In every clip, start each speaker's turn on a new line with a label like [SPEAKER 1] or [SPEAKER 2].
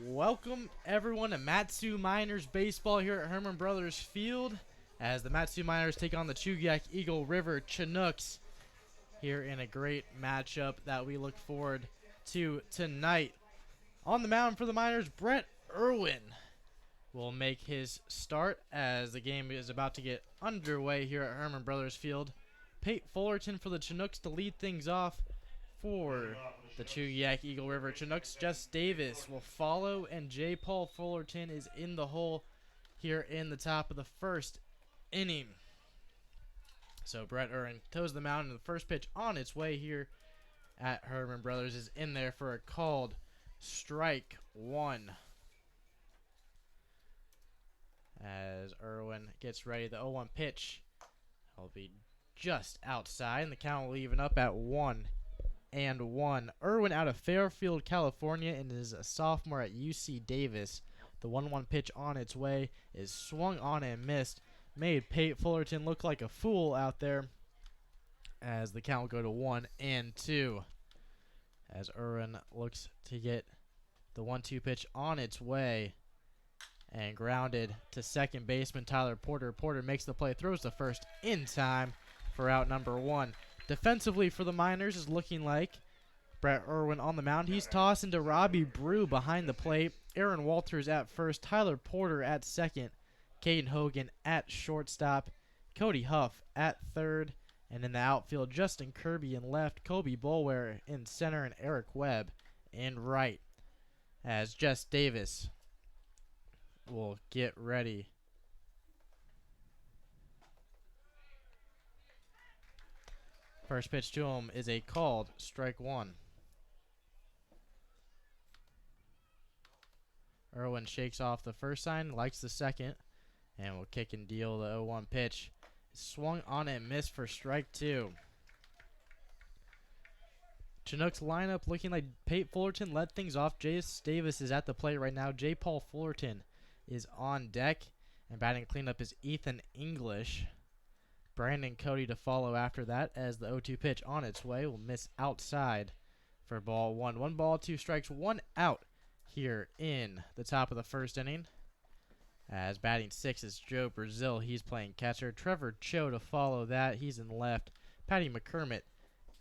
[SPEAKER 1] Welcome everyone to Matsu Miners Baseball here at Herman Brothers Field as the Matsu Miners take on the Chugiak Eagle River Chinooks here in a great matchup that we look forward to tonight. On the mound for the Miners, Brett Irwin will make his start as the game is about to get underway here at Herman Brothers Field. Pate Fullerton for the Chinooks to lead things off. For the Chugiak Eagle River Chinooks, Jess Davis will follow, and J. Paul Fullerton is in the hole here in the top of the first inning. So Brett Irwin toes the mound, and the first pitch on its way here at Herman Brothers is in there for a called strike one. As Irwin gets ready, the 0-1 pitch will be just outside, and the count will even up at 1-1. Irwin out of Fairfield, California, and is a sophomore at UC Davis. The 1-1 pitch on its way is swung on and missed. Made Pate Fullerton look like a fool out there as the count will go to 1-2. As Irwin looks to get the 1-2 pitch on its way and grounded to second baseman Tyler Porter. Porter makes the play, throws the first in time for out number one. Defensively for the Miners is looking like Brett Irwin on the mound. He's tossing to Robbie Brew behind the plate. Aaron Walters at first. Tyler Porter at second. Caden Hogan at shortstop. Cody Huff at third. And in the outfield, Justin Kirby in left. Kobe Bolware in center. And Eric Webb in right. As Jess Davis will get ready. First pitch to him is a called strike one. Irwin shakes off the first sign, likes the second, and will kick and deal the 0-1 pitch. Swung on and missed for strike two. Chinooks lineup looking like Pate Fullerton led things off. Jess Davis is at the plate right now. J. Paul Fullerton is on deck, and batting cleanup is Ethan English. Brandon Cody to follow after that as the 0-2 pitch on its way will miss outside for ball one. 1 ball, 2 strikes, 1 out here in the top of the first inning. As batting six is Joe Brazil. He's playing catcher. Trevor Cho to follow that. He's in left. Patty McCormick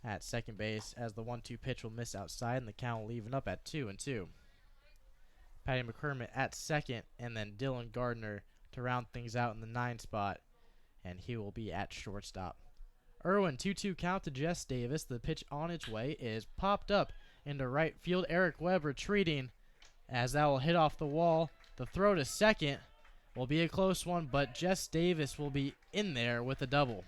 [SPEAKER 1] at second base as the 1-2 pitch will miss outside, and the count will even up at 2-2. Patty McCormick at second, and then Dylan Gardner to round things out in the 9 spot. And he will be at shortstop. Irwin, 2-2 count to Jess Davis. The pitch on its way is popped up into right field. Eric Webb retreating as that will hit off the wall. The throw to second will be a close one, but Jess Davis will be in there with a double.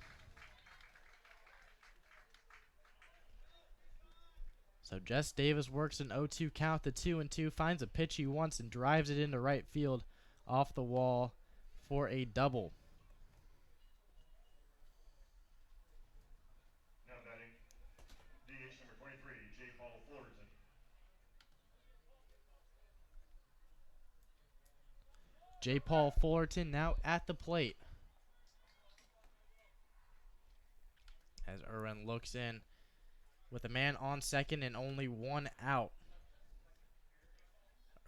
[SPEAKER 1] So Jess Davis works an 0-2 count to 2-2, finds a pitch he wants and drives it into right field off the wall for a double. J. Paul Fullerton now at the plate. As Irwin looks in with a man on second and only 1 out.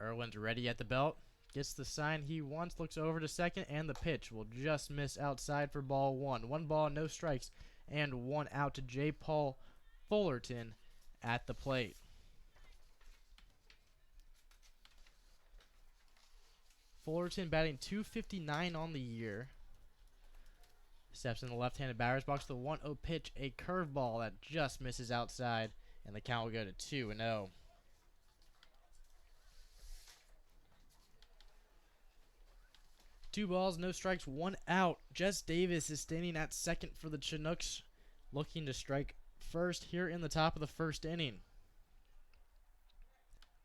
[SPEAKER 1] Irwin's ready at the belt. Gets the sign he wants, looks over to second, and the pitch will just miss outside for ball one. 1 ball, no strikes, and 1 out to J. Paul Fullerton at the plate. Fullerton batting .259 on the year. Steps in the left-handed batter's box. The 1-0 pitch, a curveball that just misses outside, and the count will go to 2-0. Two balls, no strikes, 1 out. Jess Davis is standing at second for the Chinooks, looking to strike first here in the top of the first inning.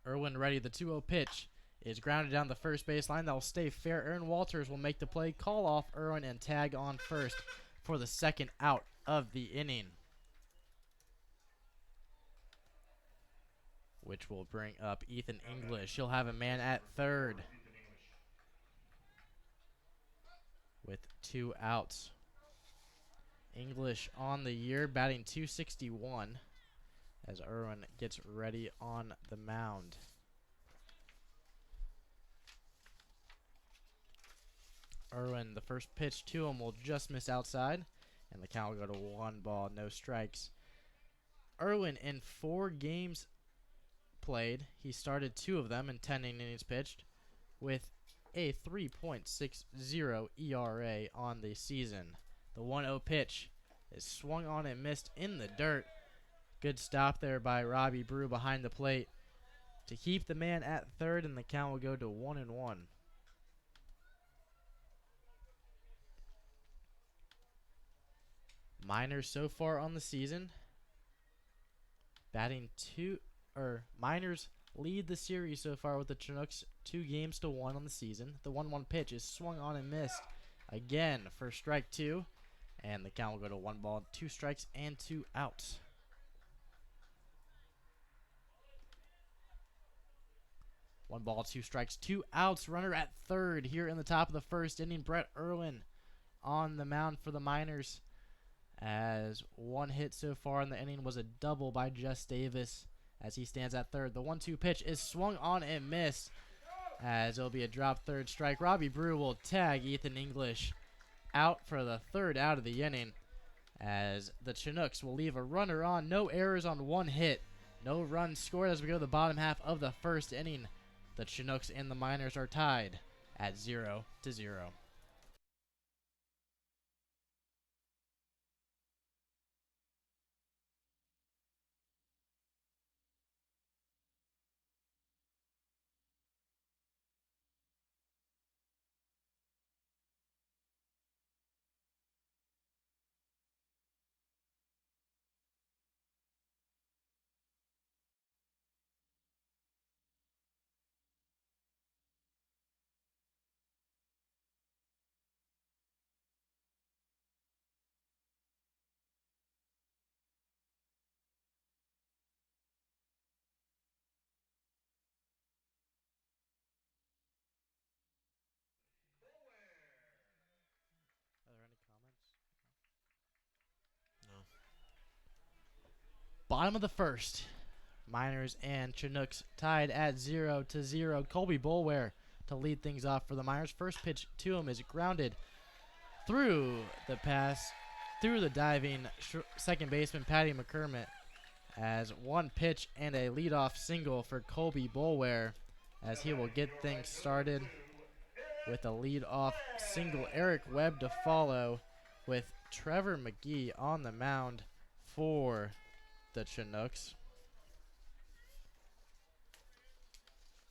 [SPEAKER 1] Irwin ready. The 2-0 pitch is grounded down the first baseline. That will stay fair. Aaron Walters will make the play, call off Irwin, and tag on first for the second out of the inning, which will bring up Ethan English. He'll have a man at third with 2 outs. English on the year, batting .261 as Irwin gets ready on the mound. Irwin, the first pitch to him will just miss outside, and the count will go to 1 ball, no strikes. Irwin, in 4 games played, he started 2 of them in 10 innings pitched, with a 3.60 ERA on the season. The 1-0 pitch is swung on and missed in the dirt. Good stop there by Robbie Brew behind the plate to keep the man at third, and the count will go to 1-1. Miners so far on the season, Miners lead the series so far with the Chinooks 2-1 on the season. The 1-1 pitch is swung on and missed again for strike 2, and the count will go to 1 ball, 2 strikes, and 2 outs. One ball, 2 strikes, 2 outs. Runner at third here in the top of the first inning. Brett Irwin on the mound for the Miners, as 1 hit so far in the inning was a double by Jess Davis as he stands at third. The 1-2 pitch is swung on and missed, as it'll be a drop third strike. Robbie Brew will tag Ethan English out for the 3rd out of the inning, as the Chinooks will leave a runner on. No errors on 1 hit. No runs scored as we go to the bottom half of the first inning. The Chinooks and the Miners are tied at 0-0. Are there any comments?
[SPEAKER 2] No.
[SPEAKER 1] Bottom of the first. Miners and Chinooks tied at 0-0. Colby Boulware to lead things off for the Miners. First pitch to him is grounded through the diving second baseman Patty McCormick, as 1 pitch and a leadoff single for Colby Boulware, as he will get things started with a leadoff single. Eric Webb to follow, with Trevor McGee on the mound for the Chinooks,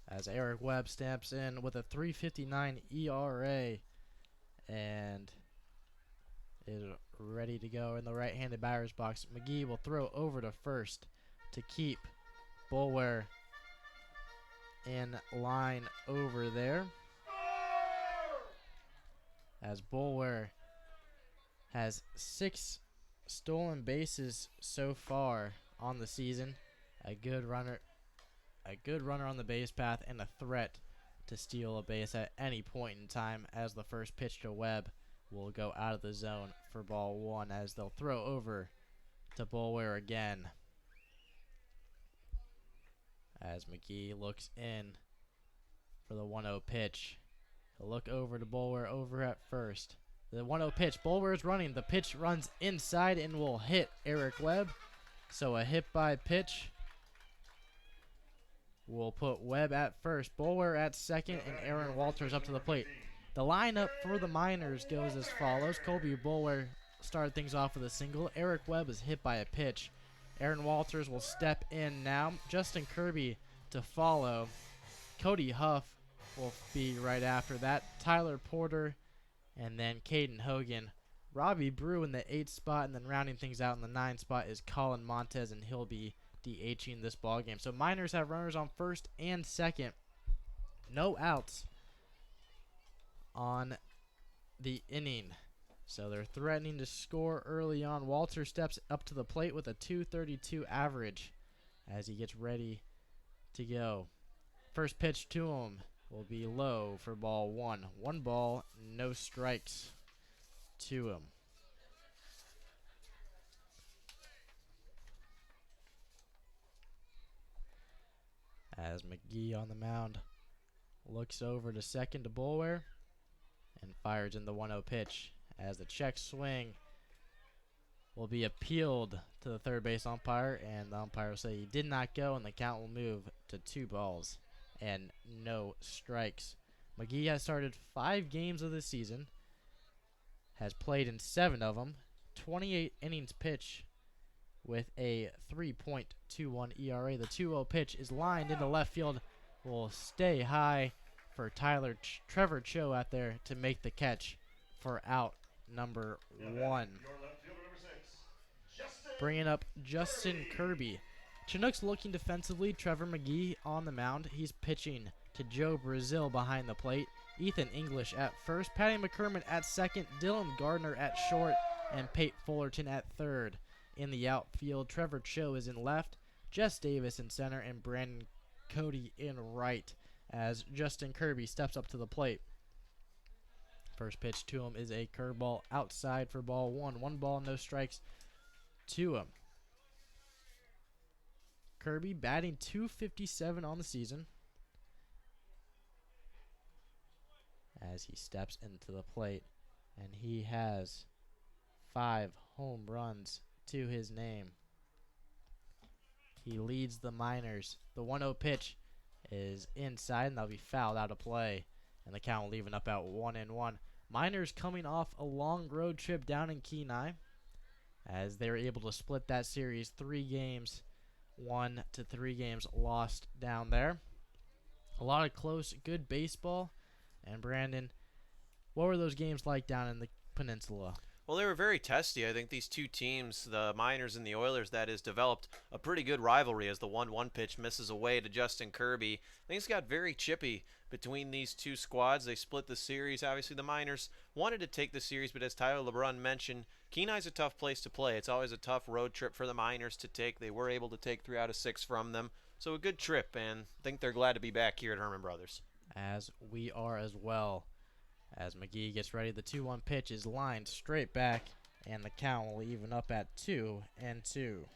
[SPEAKER 1] as Eric Webb stamps in with a 3.59 ERA and is ready to go in the right-handed batter's box. McGee will throw over to first to keep Boulware in line over there, as Boulware has 6 stolen bases so far on the season. A good runner on the base path, and a threat to steal a base at any point in time, as the first pitch to Webb will go out of the zone for ball 1, as they'll throw over to Boulware again, as McGee looks in for the 1-0 pitch. He'll look over to Boulware over at first. The 1-0 pitch, Boulware is running. The pitch runs inside and will hit Eric Webb. So a hit by pitch will put Webb at first, Boulware at second, and Aaron Walters up to the plate. The lineup for the Miners goes as follows. Colby Boulware started things off with a single. Eric Webb is hit by a pitch. Aaron Walters will step in now. Justin Kirby to follow. Cody Huff will be right after that. Tyler Porter, and then Caden Hogan. Robbie Brew in the 8th spot, and then rounding things out in the 9th spot is Colin Montez, and he'll be DHing this ball game. So Miners have runners on first and second. No outs on the inning. So they're threatening to score early on. Walter steps up to the plate with a 232 average as he gets ready to go. First pitch to him will be low for ball 1. 1 ball, no strikes to him. As McGee on the mound looks over to second to Boulware, and fires in the 1-0 pitch as the check swing will be appealed to the third base umpire, and the umpire will say he did not go, and the count will move to 2 balls and no strikes. McGee has started 5 games of the season, has played in 7 of them, 28 innings pitched with a 3.21 ERA. The 2-0 pitch is lined into left field, will stay high for Trevor Cho out there to make the catch for out number 1. Bringing up Justin Kirby. Chinooks looking defensively. Trevor McGee on the mound. He's pitching to Joe Brazil behind the plate. Ethan English at first. Patty McCormick at second. Dylan Gardner at short. And Pate Fullerton at third. In the outfield, Trevor Cho is in left. Jess Davis in center. And Brandon Cody in right as Justin Kirby steps up to the plate. First pitch to him is a curveball outside for ball 1. 1 ball, no strikes to him. Kirby batting .257 on the season as he steps into the plate, and he has 5 home runs to his name. He leads the minors. The 1-0 pitch is inside, and that'll be fouled out of play, and the count will leave it up at 1-1. Miners coming off a long road trip down in Kenai, as they were able to split that series 3 games, 1 to 3 games lost down there. A lot of close, good baseball. And Brandon, what were those games like down in the peninsula?
[SPEAKER 2] Well, they were very testy. I think these 2 teams, the Miners and the Oilers, that is, developed a pretty good rivalry as the 1-1 pitch misses away to Justin Kirby. Things got very chippy between these 2 squads. They split the series. Obviously, the Miners wanted to take the series, but as Tyler LeBrun mentioned, Kenai's a tough place to play. It's always a tough road trip for the Miners to take. They were able to take 3 out of 6 from them. So a good trip, and I think they're glad to be back here at Herman Brothers.
[SPEAKER 1] As we are as well. As McGee gets ready, the 2-1 pitch is lined straight back, and the count will even up at 2-2.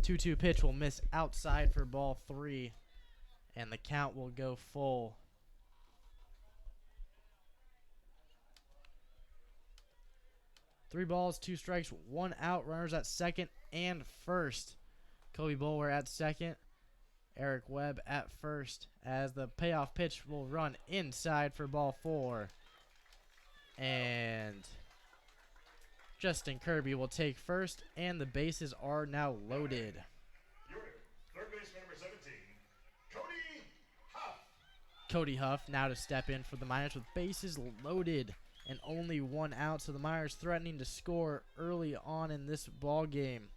[SPEAKER 1] Two-two pitch will miss outside for ball 3, and the count will go full. Three balls, 2 strikes, 1 out. Runners at second and first. Kobe Bulwer at second. Eric Webb at first, as the payoff pitch will run inside for ball 4. And Justin Kirby will take first, and the bases are now loaded.
[SPEAKER 3] Your third baseman, number 17, Cody Huff.
[SPEAKER 1] Cody Huff now to step in for the Miners with bases loaded and only 1 out, so the Miners threatening to score early on in this ball game.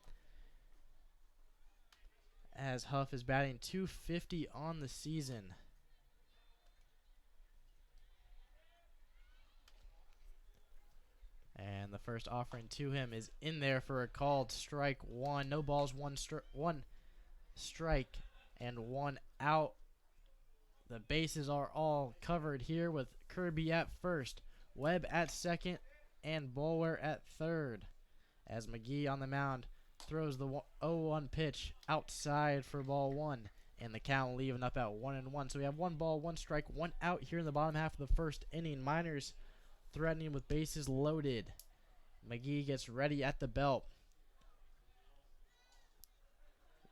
[SPEAKER 1] As Huff is batting .250 on the season. And the first offering to him is in there for a called strike 1. No balls, 1 strike, and 1 out. The bases are all covered here with Kirby at first, Webb at second, and Bulwer at third. As McGee on the mound throws the 0-1 pitch outside for ball 1. And the count leaving up at 1-1. So we have 1 ball, 1 strike, 1 out here in the bottom half of the first inning. Miners threatening with bases loaded. McGee gets ready at the belt.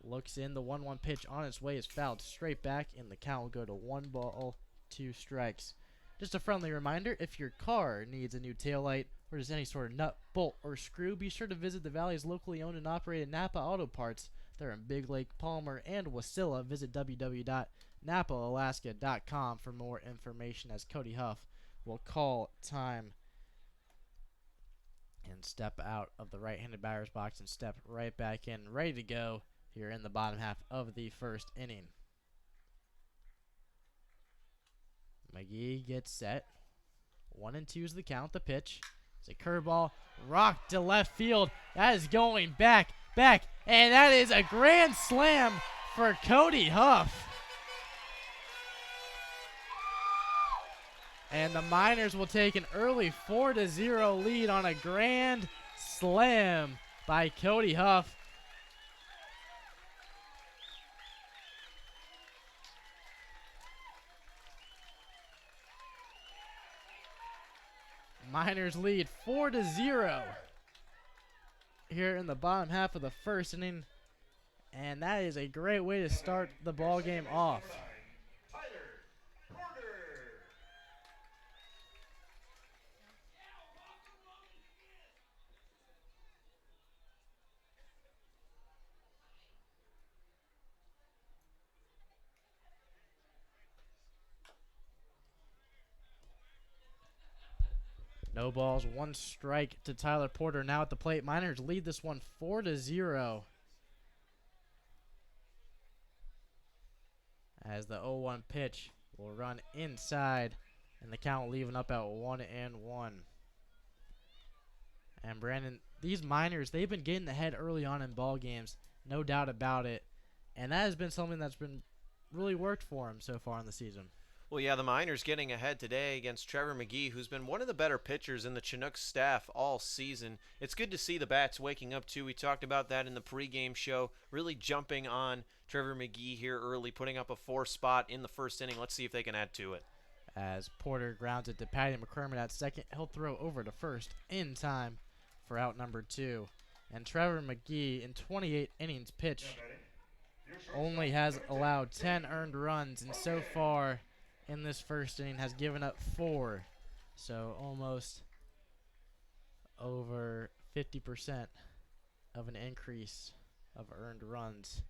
[SPEAKER 1] Looks in, the 1-1 pitch on its way is fouled straight back, and the count will go to 1 ball, 2 strikes. Just a friendly reminder, if your car needs a new taillight or just any sort of nut, bolt, or screw, be sure to visit the Valley's locally owned and operated Napa Auto Parts. They're in Big Lake, Palmer, and Wasilla. Visit www.napaalaska.com for more information, as Cody Huff will call time and step out of the right-handed batter's box and step right back in, ready to go here in the bottom half of the first inning. McGee gets set. 1-2 is the count. The pitch. It's a curveball rocked to left field. That is going back, And that is a grand slam for Cody Huff. And the Miners will take an early 4-0 lead on a grand slam by Cody Huff. Miners lead 4-0 here in the bottom half of the first inning. And that is a great way to start the ball game off. No balls, 1 strike to Tyler Porter now at the plate. Miners lead this one 4-0. As the 0-1 pitch will run inside, and the count leaving up at 1-1. And Brandon, these Miners, they've been getting ahead early on in ball games, no doubt about it. And that has been something that's been really worked for them so far in the season.
[SPEAKER 2] Well, yeah, the Miners getting ahead today against Trevor McGee, who's been one of the better pitchers in the Chinooks staff all season. It's good to see the bats waking up, too. We talked about that in the pregame show, really jumping on Trevor McGee here early, putting up a 4 spot in the first inning. Let's see if they can add to it.
[SPEAKER 1] As Porter grounds it to Patty McCormick at second, he'll throw over to first in time for out number 2. And Trevor McGee, in 28 innings pitched, only has allowed 10 earned runs, and so far in this first inning has given up 4. So almost over 50% of an increase of earned runs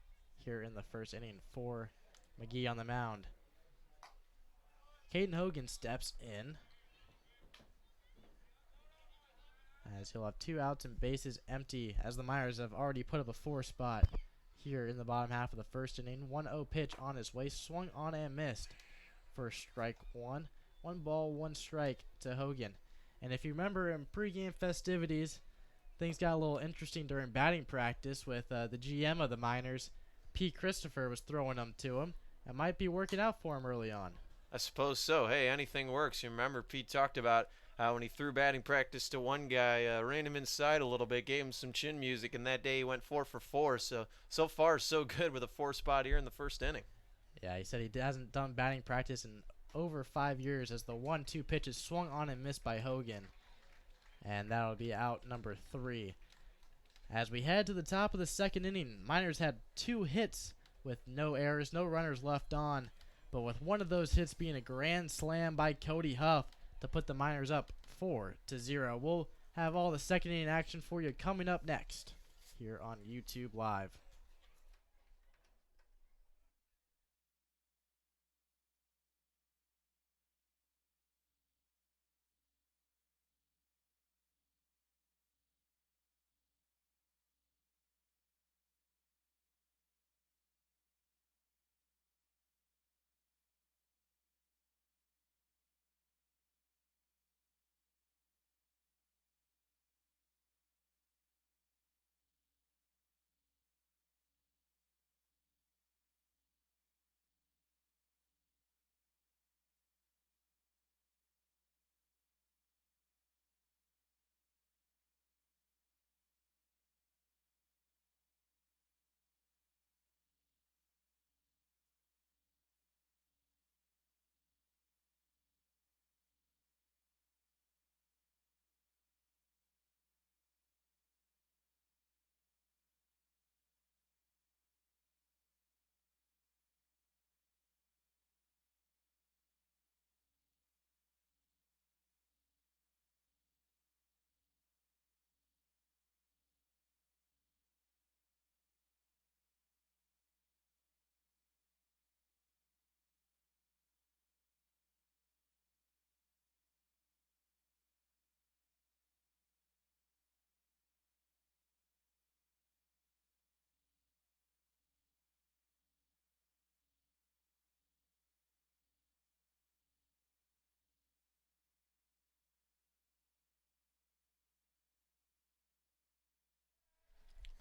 [SPEAKER 1] here in the first inning for McGee on the mound. Caden Hogan steps in as he'll have 2 outs and bases empty, as the Miners have already put up a 4 spot here in the bottom half of the first inning. 1-0 pitch on his way, swung on and missed for strike 1. 1 ball, 1 strike to Hogan. And if you remember in pregame festivities, things got a little interesting during batting practice with the GM of the Miners, Pete Christopher, was throwing them to him. It might be working out for him early on.
[SPEAKER 2] I suppose so. Hey, anything works. You remember Pete talked about when he threw batting practice to one guy, ran him inside a little bit, gave him some chin music, and that day he went 4 for 4. So far, so good with a 4 spot here in the first inning.
[SPEAKER 1] Yeah, he said he hasn't done batting practice in over 5 years, as the 1-2 pitch is swung on and missed by Hogan. And that'll be out number 3. As we head to the top of the second inning, Miners had 2 hits with no errors, no runners left on. But with one of those hits being a grand slam by Cody Huff to put the Miners up 4-0. We'll have all the second inning action for you coming up next here on YouTube Live.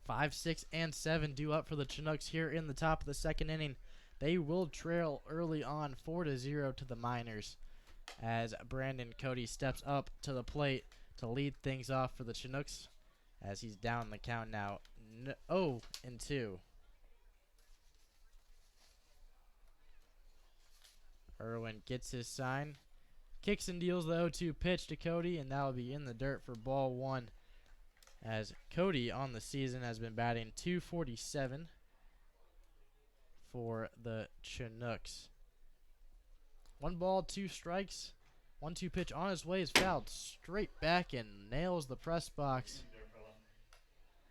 [SPEAKER 1] 5, 6, and 7 due up for the Chinooks here in the top of the second inning. They will trail early on 4-0 to the Miners as Brandon Cody steps up to the plate to lead things off for the Chinooks as he's down the count now 0-2. Irwin gets his sign, kicks and deals the 0-2 pitch to Cody, and that will be in the dirt for ball one, as Cody on the season has been batting .247 for the Chinooks. 1 ball, 2 strikes. 1-2 pitch on his way is fouled straight back and nails the press box,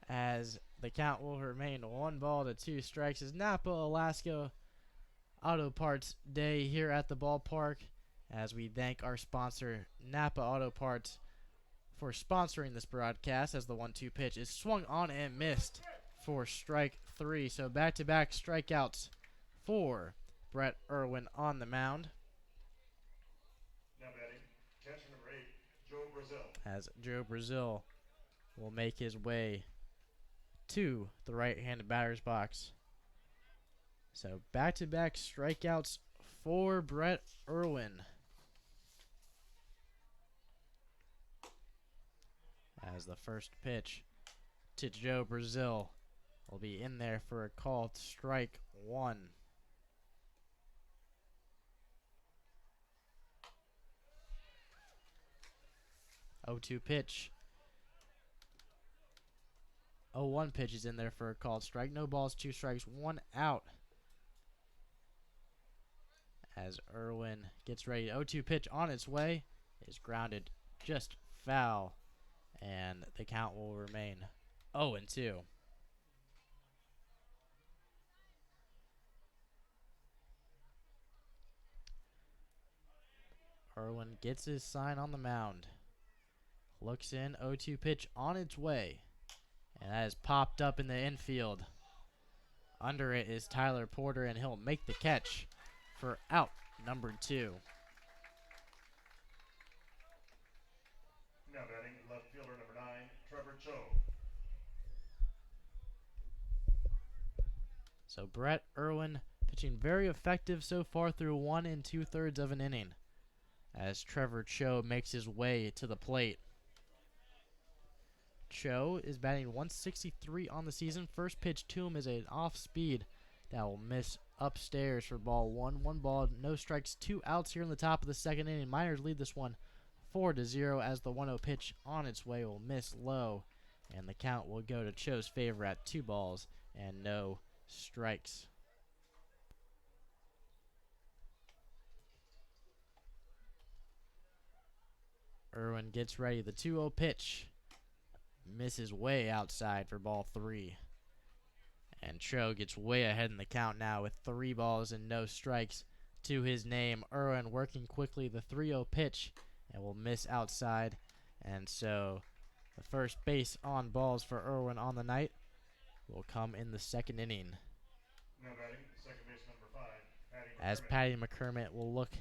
[SPEAKER 1] as the count will remain 1 ball to 2 strikes as Napa, Alaska Auto Parts Day here at the ballpark, as we thank our sponsor Napa Auto Parts for sponsoring this broadcast, as the 1-2 pitch is swung on and missed for strike 3. So back-to-back strikeouts for Brett Irwin on the mound.
[SPEAKER 3] Now batting, catcher number 8, Joe Brazil.
[SPEAKER 1] As Joe Brazil will make his way to the right-handed batter's box. So back-to-back strikeouts for Brett Irwin. As the first pitch to Joe Brazil will be in there for a called strike 1. .0-2 pitch. 0-1 pitch is in there for a called strike. No balls, 2 strikes, 1 out. As Irwin gets ready. 0-2 pitch on its way is grounded just foul, and the count will remain 0-2. Irwin gets his sign on the mound. Looks in, 0-2 pitch on its way, and that is popped up in the infield. Under it is Tyler Porter, and he'll make the catch for out number 2.
[SPEAKER 3] Now batting, left fielder number 9, Trevor Cho.
[SPEAKER 1] So Brett Irwin pitching very effective so far through 1 2/3 of an inning, as Trevor Cho makes his way to the plate. Cho is batting .163 on the season. First pitch to him is an off speed that will miss upstairs for ball 1. 1 ball, no strikes, 2 outs here in the top of the second inning. Miners lead this one 4-0 as the 1-0 pitch on its way will miss low, and the count will go to Cho's favor at 2 balls and no strikes. Irwin gets ready. The 2-0 pitch misses way outside for ball 3. And Cho gets way ahead in the count now with 3 balls and no strikes to his name. Irwin working quickly the 3-0 pitch and will miss outside. And so the first base on balls for Irwin on the night will come in the second inning,
[SPEAKER 3] Now batting, second base number 5, Patty
[SPEAKER 1] as
[SPEAKER 3] McCormick.
[SPEAKER 1] Patty McCormick will look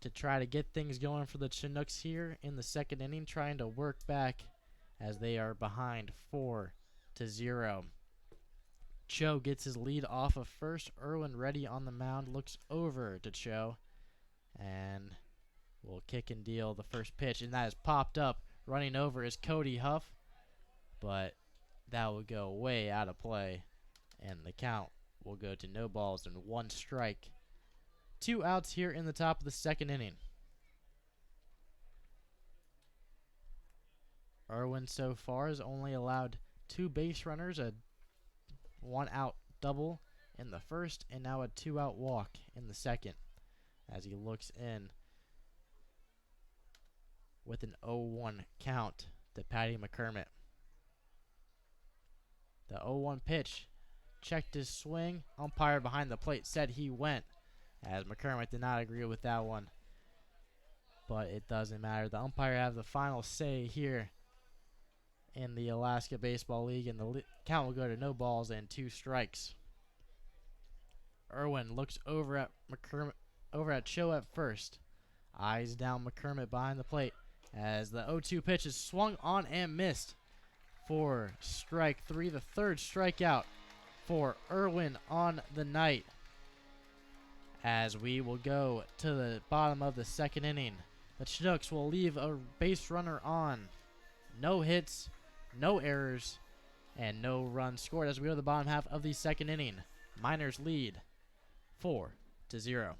[SPEAKER 1] to try to get things going for the Chinooks here in the second inning, trying to work back as they are behind 4-0. Cho gets his lead off of first. Irwin ready on the mound, looks over to Cho, and will kick and deal the first pitch, and that is popped up. Running over is Cody Huff, but that will go way out of play, and the count will go to no balls and 1 strike. 2 outs here in the top of the second inning. Irwin so far has only allowed 2 base runners, a 1-out double in the first, and now a 2-out walk in the second, as he looks in with an 0-1 count to Patty McCormick. The 0-1 pitch checked his swing. Umpire behind the plate said he went, as McCormick did not agree with that one. But it doesn't matter. The umpire have the final say here in the Alaska Baseball League, and the count will go to no balls and 2 strikes. Irwin looks over at Cho at first. Eyes down McCormick behind the plate as the 0-2 pitch is swung on and missed for strike 3, the third strikeout for Irwin on the night. As we will go to the bottom of the second inning, the Chinooks will leave a base runner on. No hits, no errors, and no runs scored as we go to the bottom half of the second inning. Miners lead 4-0.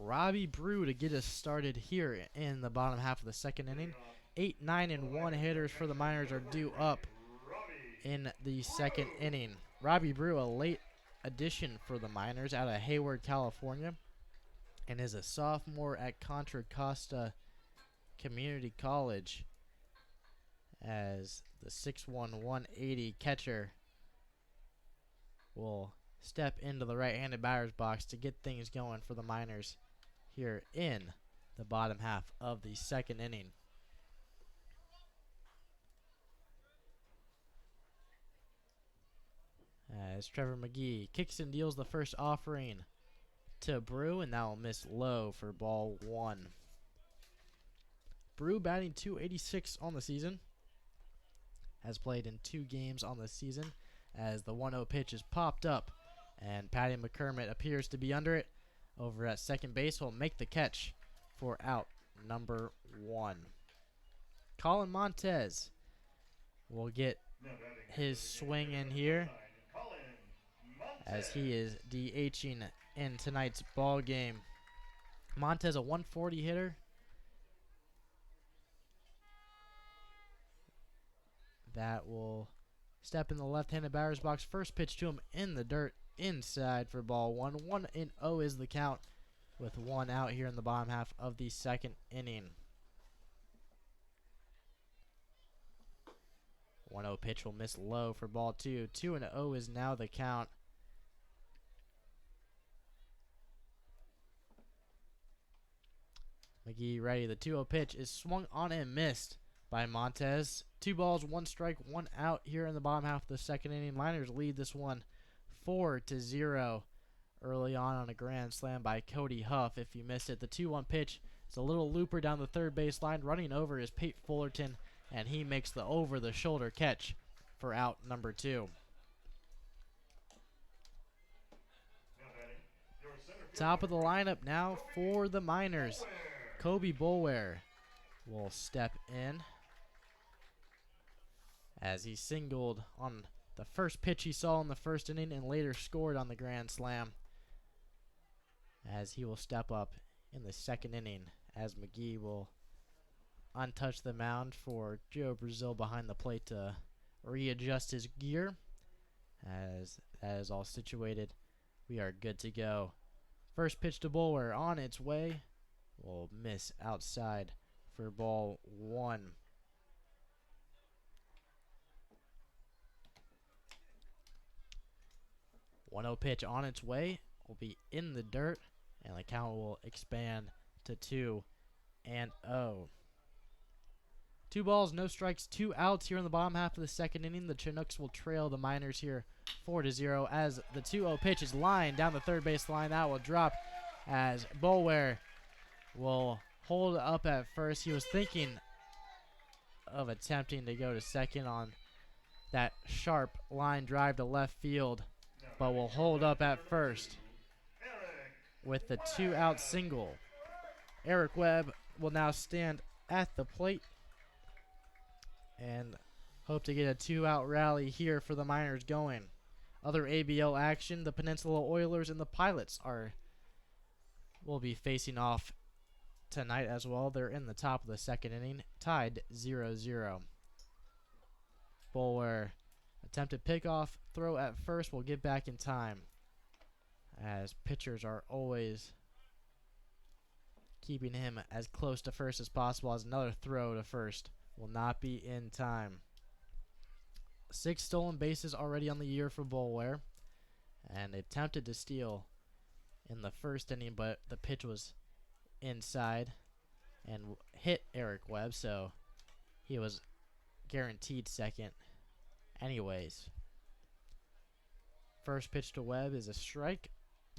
[SPEAKER 1] Robbie Brew to get us started here in the bottom half of the second inning. 8, 9, and 1 hitters for the Miners are due up in the second inning. Robbie Brew, a late addition for the Miners out of Hayward, California, and is a sophomore at Contra Costa Community College as the 6'1", 180 catcher will step into the right-handed batter's box to get things going for the Miners here in the bottom half of the second inning. As Trevor McGee kicks and deals the first offering to Brew, and that will miss low for ball 1. Brew batting .286 on the season. Has played in 2 games on the season as the 1-0 pitch is popped up, and Patty McCormick appears to be under it. Over at second base will make the catch for out number 1. Colin Montez will get his swing in here as he is DHing in tonight's ball game. Montez, a 140 hitter. That will step in the left-handed batter's box. First pitch to him in the dirt inside for ball 1. 1-0 is the count with 1 out here in the bottom half of the second inning. 1-0 pitch will miss low for ball 2. 2-0 is now the count. McGee ready. The 2-0 pitch is swung on and missed by Montez. 2 balls, 1 strike, 1 out here in the bottom half of the second inning. Miners lead this one 4-0 early on a grand slam by Cody Huff. If you missed it, the 2-1 pitch is a little looper down the third base line. Running over is Pate Fullerton, and he makes the over-the-shoulder catch for out number 2. Top of the lineup now for the Miners. Kobe Boulware will step in as he singled on the first pitch he saw in the first inning and later scored on the grand slam, as he will step up in the second inning as McGee will untouch the mound for Joe Brazil behind the plate to readjust his gear. As that is all situated, we are good to go. First pitch to Boulware on its way will miss outside for ball 1. 1-0 pitch on its way will be in the dirt, and the count will expand to 2-0. 2 balls, no strikes, 2 outs here in the bottom half of the second inning. The Chinooks will trail the Miners here 4-0 as the 2-0 pitch is lined down the third base line. That will drop as Boulware will hold up at first. He was thinking of attempting to go to second on that sharp line drive to left field, but will hold up at first. with the 2-out single. Eric Webb will now stand at the plate and hope to get a 2-out rally here for the Miners going. Other ABL action, the Peninsula Oilers and the Pilots will be facing off tonight as well. They're in the top of the second inning, tied 0-0. Boulware attempted pickoff throw at first, will get back in time, as pitchers are always keeping him as close to first as possible, as another throw to first will not be in time. 6 stolen bases already on the year for Boulware, and they attempted to steal in the first inning, but the pitch was inside and hit Eric Webb, so he was guaranteed second anyways. First pitch to Webb is a strike.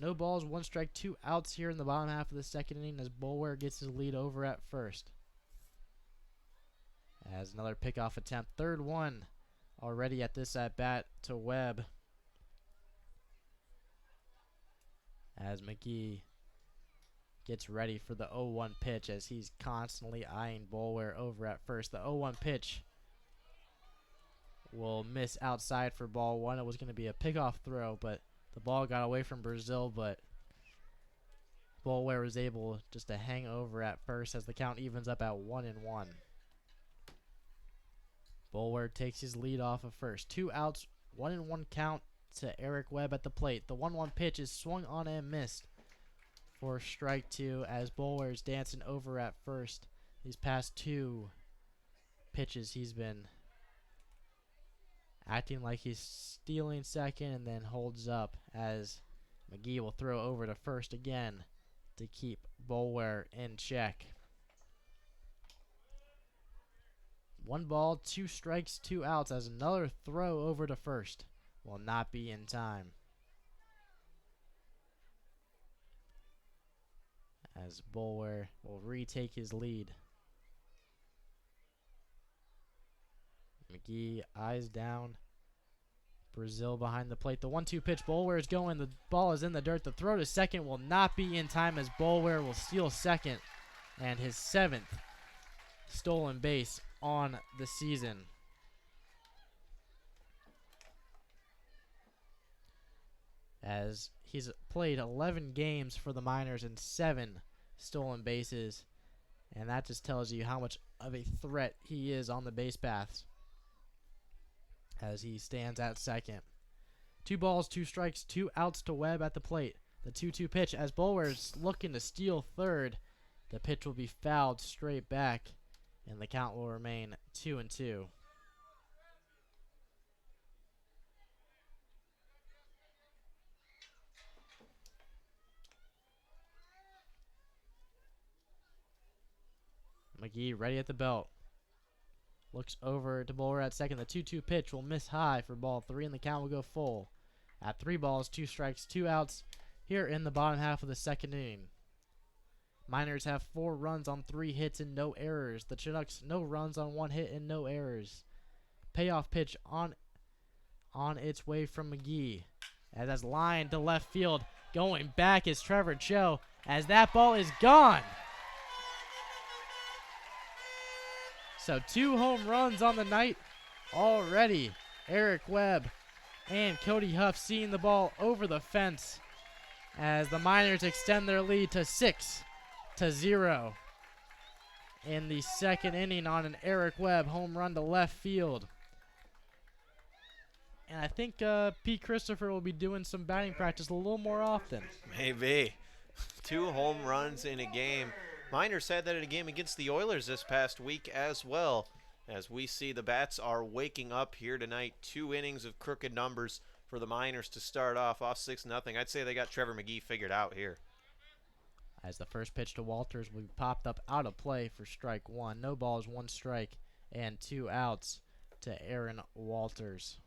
[SPEAKER 1] No balls, 1 strike, 2 outs here in the bottom half of the second inning as Boulware gets his lead over at first. As another pickoff attempt, third one already at this at-bat to Webb, as McGee gets ready for the 0-1 pitch, as he's constantly eyeing Boulware over at first. The 0-1 pitch will miss outside for ball 1. It was going to be a pickoff throw, but the ball got away from Brazil, but Boulware was able just to hang over at first as the count evens up at 1-1. Boulware takes his lead off of first. 2 outs, 1-1 count to Eric Webb at the plate. The 1-1 pitch is swung on and missed for strike 2, as Boulware is dancing over at first. These past 2 pitches he's been acting like he's stealing second and then holds up, as McGee will throw over to first again to keep Boulware in check. 1 ball, 2 strikes, 2 outs, as another throw over to first will not be in time, as Boulware will retake his lead. McGee eyes down Brazil behind the plate. The 1-2 pitch, Boulware is going. The ball is in the dirt. The throw to second will not be in time, as Boulware will steal second and his 7th stolen base on the season. As he's played 11 games for the Miners and 7 stolen bases, and that just tells you how much of a threat he is on the base paths, as he stands at second. 2 balls, 2 strikes, 2 outs to Webb at the plate. The 2-2 pitch, as Boulware is looking to steal third. The pitch will be fouled straight back, and the count will remain 2-2. McGee ready at the belt. Looks over to Boulware at second. The 2-2 pitch will miss high for ball 3, and the count will go full at 3 balls, 2 strikes, 2 outs here in the bottom half of the second inning. Miners have 4 runs on 3 hits and no errors. The Chinooks, no runs on 1 hit and no errors. Payoff pitch on its way from McGee, as that's lined to left field. Going back is Trevor Cho, as that ball is gone. So 2 home runs on the night already. Eric Webb and Cody Huff seeing the ball over the fence, as the Miners extend their lead to 6-0 in the second inning on an Eric Webb home run to left field. And I think Pete Christopher will be doing some batting practice a little more often.
[SPEAKER 2] Maybe. 2 home runs in a game. Miners had that in a game against the Oilers this past week as well. As we see, the bats are waking up here tonight. 2 innings of crooked numbers for the Miners to start off 6-0. I'd say they got Trevor McGee figured out here.
[SPEAKER 1] As the first pitch to Walters will be popped up out of play for strike 1. No balls, 1 strike, and 2 outs to Aaron Walters.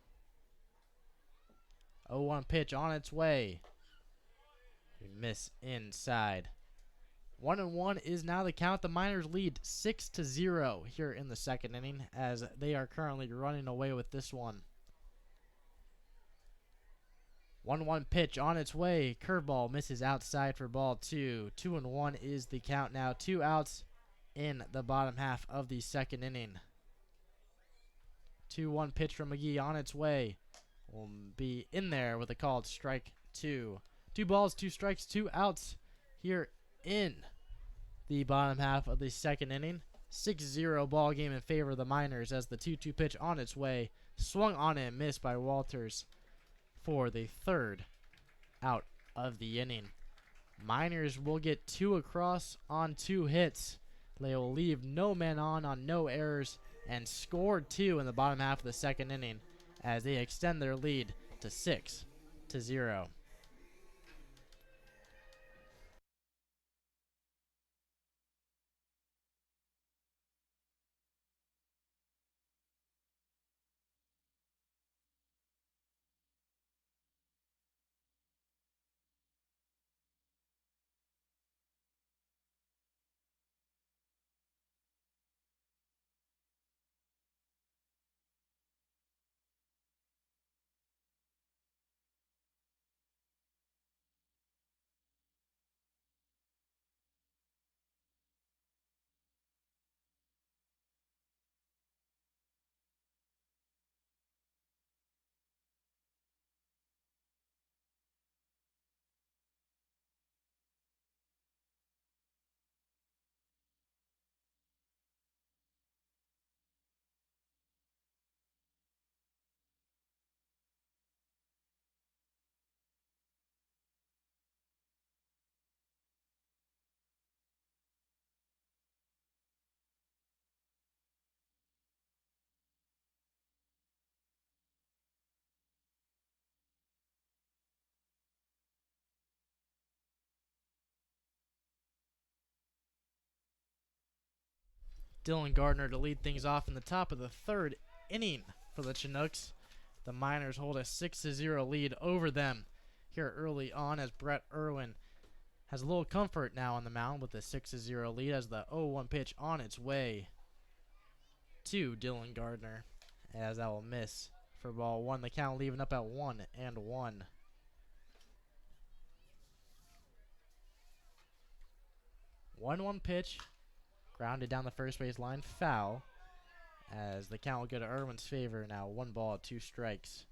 [SPEAKER 1] 0-1 pitch on its way. We miss inside. 1-1 is now the count. The Miners lead 6-0 here in the second inning, as they are currently running away with this one. 1-1 pitch on its way. Curveball misses outside for ball 2. 2-1 is the count now. 2 outs in the bottom half of the second inning. 2-1 pitch from McGee on its way. Will be in there with a called strike 2. 2 balls, 2 strikes, 2 outs here in the bottom half of the second inning. 6-0 ball game in favor of the Miners as the 2-2 pitch on its way. Swung on and missed by Walters for the third out of the inning. Miners will get 2 across on 2 hits. They will leave no man on no errors, and score 2 in the bottom half of the second inning as they extend their lead to 6-0. Dylan Gardner to lead things off in the top of the third inning for the Chinooks. The Miners hold a 6-0 lead over them here early on as Brett Irwin has a little comfort now on the mound with a 6-0 lead as the 0-1 pitch on its way to Dylan Gardner as that will miss for ball 1. The count leaving up at 1-1. 1-1 pitch. Grounded down the first base line, foul, as the count will go to Irwin's favor now. 1 ball, 2 strikes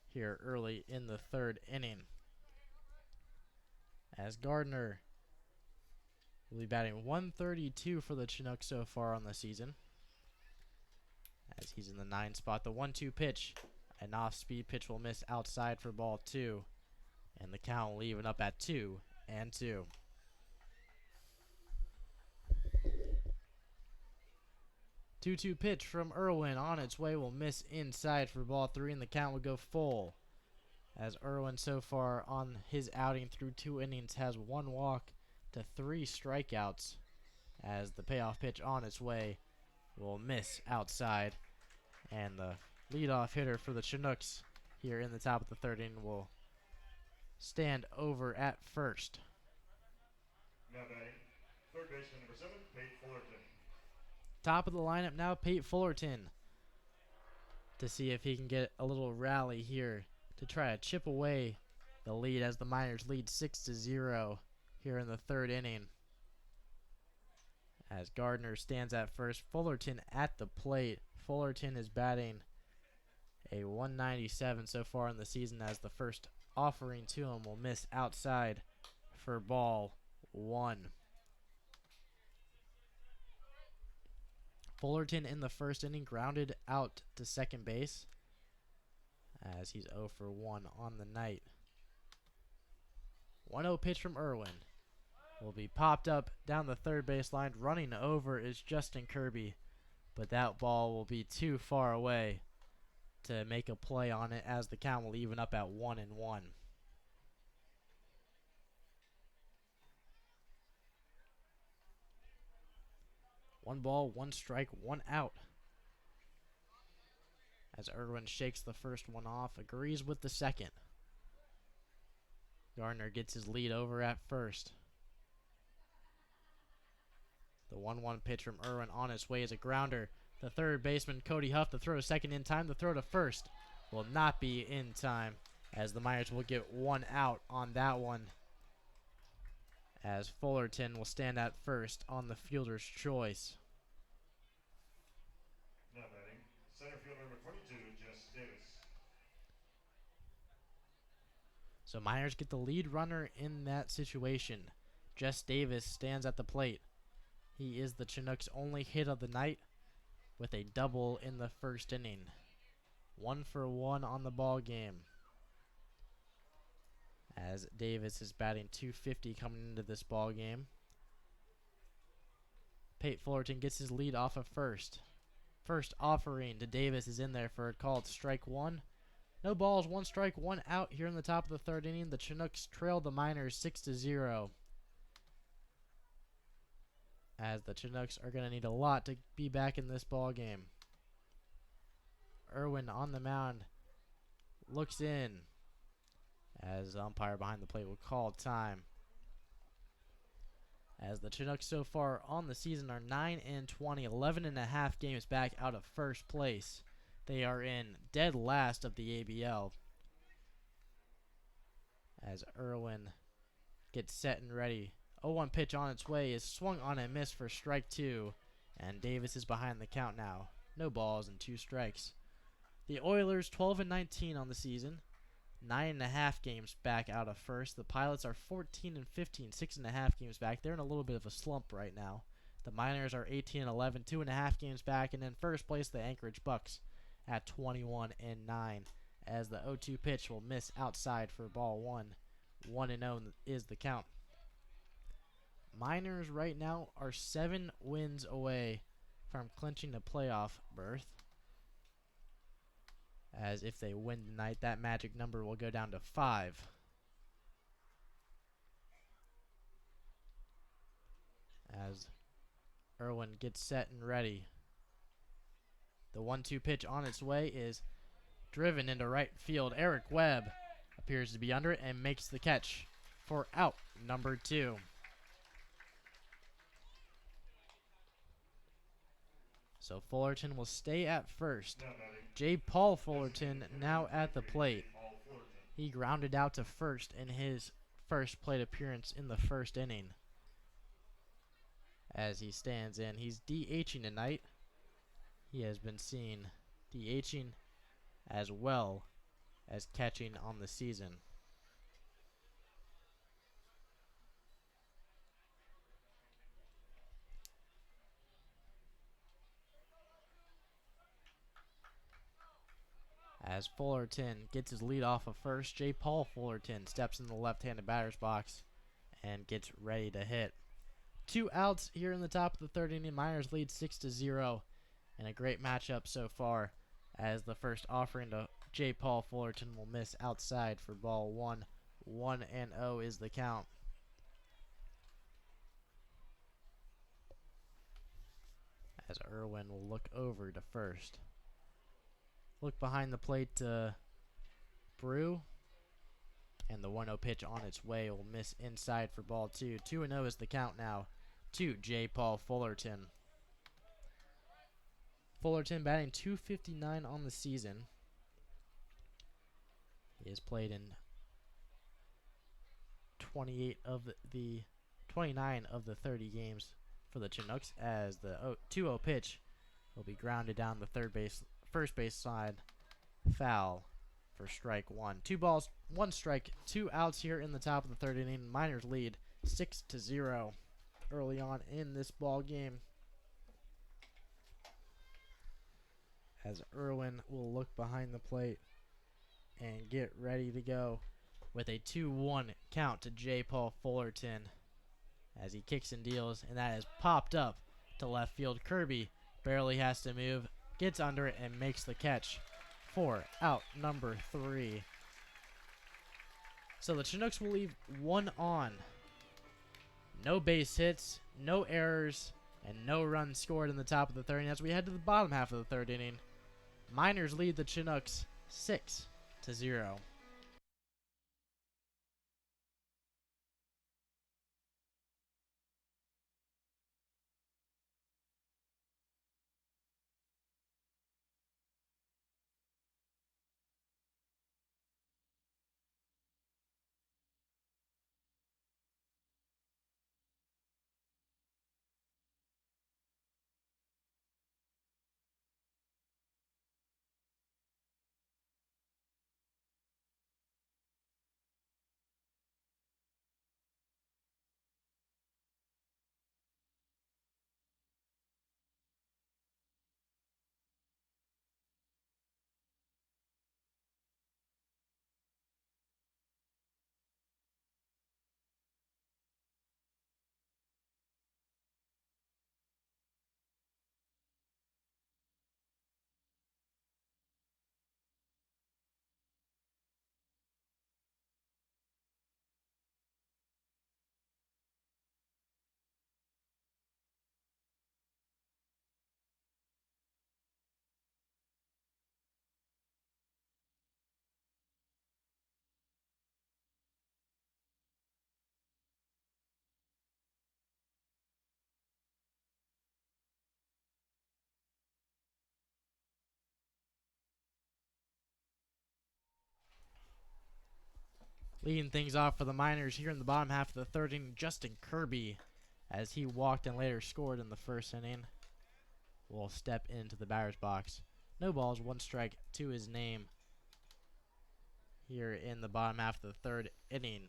[SPEAKER 1] here early in the third inning. As Gardner will be batting 132 for the Chinooks so far on the season, as he's in the 9 spot. The 1-2 pitch, an off-speed pitch will miss outside for ball 2, and the count will leave it up at 2-2. 2-2 pitch from Irwin on its way will miss inside for ball 3, and the count will go full. As Irwin so far on his outing through 2 innings has 1 walk to 3 strikeouts, as the payoff pitch on its way will miss outside, and the leadoff hitter for the Chinooks here in the top of the third inning will stand over at first.
[SPEAKER 3] Now batting, third baseman number 7, Pate Fullerton.
[SPEAKER 1] Top of the lineup now, Pate Fullerton, to see if he can get a little rally here to try to chip away the lead as the Miners lead 6-0 here in the third inning. As Gardner stands at first, Fullerton at the plate. Fullerton is batting a 197 so far in the season, as the first offering to him will miss outside for ball 1. Fullerton in the first inning grounded out to second base, as he's 0 for 1 on the night. 1-0 pitch from Irwin will be popped up down the third base line. Running over is Justin Kirby, but that ball will be too far away to make a play on it, as the count will even up at 1-1. 1 ball, 1 strike, 1 out. As Irwin shakes the first one off, agrees with the second. Gardner gets his lead over at first. The 1-1 pitch from Irwin on its way is a grounder. The third baseman, Cody Huff, the throw to second in time. The throw to first will not be in time, as the Miners will get one out on that one, as Fullerton will stand at first on the fielder's choice.
[SPEAKER 3] Now batting, center fielder number 22, Jess Davis.
[SPEAKER 1] So Miners get the lead runner in that situation. Jess Davis stands at the plate. He is the Chinooks' only hit of the night with a double in the first inning. 1 for 1 on the ball game, as Davis is batting .250 coming into this ball game. Pate Fullerton gets his lead off of first. First offering to Davis is in there for a called strike one. No balls, 1 strike, 1 out here in the top of the third inning. The Chinooks trail the Miners 6-0. As the Chinooks are going to need a lot to be back in this ball game. Irwin on the mound looks in, as the umpire behind the plate will call time. As the Chinooks so far on the season are 9-20, 11.5 games back out of first place. They are in dead last of the ABL. As Irwin gets set and ready. 0-1 pitch on its way is swung on and missed for strike 2. And Davis is behind the count now. No balls and 2 strikes. The Oilers 12-19 on the season. 9.5 games back out of first. The Pilots are 14-15, 6.5 games back. They're in a little bit of a slump right now. The Miners are 18-11, 2.5 games back. And in first place, the Anchorage Bucks at 21-9, as the 0-2 pitch will miss outside for ball 1. 1-0 is the count. Miners right now are 7 wins away from clinching a playoff berth. As if they win tonight, that magic number will go down to 5. As Irwin gets set and ready. The 1-2 pitch on its way is driven into right field. Eric Webb appears to be under it and makes the catch for out number 2. So Fullerton will stay at first.
[SPEAKER 3] Now batting,
[SPEAKER 1] J. Paul Fullerton now at the plate.
[SPEAKER 3] Paul Fullerton.
[SPEAKER 1] He grounded out to first in his first plate appearance in the first inning. As he stands in, he's DHing tonight. He has been seen DHing as well as catching on the season. As Fullerton gets his lead off of first, J. Paul Fullerton steps in the left-handed batter's box and gets ready to hit. 2 outs here in the top of the third inning. Miners lead 6-0, and a great matchup so far, as the first offering to J. Paul Fullerton will miss outside for ball 1. 1-0 is the count. As Irwin will look over to first. Look behind the plate to Brew. And the 1-0 pitch on its way will miss inside for ball 2. 2-0 is the count now to J. Paul Fullerton. Fullerton batting .259 on the season. He has played in 29 of the 30 games for the Chinooks, as the 2-0 pitch will be grounded down the first base side, foul for strike 1. 2 balls, 1 strike, 2 outs here in the top of the third inning. Miners lead 6-0 early on in this ball game. As Irwin will look behind the plate and get ready to go with a 2-1 count to J. Paul Fullerton, as he kicks and deals, and that is popped up to left field. Kirby barely has to move, gets under it, and makes the catch for out number 3. So the Chinooks will leave 1 on. No base hits, no errors, and no runs scored in the top of the third inning. As we head to the bottom half of the third inning, Miners lead the Chinooks 6-0. Leading things off for the Miners here in the bottom half of the third inning, Justin Kirby, as he walked and later scored in the first inning, will step into the batter's box. No balls, 1 strike to his name here in the bottom half of the third inning.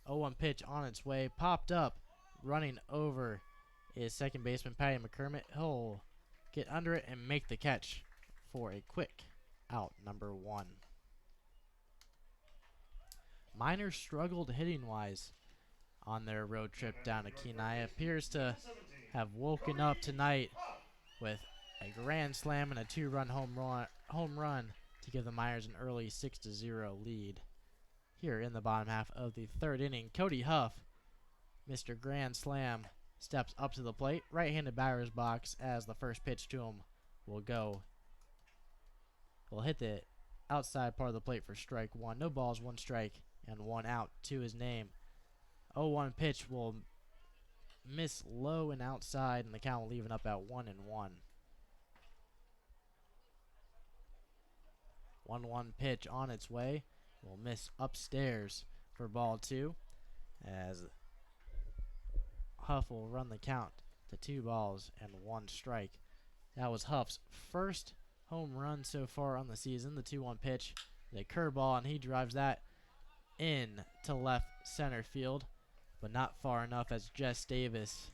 [SPEAKER 1] 0-1 pitch on its way, popped up, running over is second baseman Patty McCormick. He'll get under it and make the catch for a quick out, number 1. Miners struggled hitting-wise on their road trip down to Kenai. Appears to have woken up tonight with a grand slam and a 2-run home run to give the Miners an early 6-0 lead. Here in the bottom half of the third inning, Cody Huff, Mr. Grand Slam, steps up to the plate, right-handed batter's box, as the first pitch to him will hit the outside part of the plate for strike 1. No balls, 1 strike, and 1 out to his name. 0-1 pitch will miss low and outside, and the count will leave it up at 1-1. 1-1 pitch on its way will miss upstairs for ball 2, as Huff will run the count to 2 balls and 1 strike. That was Huff's first home run so far on the season. The 2-1 pitch, the curveball, and he drives that in to left center field, but not far enough, as Jess Davis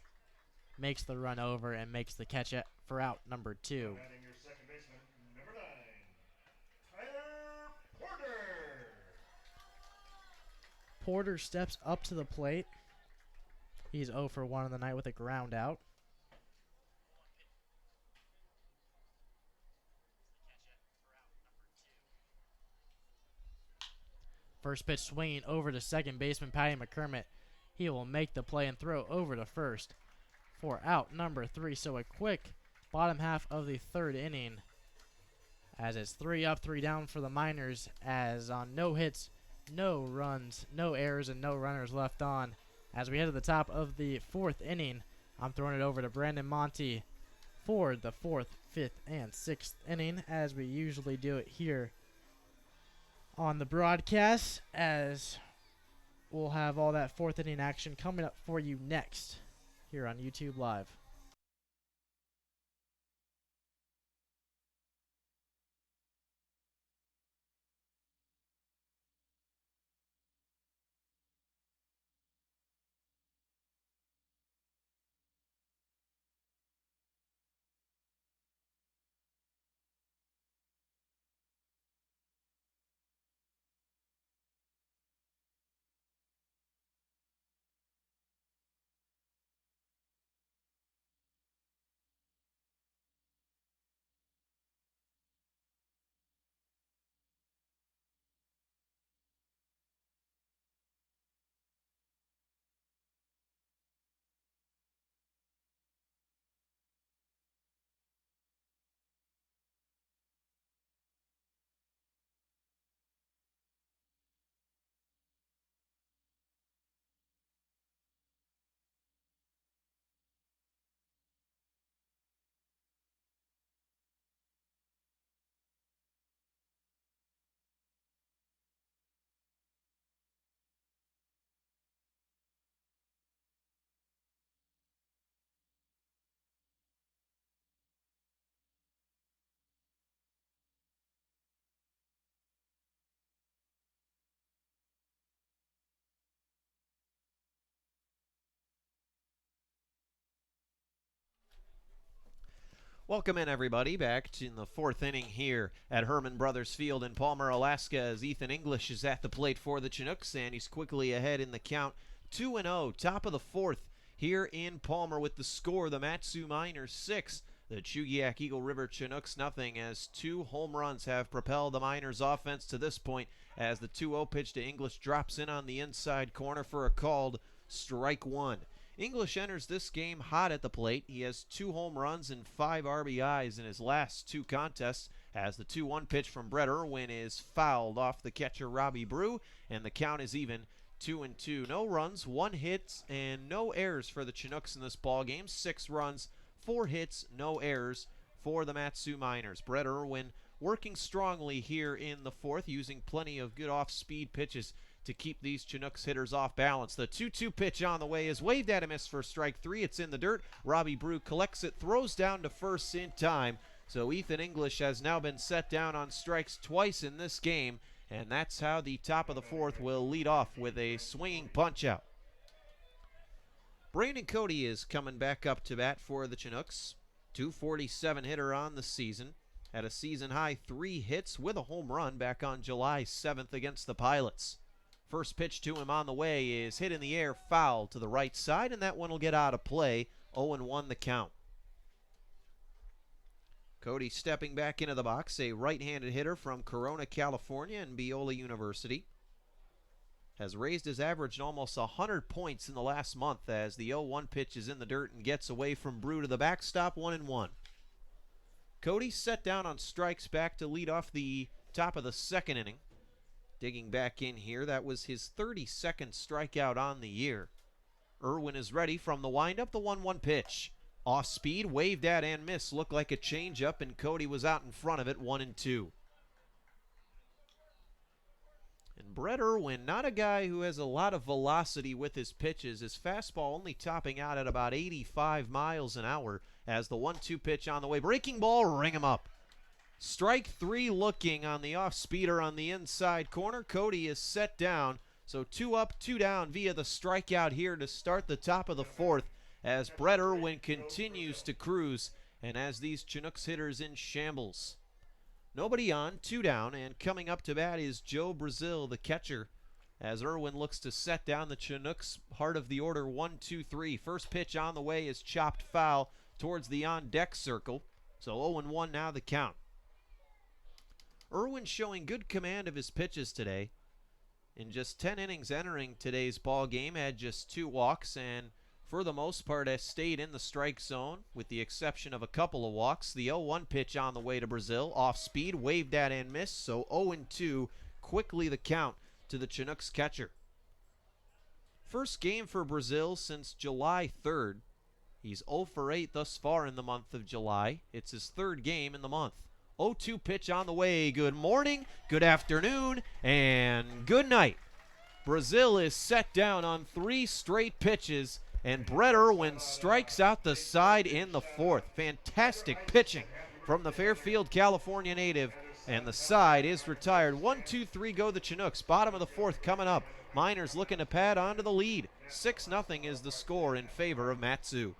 [SPEAKER 1] makes the run over and makes the catch for out number 2.
[SPEAKER 3] Batting your second baseman, number 9, Tyler Porter.
[SPEAKER 1] Porter steps up to the plate. He's 0 for 1 on the night with a ground out. First pitch swinging over to second baseman Patty McCormick. He will make the play and throw over to first for out number 3. So a quick bottom half of the third inning, as it's 3 up, 3 down for the Miners, as on no hits, no runs, no errors, and no runners left on. As we head to the top of the fourth inning, I'm throwing it over to Brandon Monty for the 4th, 5th, and 6th inning, as we usually do it here on the broadcast, as we'll have all that 4th inning action coming up for you next here on YouTube Live.
[SPEAKER 2] Welcome in, everybody, back to the 4th inning here at Herman Brothers Field in Palmer, Alaska, as Ethan English is at the plate for the Chinooks, and he's quickly ahead in the count, 2-0, top of the 4th here in Palmer, with the score: the Mat-Su Miners 6, the Chugiak Eagle River Chinooks nothing, as 2 home runs have propelled the Miners offense to this point, as the 2-0 pitch to English drops in on the inside corner for a called strike 1. English enters this game hot at the plate. He has 2 home runs and 5 RBIs in his last 2 contests, as the 2-1 pitch from Brett Irwin is fouled off the catcher Robbie Brew, and the count is even 2-2. No runs, 1 hit, and no errors for the Chinooks in this ball game. 6 runs, 4 hits, no errors for the Mat-Su Miners. Brett Irwin working strongly here in the 4th, using plenty of good off-speed pitches to keep these Chinooks hitters off balance. The 2-2 pitch on the way is waved at a miss for strike 3. It's in the dirt. Robbie Brew collects it, throws down to first in time. So Ethan English has now been set down on strikes twice in this game, and that's how the top of the fourth will lead off with a swinging punch-out. Brandon Cody is coming back up to bat for the Chinooks. 247 hitter on the season. Had a season-high 3 hits with a home run back on July 7th against the Pilots. First pitch to him on the way is hit in the air, foul to the right side, and that one will get out of play. 0-1 the count. Cody stepping back into the box, a right-handed hitter from Corona, California and Biola University. Has raised his average to almost 100 points in the last month as the 0-1 pitch is in the dirt and gets away from Brew to the backstop, 1-1. Cody set down on strikes back to lead off the top of the second inning. Digging back in here, that was his 32nd strikeout on the year. Irwin is ready from the windup, the 1-1 pitch. Off speed, waved at and missed, looked like a changeup, and Cody was out in front of it, 1-2. And Brett Irwin, not a guy who has a lot of velocity with his pitches. His fastball only topping out at about 85 miles an hour as the 1-2 pitch on the way. Breaking ball, ring him up. Strike 3 looking on the off-speeder on the inside corner. Cody is set down, so 2 up, 2 down via the strikeout here to start the top of the fourth as Brett Irwin continues to cruise and as these Chinooks hitters in shambles. Nobody on, 2 down, and coming up to bat is Joe Brazil, the catcher, as Irwin looks to set down the Chinooks heart of the order 1-2-3. First pitch on the way is chopped foul towards the on-deck circle, so 0-1 now the count. Irwin showing good command of his pitches today. In just 10 innings entering today's ball game, had just 2 walks and for the most part has stayed in the strike zone with the exception of a couple of walks. The 0-1 pitch on the way to Brazil, off speed, waved at and missed, so 0-2, quickly the count to the Chinooks catcher. First game for Brazil since July 3rd. He's 0 for 8 thus far in the month of July. It's his 3rd game in the month. 0-2 pitch on the way. Good morning, good afternoon, and good night. Brazil is set down on 3 straight pitches, and Brett Irwin strikes out the side in the 4th. Fantastic pitching from the Fairfield, California native, and the side is retired. 1-2-3 go the Chinooks. Bottom of the 4th coming up. Miners looking to pad onto the lead. 6-0 is the score in favor of Matsu.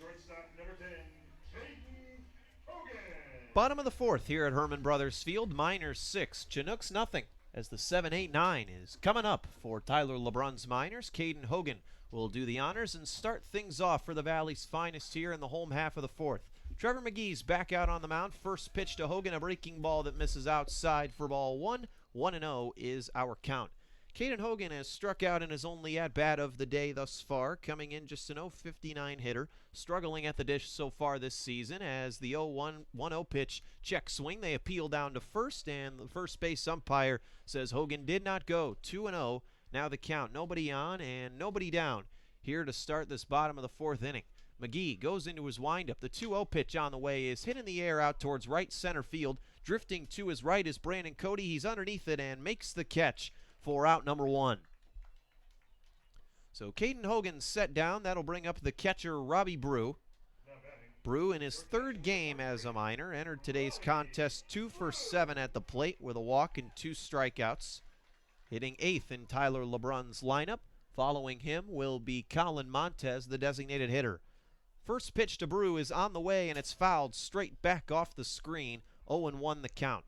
[SPEAKER 3] Shortstop number 10, Caden Hogan.
[SPEAKER 2] Bottom of the 4th here at Herman Brothers Field. Miners 6, Chinooks nothing. As the 7-8-9 is coming up for Tyler LeBrun's Miners. Caden Hogan will do the honors and start things off for the Valley's finest here in the home half of the 4th. Trevor McGee's back out on the mound. First pitch to Hogan, a breaking ball that misses outside for ball one. 1-0 is our count. Caden Hogan has struck out in his only at-bat of the day thus far, coming in just an 0.59 hitter, struggling at the dish so far this season as the 0-1-1-0 pitch check swing. They appeal down to first, and the first base umpire says Hogan did not go. 2-0, now the count. Nobody on and nobody down here to start this bottom of the fourth inning. McGee goes into his windup. The 2-0 pitch on the way is hit in the air out towards right center field. Drifting to his right is Brandon Cody. He's underneath it and makes the catch for out number one. So Caden Hogan set down. That'll bring up the catcher, Robbie Brew. Brew, in his third game as a minor, entered today's contest 2 for 7 at the plate with a walk and 2 strikeouts. Hitting 8th in Tyler LeBrun's lineup. Following him will be Colin Montez, the designated hitter. First pitch to Brew is on the way, and it's fouled straight back off the screen. 0-1 the count.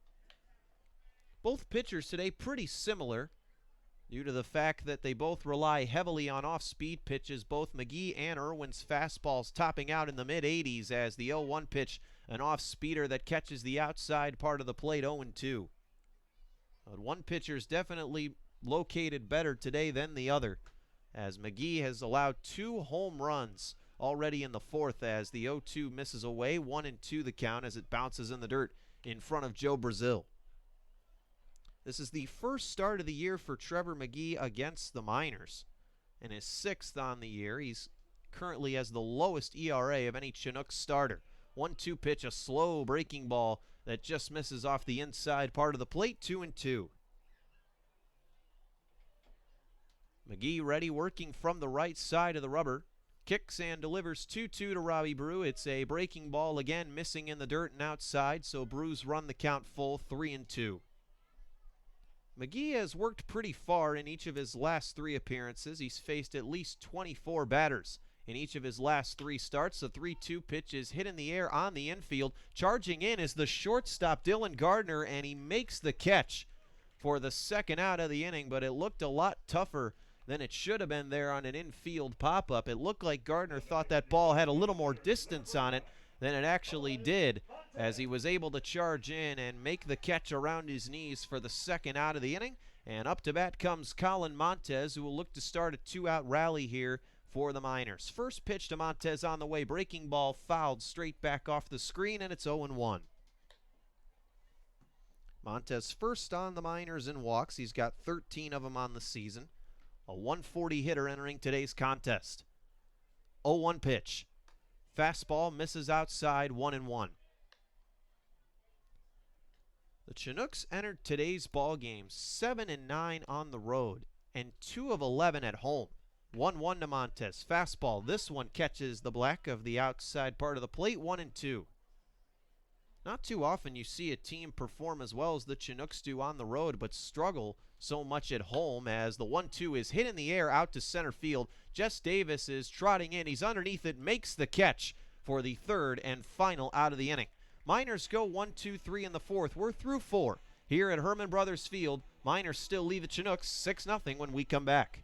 [SPEAKER 2] Both pitchers today pretty similar due to the fact that they both rely heavily on off-speed pitches. Both McGee and Irwin's fastballs topping out in the mid-80s as the 0-1 pitch, an off-speeder that catches the outside part of the plate. 0-2. But one pitcher's definitely located better today than the other, as McGee has allowed 2 home runs already in the fourth as the 0-2 misses away. 1-2 the count as it bounces in the dirt in front of Joe Brazil. This is the first start of the year for Trevor McGee against the Miners, and his 6th on the year. He's currently has the lowest ERA of any Chinooks starter. 1-2 pitch, a slow breaking ball that just misses off the inside part of the plate. 2-2. McGee ready, working from the right side of the rubber. Kicks and delivers 2-2 to Robbie Brew. It's a breaking ball again, missing in the dirt and outside, so Brew's run the count full. 3-2. McGee has worked pretty far in each of his last 3 appearances. He's faced at least 24 batters in each of his last 3 starts. The 3-2 pitch is hit in the air on the infield. Charging in is the shortstop, Dylan Gardner, and he makes the catch for the second out of the inning, but it looked a lot tougher than it should have been there on an infield pop-up. It looked like Gardner thought that ball had a little more distance on it than it actually did, as he was able to charge in and make the catch around his knees for the second out of the inning. And up to bat comes Colin Montez, who will look to start a 2-out rally here for the Miners. First pitch to Montez on the way, breaking ball fouled straight back off the screen, and it's 0-1. Montez first on the Miners in walks. He's got 13 of them on the season. A 140 hitter entering today's contest. 0-1 pitch. Fastball misses outside. 1-1. The Chinooks entered today's ball game 7-9 on the road and 2 of 11 at home. 1-1 to Montez. Fastball. This one catches the black of the outside part of the plate. 1-2. Not too often you see a team perform as well as the Chinooks do on the road, but struggle so much at home, as the 1-2 is hit in the air out to center field. Jess Davis is trotting in. He's underneath it, makes the catch for the third and final out of the inning. Miners go 1-2-3 in the fourth. We're through 4 here at Herman Brothers Field. Miners still lead the Chinooks 6-0 when we come back.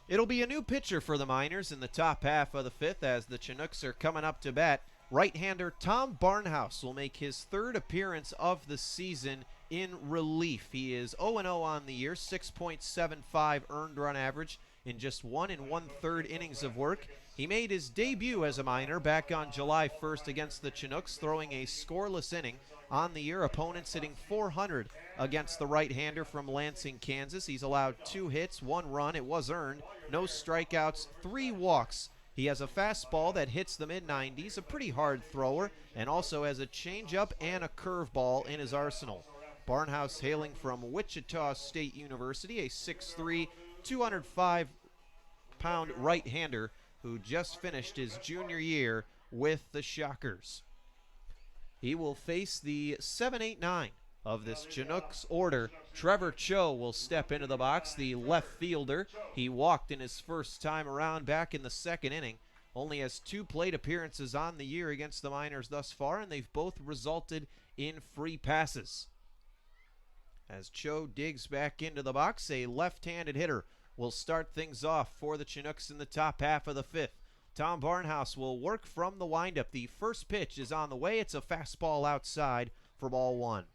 [SPEAKER 2] It'll be a new pitcher for the Miners in the top half of the fifth, as the Chinooks are coming up to bat Right-hander Tom Barnhouse will make his third appearance of the season in relief. He is 0-0 on the year, 6.75 earned run average in just 1 1/3 innings of work. He made his debut as a minor back on July 1st against the Chinooks, throwing a scoreless inning. On the year, opponents hitting .400 against the right-hander from Lansing, Kansas. He's allowed 2 hits, 1 run. It was earned. No strikeouts, 3 walks. He has a fastball that hits the mid-90s, a pretty hard thrower, and also has a changeup and a curveball in his arsenal. Barnhouse hailing from Wichita State University, a 6'3", 205-pound right-hander who just finished his junior year with the Shockers. He will face the 7-8-9 of this Chinooks order. Trevor Cho will step into the box, the left fielder. He walked in his first time around back in the second inning. Only has 2 plate appearances on the year against the Miners thus far, and they've both resulted in free passes. As Cho digs back into the box, a left-handed hitter will start things off for the Chinooks in the top half of the 5th. Tom Barnhouse will work from the windup. The first pitch is on the way. It's a fastball outside for ball 1.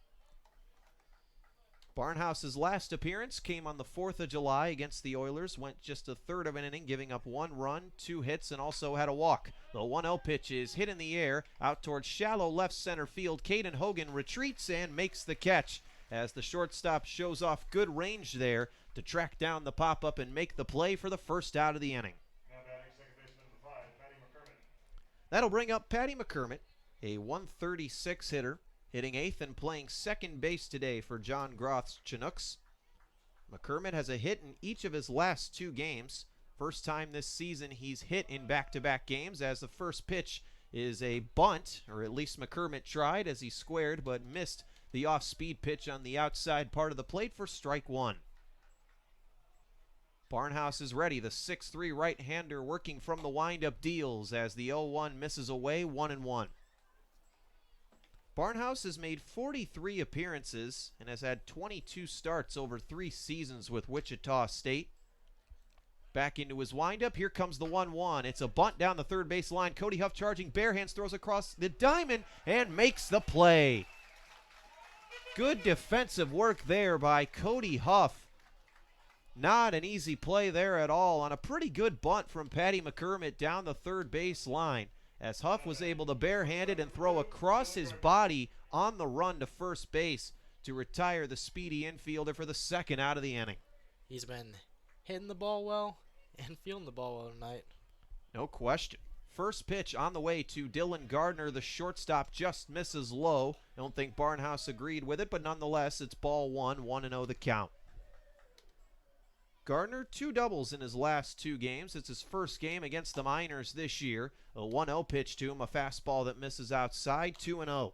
[SPEAKER 2] Barnhouse's last appearance came on the 4th of July against the Oilers. Went just a third of an inning, giving up 1 run, 2 hits, and also had a walk. The 1-0 pitch is hit in the air out towards shallow left center field. Caden Hogan retreats and makes the catch as the shortstop shows off good range there to track down the pop-up and make the play for the first out of the inning.
[SPEAKER 3] Now batting second baseman number 5, Patty McCormick.
[SPEAKER 2] That'll bring up Patty McCormick, a 136 hitter, hitting 8th and playing second base today for John Groth's Chinooks. McCormick has a hit in each of his last 2 games. First time this season he's hit in back-to-back games, as the first pitch is a bunt, or at least McCormick tried as he squared but missed the off-speed pitch on the outside part of the plate for strike 1. Barnhouse is ready. The 6'3" right-hander working from the windup deals as the 0-1 misses away, 1-1. Barnhouse has made 43 appearances and has had 22 starts over 3 seasons with Wichita State. Back into his windup. Here comes the 1-1. It's a bunt down the third base line. Cody Huff charging bare hands, throws across the diamond and makes the play. Good defensive work there by Cody Huff. Not an easy play there at all on a pretty good bunt from Patty McCormick down the third base line, as Huff was able to barehand it and throw across his body on the run to first base to retire the speedy infielder for the second out of the inning.
[SPEAKER 1] He's been hitting the ball well and feeling the ball well tonight.
[SPEAKER 2] No question. First pitch on the way to Dylan Gardner. The shortstop just misses low. I don't think Barnhouse agreed with it, but nonetheless, it's ball 1, 1-0 the count. Gardner, 2 doubles in his last 2 games. It's his first game against the Miners this year. A 1-0 pitch to him, a fastball that misses outside, 2-0.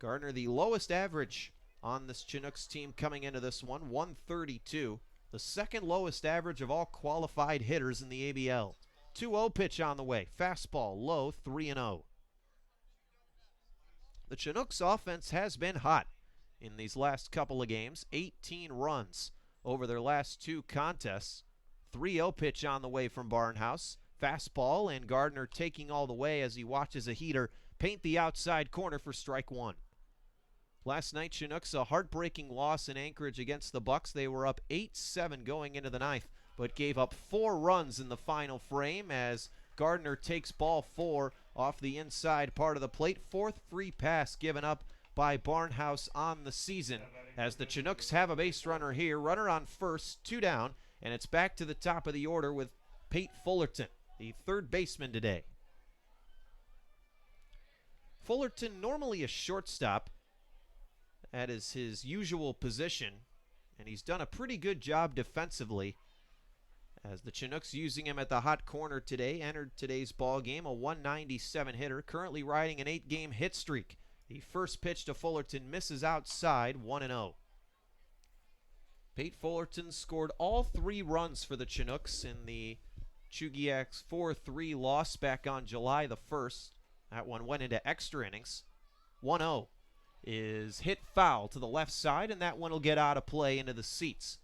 [SPEAKER 2] Gardner, the lowest average on this Chinooks team coming into this one, 132. The second lowest average of all qualified hitters in the ABL. 2-0 pitch on the way, fastball low, 3-0. The Chinooks offense has been hot in these last couple of games, 18 runs over their last 2 contests. 3-0 pitch on the way from Barnhouse. Fastball, and Gardner taking all the way as he watches a heater paint the outside corner for strike 1. Last night, Chinooks, a heartbreaking loss in Anchorage against the Bucks. They were up 8-7 going into the 9th, but gave up 4 runs in the final frame as Gardner takes ball 4 off the inside part of the plate. 4th free pass given up by Barnhouse on the season, as the Chinooks have a base runner here. Runner on first, 2 down, and it's back to the top of the order with Pate Fullerton, the third baseman today. Fullerton, normally a shortstop, that is his usual position, and he's done a pretty good job defensively, as the Chinooks using him at the hot corner today. Entered today's ball game, a 197 hitter, currently riding an 8-game hit streak. The first pitch to Fullerton misses outside, 1-0. Pate Fullerton scored all 3 runs for the Chinooks in the Chugiak's 4-3 loss back on July the 1st. That one went into extra innings. 1-0 is hit foul to the left side, and that one will get out of play into the seats.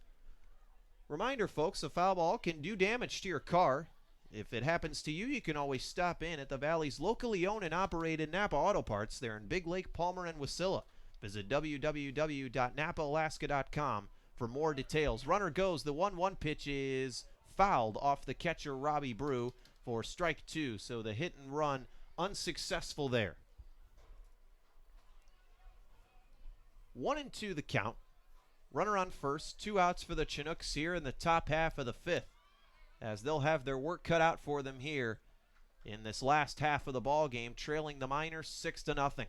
[SPEAKER 2] Reminder, folks, a foul ball can do damage to your car. if it happens to you, you can always stop in at the Valley's locally owned and operated Napa Auto Parts. They're in Big Lake, Palmer, and Wasilla. Visit www.napaalaska.com for more details. Runner goes. The 1-1 pitch is fouled off the catcher, Robbie Brew, for strike 2. So the hit and run unsuccessful there. 1-2 the count. Runner on first. 2 outs for the Chinooks here in the top half of the 5th, as they'll have their work cut out for them here in this last half of the ball game, trailing the Miners 6-0.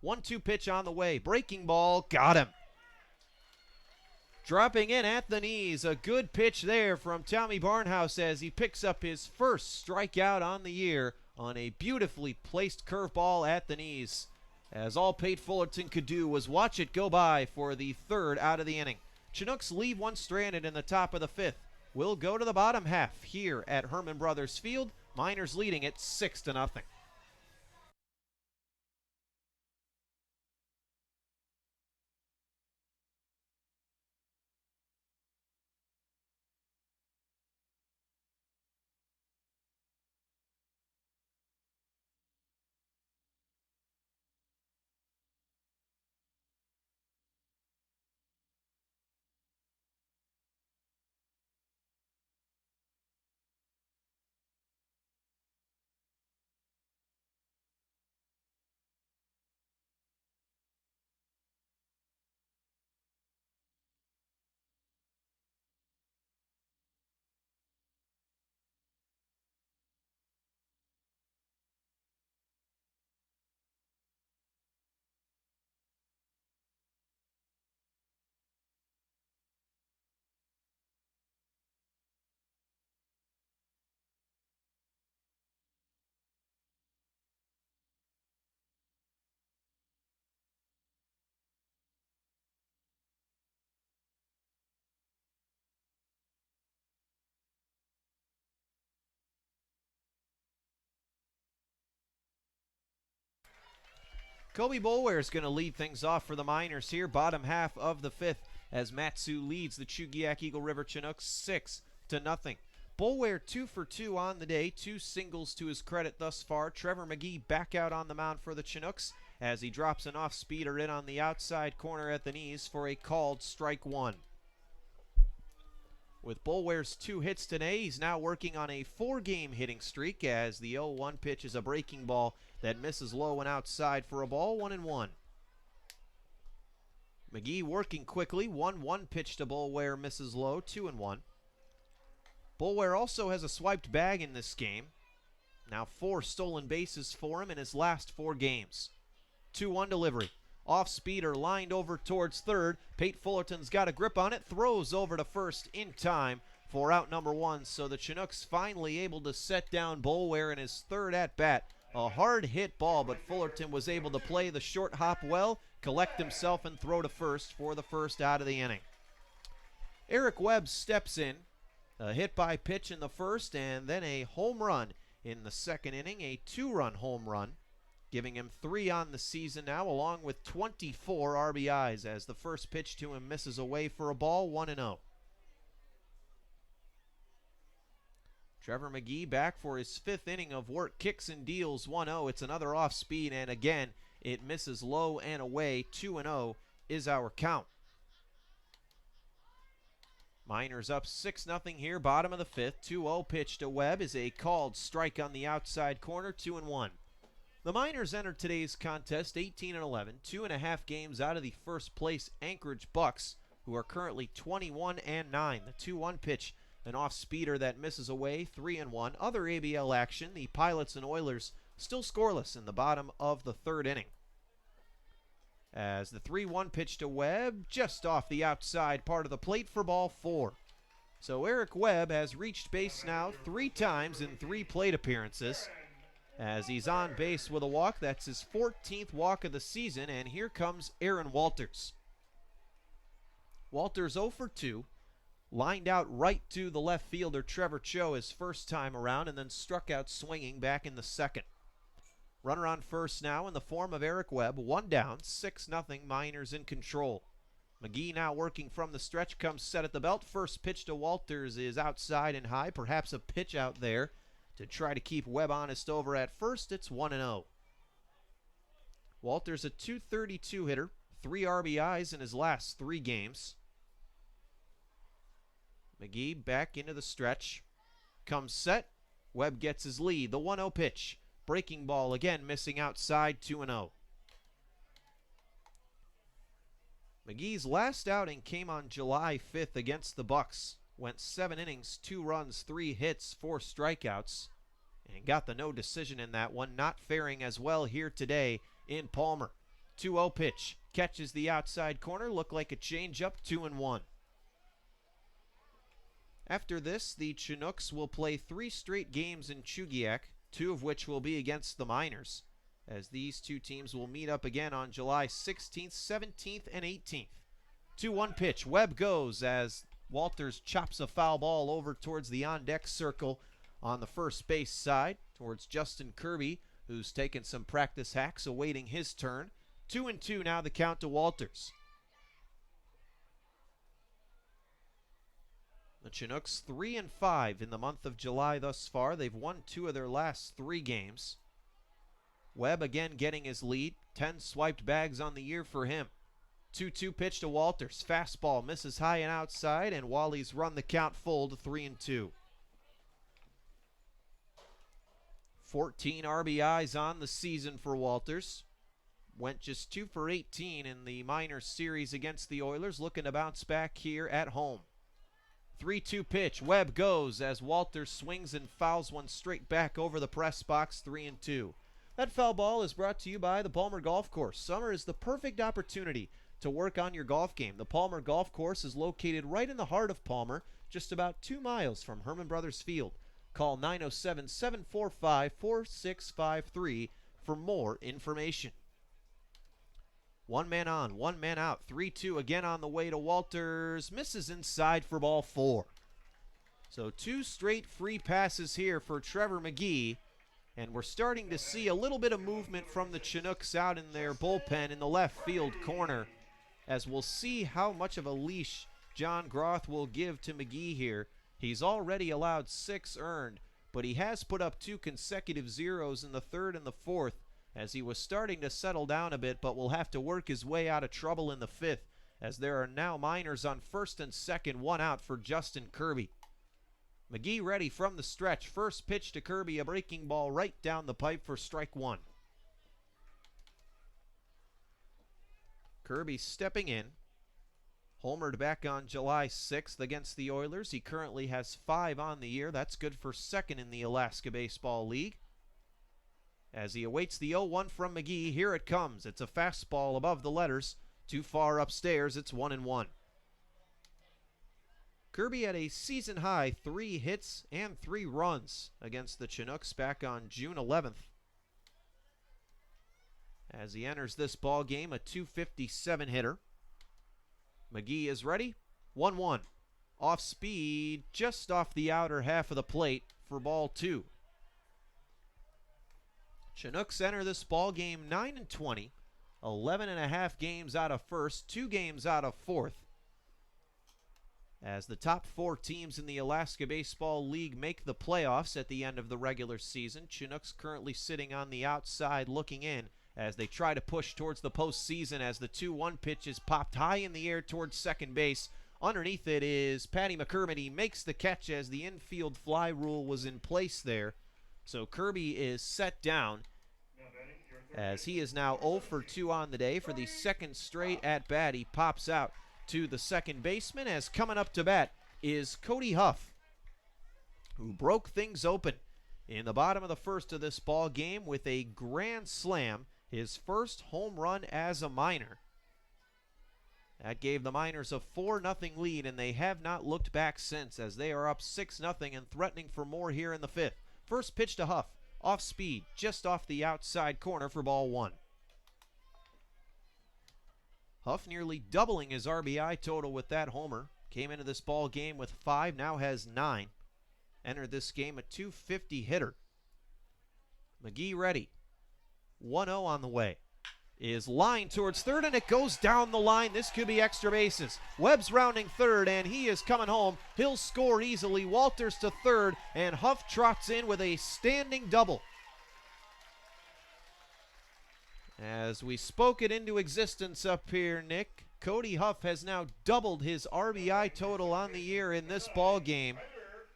[SPEAKER 2] 1-2 pitch on the way. Breaking ball. Got him. Dropping in at the knees. A good pitch there from Tommy Barnhouse as he picks up his first strikeout on the year on a beautifully placed curveball at the knees, as all Pate Fullerton could do was watch it go by for the 3rd out of the inning. Chinooks leave one stranded in the top of the 5th. We'll go to the bottom half here at Herman Brothers Field. Miners leading it 6-0. Kobe Boulware is going to lead things off for the Miners here, bottom half of the 5th, as Matsu leads the Chugiak Eagle River Chinooks 6-0. Boulware 2 for 2 on the day, 2 singles to his credit thus far. Trevor McGee back out on the mound for the Chinooks as he drops an off-speeder in on the outside corner at the knees for a called strike 1. With Boulware's 2 hits today, he's now working on a 4-game hitting streak, as the 0-1 pitch is a breaking ball that misses low and outside for a ball, 1-1. McGee working quickly. 1-1 pitch to Boulware, misses low, 2-1. Boulware also has a swiped bag in this game. Now 4 stolen bases for him in his last 4 games. 2-1 delivery. Off speeder lined over towards third. Pate Fullerton's got a grip on it. Throws over to first in time for out number 1. So the Chinooks finally able to set down Boulware in his 3rd at bat. A hard hit ball, but Fullerton was able to play the short hop well, collect himself, and throw to first for the 1st out of the inning. Eric Webb steps in. A hit by pitch in the 1st, and then a home run in the 2nd inning. A 2-run home run, giving him 3 on the season now, along with 24 RBIs, as the first pitch to him misses away for a ball, 1-0. Trevor McGee back for his 5th inning of work, kicks and deals 1-0. It's another off speed, and again, it misses low and away. 2-0 is our count. Miners up 6-0 here, bottom of the 5th. 2-0 pitch to Webb is a called strike on the outside corner, 2-1. The Miners entered today's contest 18-11, 2.5 games out of the first place Anchorage Bucks, who are currently 21-9. The 2-1 pitch, an off-speeder that misses away, 3-1. Other ABL action, the Pilots and Oilers still scoreless in the bottom of the 3rd inning. As the 3-1 pitch to Webb, just off the outside part of the plate for ball 4. So Eric Webb has reached base now 3 times in 3 plate appearances, as he's on base with a walk. That's his 14th walk of the season, and here comes Aaron Walters. Walters 0 for 2. Lined out right to the left fielder Trevor Cho his first time around, and then struck out swinging back in the 2nd. Runner on first now in the form of Eric Webb. 1 down, 6-0, Miners in control. McGee now working from the stretch, comes set at the belt. First pitch to Walters is outside and high, perhaps a pitch out there to try to keep Webb honest over at first. It's 1-0. Walters a .232 hitter, 3 RBIs in his last 3 games. McGee back into the stretch. Comes set. Webb gets his lead. The 1-0 pitch. Breaking ball again, missing outside, 2-0. McGee's last outing came on July 5th against the Bucks. Went 7 innings, 2 runs, 3 hits, 4 strikeouts, and got the no decision in that one. Not faring as well here today in Palmer. 2-0 pitch. Catches the outside corner. Looked like a changeup, 2-1. After this, the Chinooks will play 3 straight games in Chugiak, 2 of which will be against the Miners, as these 2 teams will meet up again on July 16th, 17th, and 18th. 2-1 pitch. Webb goes as Walters chops a foul ball over towards the on-deck circle on the first base side towards Justin Kirby, who's taken some practice hacks awaiting his turn. 2-2 now the count to Walters. The Chinooks 3-5 in the month of July thus far. They've won 2 of their last 3 games. Webb again getting his lead. 10 swiped bags on the year for him. 2-2 pitch to Walters. Fastball misses high and outside, and Wally's run the count full to 3-2. 14 RBIs on the season for Walters. Went just 2 for 18 in the minor series against the Oilers, looking to bounce back here at home. 3-2 pitch. Webb goes as Walters swings and fouls one straight back over the press box, 3-2. That foul ball is brought to you by the Palmer Golf Course. Summer is the perfect opportunity to work on your golf game. The Palmer Golf Course is located right in the heart of Palmer, just about 2 miles from Herman Brothers Field. Call 907-745-4653 for more information. 1 man on, 1 man out. 3-2 again on the way to Walters. Misses inside for ball 4. So 2 straight free passes here for Trevor McGee. And we're starting to see a little bit of movement from the Chinooks out in their bullpen in the left field corner, as we'll see how much of a leash John Groth will give to McGee here. He's already allowed 6 earned, but he has put up 2 consecutive zeros in the 3rd and the 4th, as he was starting to settle down a bit, but will have to work his way out of trouble in the 5th, as there are now Miners on 1st and 2nd, 1 out for Justin Kirby. McGee ready from the stretch. First pitch to Kirby, a breaking ball right down the pipe for strike 1. Kirby stepping in. Homered back on July 6th against the Oilers. He currently has 5 on the year. That's good for 2nd in the Alaska Baseball League. As he awaits the 0-1 from McGee, here it comes. It's a fastball above the letters. Too far upstairs, it's 1-1. Kirby had a season-high 3 hits and 3 runs against the Chinooks back on June 11th. As he enters this ball game, a .257 hitter. McGee is ready. 1-1. Off speed, just off the outer half of the plate for ball 2. Chinooks enter this ball game 9-20, 11.5 games out of 1st, 2 games out of 4th. As the top 4 teams in the Alaska Baseball League make the playoffs at the end of the regular season, Chinooks currently sitting on the outside looking in as they try to push towards the postseason, as the 2-1 pitch is popped high in the air towards second base. Underneath it is Patty McCormick. He makes the catch as the infield fly rule was in place there. So Kirby is set down as he is now 0 for 2 on the day. For the 2nd straight at bat, he pops out to the second baseman, as coming up to bat is Cody Huff, who broke things open in the bottom of the 1st of this ball game with a grand slam, his first home run as a Miner. That gave the Miners a 4-0 lead, and they have not looked back since, as they are up 6-0 and threatening for more here in the 5th. First pitch to Huff, off speed, just off the outside corner for ball 1. Huff nearly doubling his RBI total with that homer. Came into this ball game with 5, now has 9. Entered this game a .250 hitter. McGee ready. 1-0 on the way.
[SPEAKER 4] is lined towards third, and it goes down the line. This could be extra bases. Webb's rounding third, and he is coming home. He'll score easily. Walters to third, and Huff trots in with a standing double. As we spoke it into existence up here, Nick, Cody Huff has now doubled his RBI total on the year in this ball game,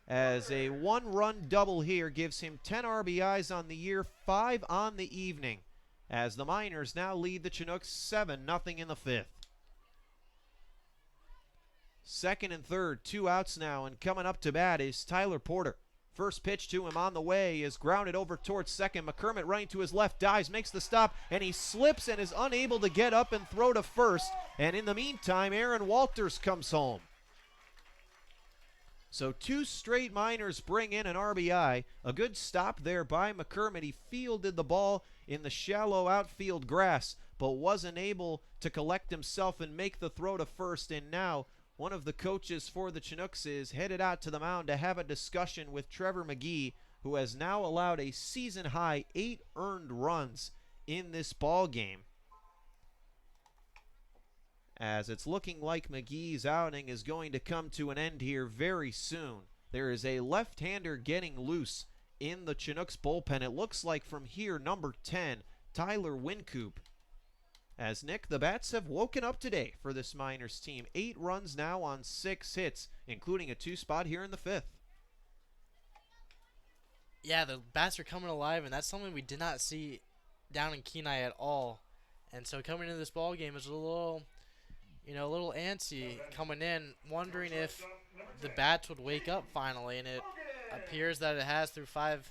[SPEAKER 4] as a one-run double here gives him 10 RBIs on the year, 5 on the evening, as the Miners now lead the Chinooks 7-0 in the fifth. Second and third, 2 outs now, and coming up to bat is Tyler Porter. First pitch to him on the way is grounded over towards second. McCormick running to his left, dives, makes the stop, and he slips and is unable to get up and throw to first. And in the meantime, Aaron Walters comes home. So 2 straight Miners bring in an RBI. A good stop there by McCormick. He fielded the ball in the shallow outfield grass, but wasn't able to collect himself and make the throw to first. And now one of the coaches for the Chinooks is headed out to the mound to have a discussion with Trevor McGee, who has now allowed a season-high 8 earned runs in this ball game. As it's looking like McGee's outing is going to come to an end here very soon. There is a left-hander getting loose in the Chinooks bullpen. It looks like from here, number 10, Tyler Wincoop. As Nick, the bats have woken up today for this Miners team. 8 runs now on 6 hits, including a 2 spot here in the fifth.
[SPEAKER 1] Yeah, the bats are coming alive, and that's something we did not see down in Kenai at all. And so coming into this ball game is a little antsy coming in, wondering if the bats would wake up finally. And it appears that it has through 4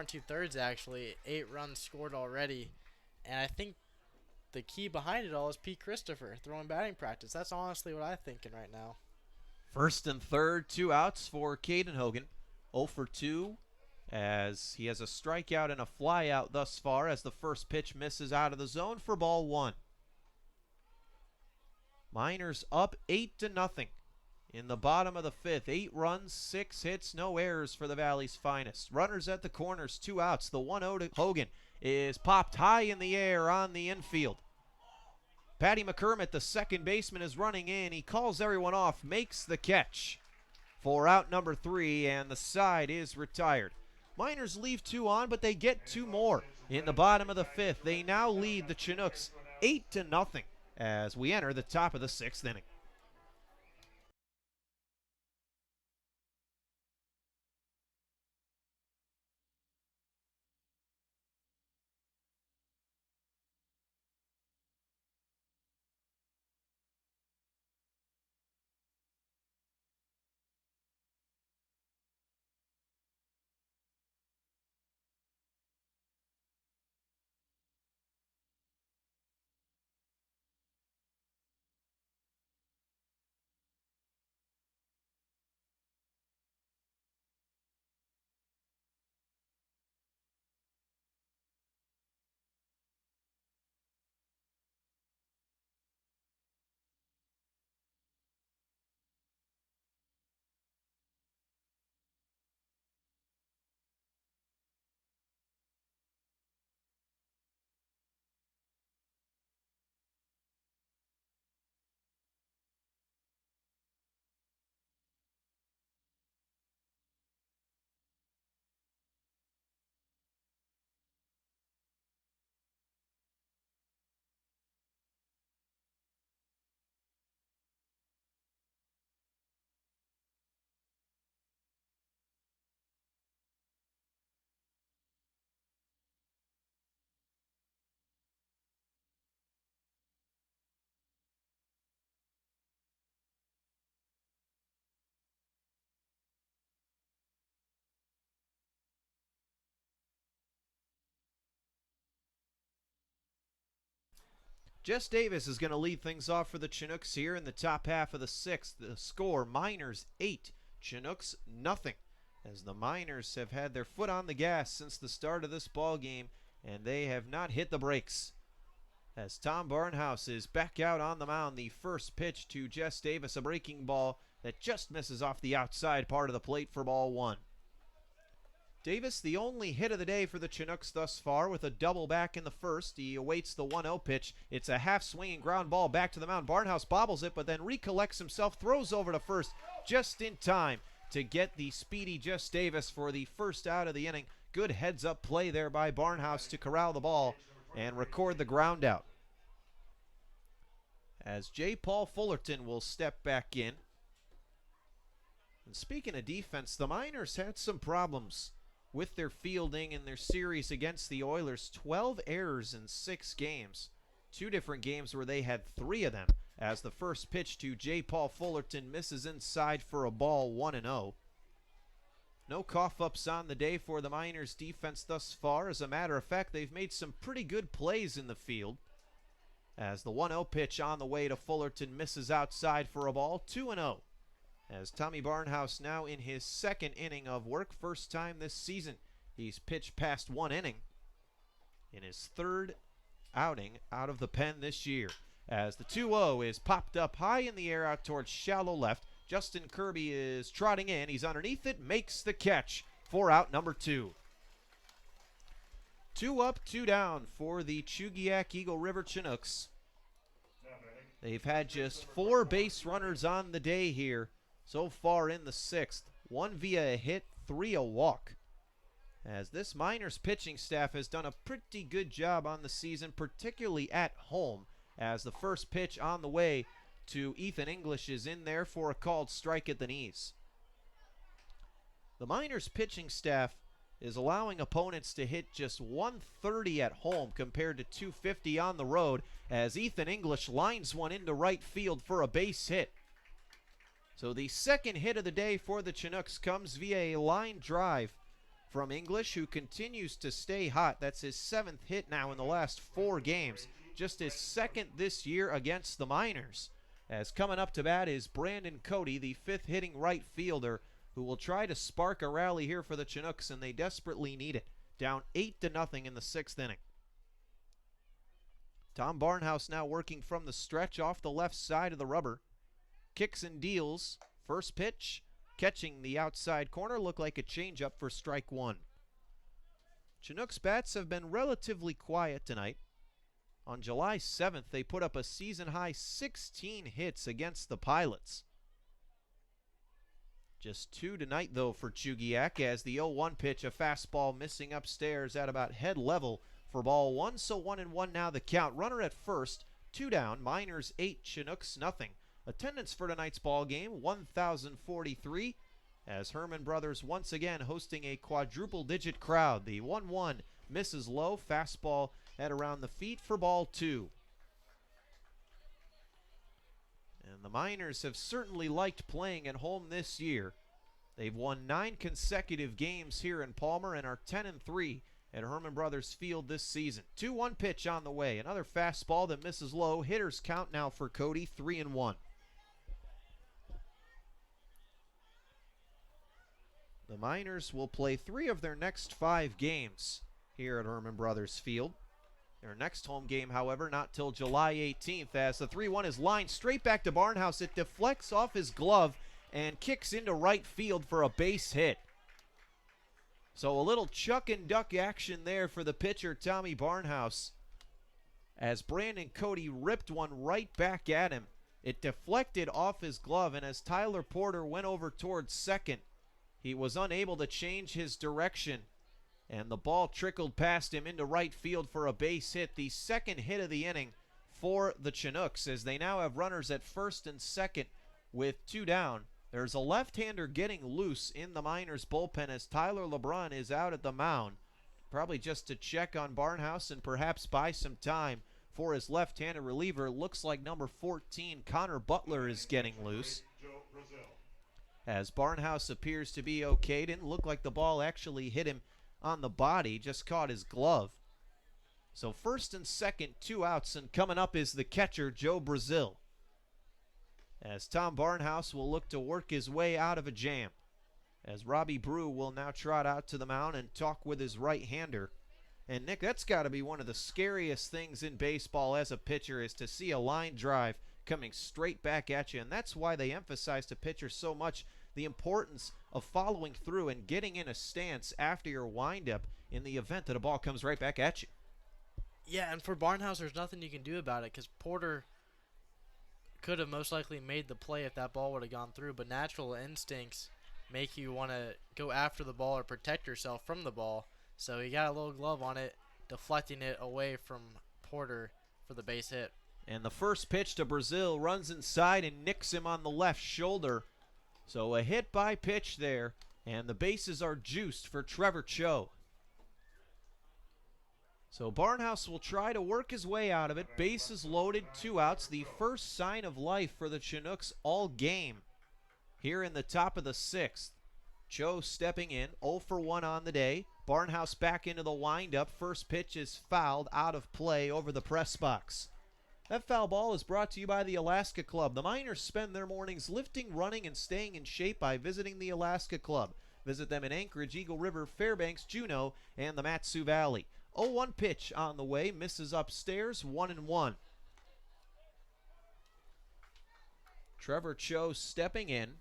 [SPEAKER 1] 2/3 actually. 8 runs scored already, and I think the key behind it all is Pete Christopher throwing batting practice. That's honestly what I'm thinking right now.
[SPEAKER 4] First and third, 2 outs for Caden Hogan. 0 for 2 as he has a strikeout and a flyout thus far, as the first pitch misses out of the zone for ball 1. Miners up 8-0 in the bottom of the fifth. 8 runs, 6 hits, no errors for the Valley's finest. Runners at the corners, 2 outs. The 1-0 to Hogan is popped high in the air on the infield. Patty McCormick, the second baseman, is running in. He calls everyone off, makes the catch for out number 3, and the side is retired. Miners leave 2 on, but they get 2 more in the bottom of the fifth. They now lead the Chinooks 8-0 as we enter the top of the 6th inning. Jess Davis is going to lead things off for the Chinooks here in the top half of the 6th. The score, Miners 8, Chinooks nothing, as the Miners have had their foot on the gas since the start of this ball game, and they have not hit the brakes. As Tom Barnhouse is back out on the mound, the first pitch to Jess Davis, a breaking ball that just misses off the outside part of the plate for ball 1. Davis, the only hit of the day for the Chinooks thus far, with a double back in the first. He awaits the 1-0 pitch. It's a half-swinging ground ball back to the mound. Barnhouse bobbles it, but then recollects himself, throws over to first just in time to get the speedy Jess Davis for the first out of the inning. Good heads-up play there by Barnhouse to corral the ball and record the ground out. As J. Paul Fullerton will step back in. And speaking of defense, the Miners had some problems with their fielding in their series against the Oilers. 12 errors in 6 games. 2 different games where they had 3 of them, as the first pitch to J. Paul Fullerton misses inside for a ball, 1-0. No cough-ups on the day for the Miners' defense thus far. As a matter of fact, they've made some pretty good plays in the field, as the 1-0 pitch on the way to Fullerton misses outside for a ball, 2-0. As Tommy Barnhouse now in his 2nd inning of work, first time this season he's pitched past 1 inning in his 3rd outing out of the pen this year. As the 2-0 is popped up high in the air out towards shallow left. Justin Kirby is trotting in. He's underneath it, makes the catch for out number 2. 2 up, 2 down for the Chugiak Eagle River Chinooks. They've had just 4 base runners on the day here so far in the 6th. 1 via a hit, 3 a walk. As this Miners pitching staff has done a pretty good job on the season, particularly at home, as the first pitch on the way to Ethan English is in there for a called strike at the knees. The Miners pitching staff is allowing opponents to hit just 130 at home compared to 250 on the road, as Ethan English lines one into right field for a base hit. So the 2nd hit of the day for the Chinooks comes via a line drive from English, who continues to stay hot. That's his 7th hit now in the last 4 games. Just his 2nd this year against the Miners. As coming up to bat is Brandon Cody, the 5th hitting right fielder, who will try to spark a rally here for the Chinooks, and they desperately need it. Down 8-0 in the 6th inning. Tom Barnhouse now working from the stretch off the left side of the rubber. Kicks and deals. First pitch, catching the outside corner, looked like a changeup for strike 1. Chinooks bats have been relatively quiet tonight. On July 7th, they put up a season-high 16 hits against the Pilots. Just 2 tonight, though, for Chugiak, as the 0-1 pitch, a fastball missing upstairs at about head level for ball 1. So 1-1 now the count. Runner at first, 2 down. Miners 8, Chinooks nothing. Attendance for tonight's ball game, 1,043, as Herman Brothers once again hosting a quadruple-digit crowd. The 1-1 misses low, fastball at around the feet for ball 2. And the Miners have certainly liked playing at home this year. They've won 9 consecutive games here in Palmer and are 10-3 at Herman Brothers Field this season. 2-1 pitch on the way. Another fastball that misses low. Hitters count now for Cody, 3-1. The Miners will play 3 of their next 5 games here at Herman Brothers Field. Their next home game, however, not till July 18th, as the 3-1 is lined straight back to Barnhouse. It deflects off his glove and kicks into right field for a base hit. So a little chuck and duck action there for the pitcher, Tommy Barnhouse, as Brandon Cody ripped one right back at him. It deflected off his glove, and as Tyler Porter went over towards second, he was unable to change his direction, and the ball trickled past him into right field for a base hit. The 2nd hit of the inning for the Chinooks, as they now have runners at first and second with 2 down. There's a left-hander getting loose in the Miners bullpen as Tyler LeBrun is out at the mound, probably just to check on Barnhouse and perhaps buy some time for his left-handed reliever. Looks like number 14, Connor Butler, is getting loose, as Barnhouse appears to be okay. Didn't look like the ball actually hit him on the body, just caught his glove. So first and second, 2 outs, and coming up is the catcher, Joe Brazil, as Tom Barnhouse will look to work his way out of a jam, as Robbie Brew will now trot out to the mound and talk with his right-hander. And Nick, that's got to be one of the scariest things in baseball as a pitcher, is to see a line drive coming straight back at you, and that's why they emphasize to pitchers so much the importance of following through and getting in a stance after your windup in the event that a ball comes right back at you.
[SPEAKER 1] Yeah, and for Barnhouse, there's nothing you can do about it because Porter could have most likely made the play if that ball would have gone through, but natural instincts make you want to go after the ball or protect yourself from the ball. So he got a little glove on it, deflecting it away from Porter for the base hit.
[SPEAKER 4] And the first pitch to Brazil runs inside and nicks him on the left shoulder. So a hit by pitch there, and the bases are juiced for Trevor Cho. So Barnhouse will try to work his way out of it. Bases loaded, 2 outs. The first sign of life for the Chinooks all game here in the top of the 6th. Cho stepping in, 0 for 1 on the day. Barnhouse back into the windup. First pitch is fouled out of play over the press box. That foul ball is brought to you by the Alaska Club. The Miners spend their mornings lifting, running, and staying in shape by visiting the Alaska Club. Visit them in Anchorage, Eagle River, Fairbanks, Juneau, and the Mat-Su Valley. 0-1 pitch on the way, misses upstairs, 1-1. Trevor Cho stepping in.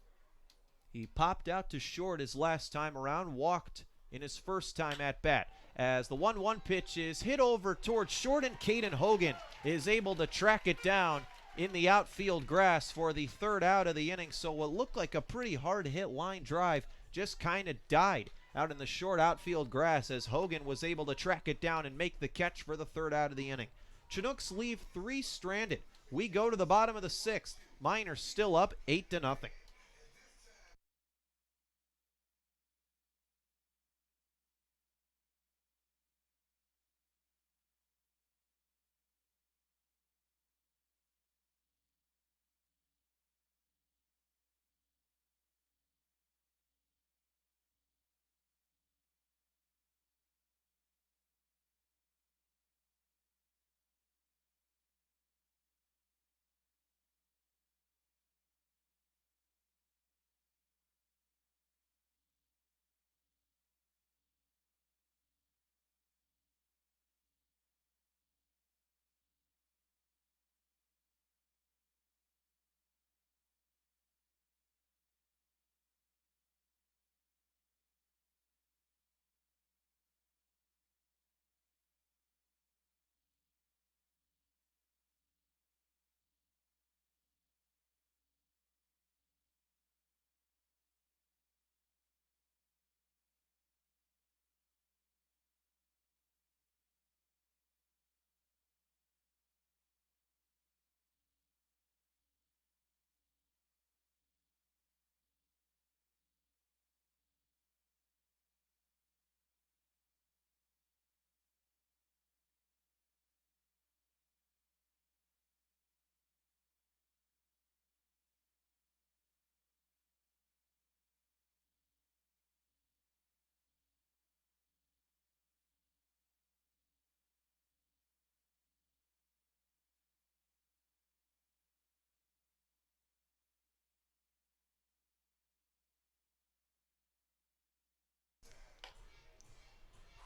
[SPEAKER 4] He popped out to short his last time around, walked in his first time at bat. As the 1-1 pitch is hit over towards short, and Caden Hogan is able to track it down in the outfield grass for the 3rd out of the inning. So what looked like a pretty hard hit line drive just kind of died out in the short outfield grass as Hogan was able to track it down and make the catch for the 3rd out of the inning. Chinooks leave 3 stranded. We go to the bottom of the 6th. Miners still up 8-0.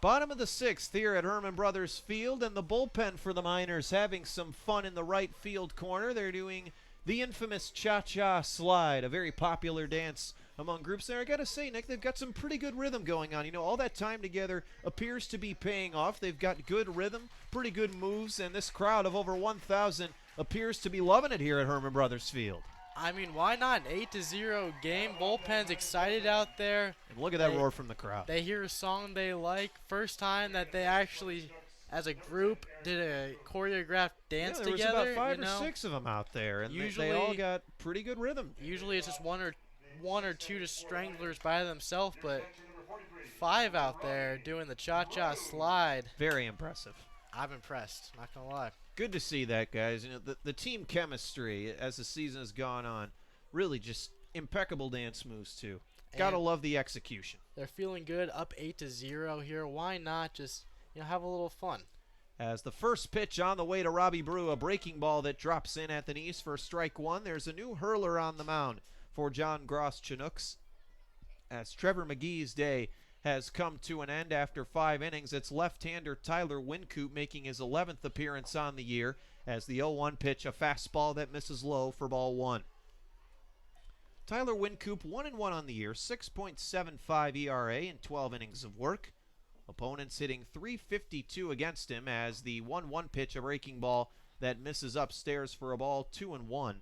[SPEAKER 4] Bottom of the 6th here at Herman Brothers Field, and the bullpen for the Miners having some fun in the right field corner. They're doing the infamous cha-cha slide, a very popular dance among groups there. I gotta say, Nick, they've got some pretty good rhythm going on. You know, all that time together appears to be paying off. They've got good rhythm, pretty good moves, and this crowd of over 1,000 appears to be loving it here at Herman Brothers Field.
[SPEAKER 1] I mean, why not? An 8-0 game. Bullpen's excited out there.
[SPEAKER 4] And look at that roar from the crowd.
[SPEAKER 1] They hear a song they like. First time that they actually, as a group, did a choreographed dance
[SPEAKER 4] there
[SPEAKER 1] together.
[SPEAKER 4] was about 5 or 6 of them out there, and they all got pretty good rhythm.
[SPEAKER 1] Usually it's just one or two just stranglers by themselves, but 5 out there doing the cha-cha slide.
[SPEAKER 4] Very impressive.
[SPEAKER 1] I'm impressed, not gonna lie.
[SPEAKER 4] Good to see that, guys. You know, the team chemistry as the season has gone on, really just impeccable dance moves too. Gotta love the execution.
[SPEAKER 1] They're feeling good, up 8-0 here. Why not just have a little fun?
[SPEAKER 4] As the first pitch on the way to Robbie Brew, a breaking ball that drops in at the knees for strike 1. There's a new hurler on the mound for John Gross Chinooks. As Trevor McGee's day has come to an end after 5 innings. It's left-hander Tyler Wincoop making his 11th appearance on the year as the 0-1 pitch, a fastball that misses low for ball 1. Tyler Wincoop 1-1 on the year, 6.75 ERA in 12 innings of work. Opponents hitting .352 against him as the 1-1 pitch, a breaking ball that misses upstairs for a ball, 2-1.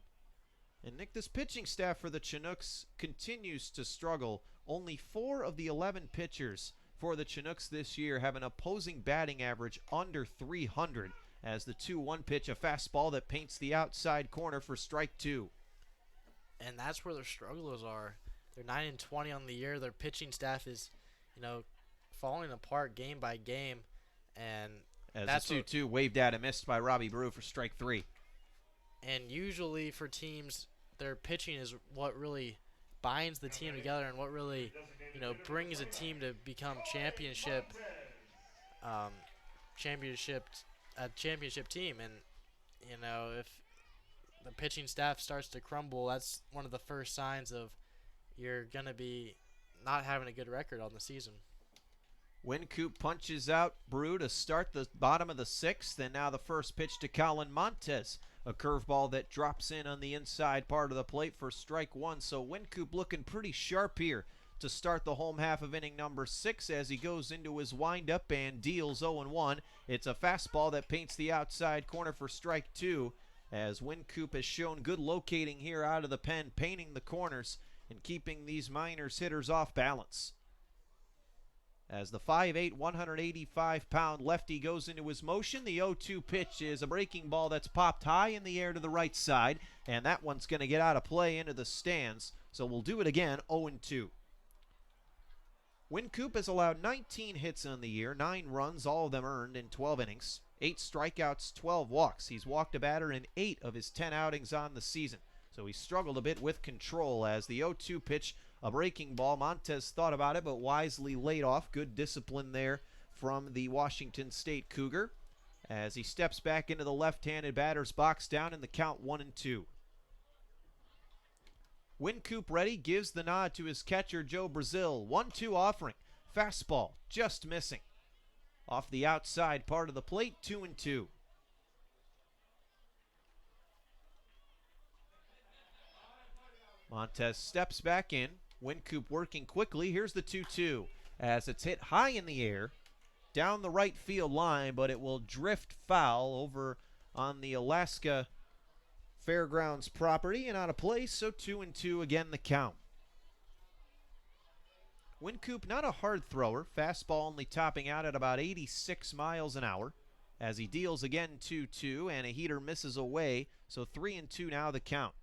[SPEAKER 4] And Nick, this pitching staff for the Chinooks continues to struggle. Only 4 of the 11 pitchers for the Chinooks this year have an opposing batting average under 300 as the 2-1 pitch, a fastball that paints the outside corner for strike 2.
[SPEAKER 1] And that's where their strugglers are. They're 9-20 on the year. Their pitching staff is, falling apart game by game. And
[SPEAKER 4] As
[SPEAKER 1] that's
[SPEAKER 4] the 2-2 waved at and missed by Robbie Brew for strike 3.
[SPEAKER 1] And usually for teams, their pitching is what really binds the team together and what really, brings a team to become championship team. And if the pitching staff starts to crumble, that's one of the first signs of you're gonna be not having a good record on the season.
[SPEAKER 4] Wincoop punches out Brew to start the bottom of the 6th, and now the first pitch to Colin Montez. A curveball that drops in on the inside part of the plate for strike 1. So Wincoop looking pretty sharp here to start the home half of inning number 6 as he goes into his windup and deals 0-1. It's a fastball that paints the outside corner for strike 2 as Wincoop has shown good locating here out of the pen, painting the corners and keeping these Miners hitters off balance. As the 5'8", 185-pound lefty goes into his motion, the 0-2 pitch is a breaking ball that's popped high in the air to the right side, and that one's going to get out of play into the stands, so we'll do it again, 0-2. Wincoop has allowed 19 hits on the year, 9 runs, all of them earned in 12 innings, 8 strikeouts, 12 walks. He's walked a batter in 8 of his 10 outings on the season, so he struggled a bit with control as the 0-2 pitch, a breaking ball. Montez thought about it, but wisely laid off. Good discipline there from the Washington State Cougar as he steps back into the left-handed batter's box down in the count 1-2. Wincoop ready, gives the nod to his catcher, Joe Brazil. 1-2 offering. Fastball, just missing. Off the outside part of the plate, 2-2. Montez steps back in. Wincoop working quickly. Here's the 2-2 as it's hit high in the air down the right field line, but it will drift foul over on the Alaska Fairgrounds property and out of place, so 2-2 again the count. Wincoop not a hard thrower, fastball only topping out at about 86 miles an hour as he deals again 2-2 and a heater misses away, so 3-2 now the count.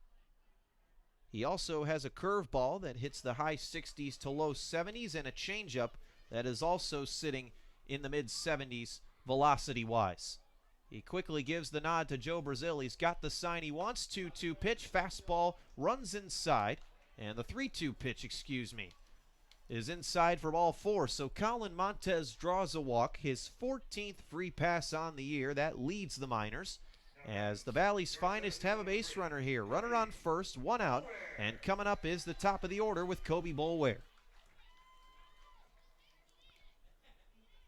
[SPEAKER 4] He also has a curveball that hits the high 60s to low 70s and a changeup that is also sitting in the mid-70s velocity-wise. He quickly gives the nod to Joe Brazil. He's got the sign he wants. 2-2 pitch, fastball, runs inside, and the 3-2 pitch, is inside for ball 4. So Colin Montez draws a walk, his 14th free pass on the year. That leads the Miners, as the Valley's finest have a base runner here. Runner on first, 1 out, and coming up is the top of the order with Kobe Boulware.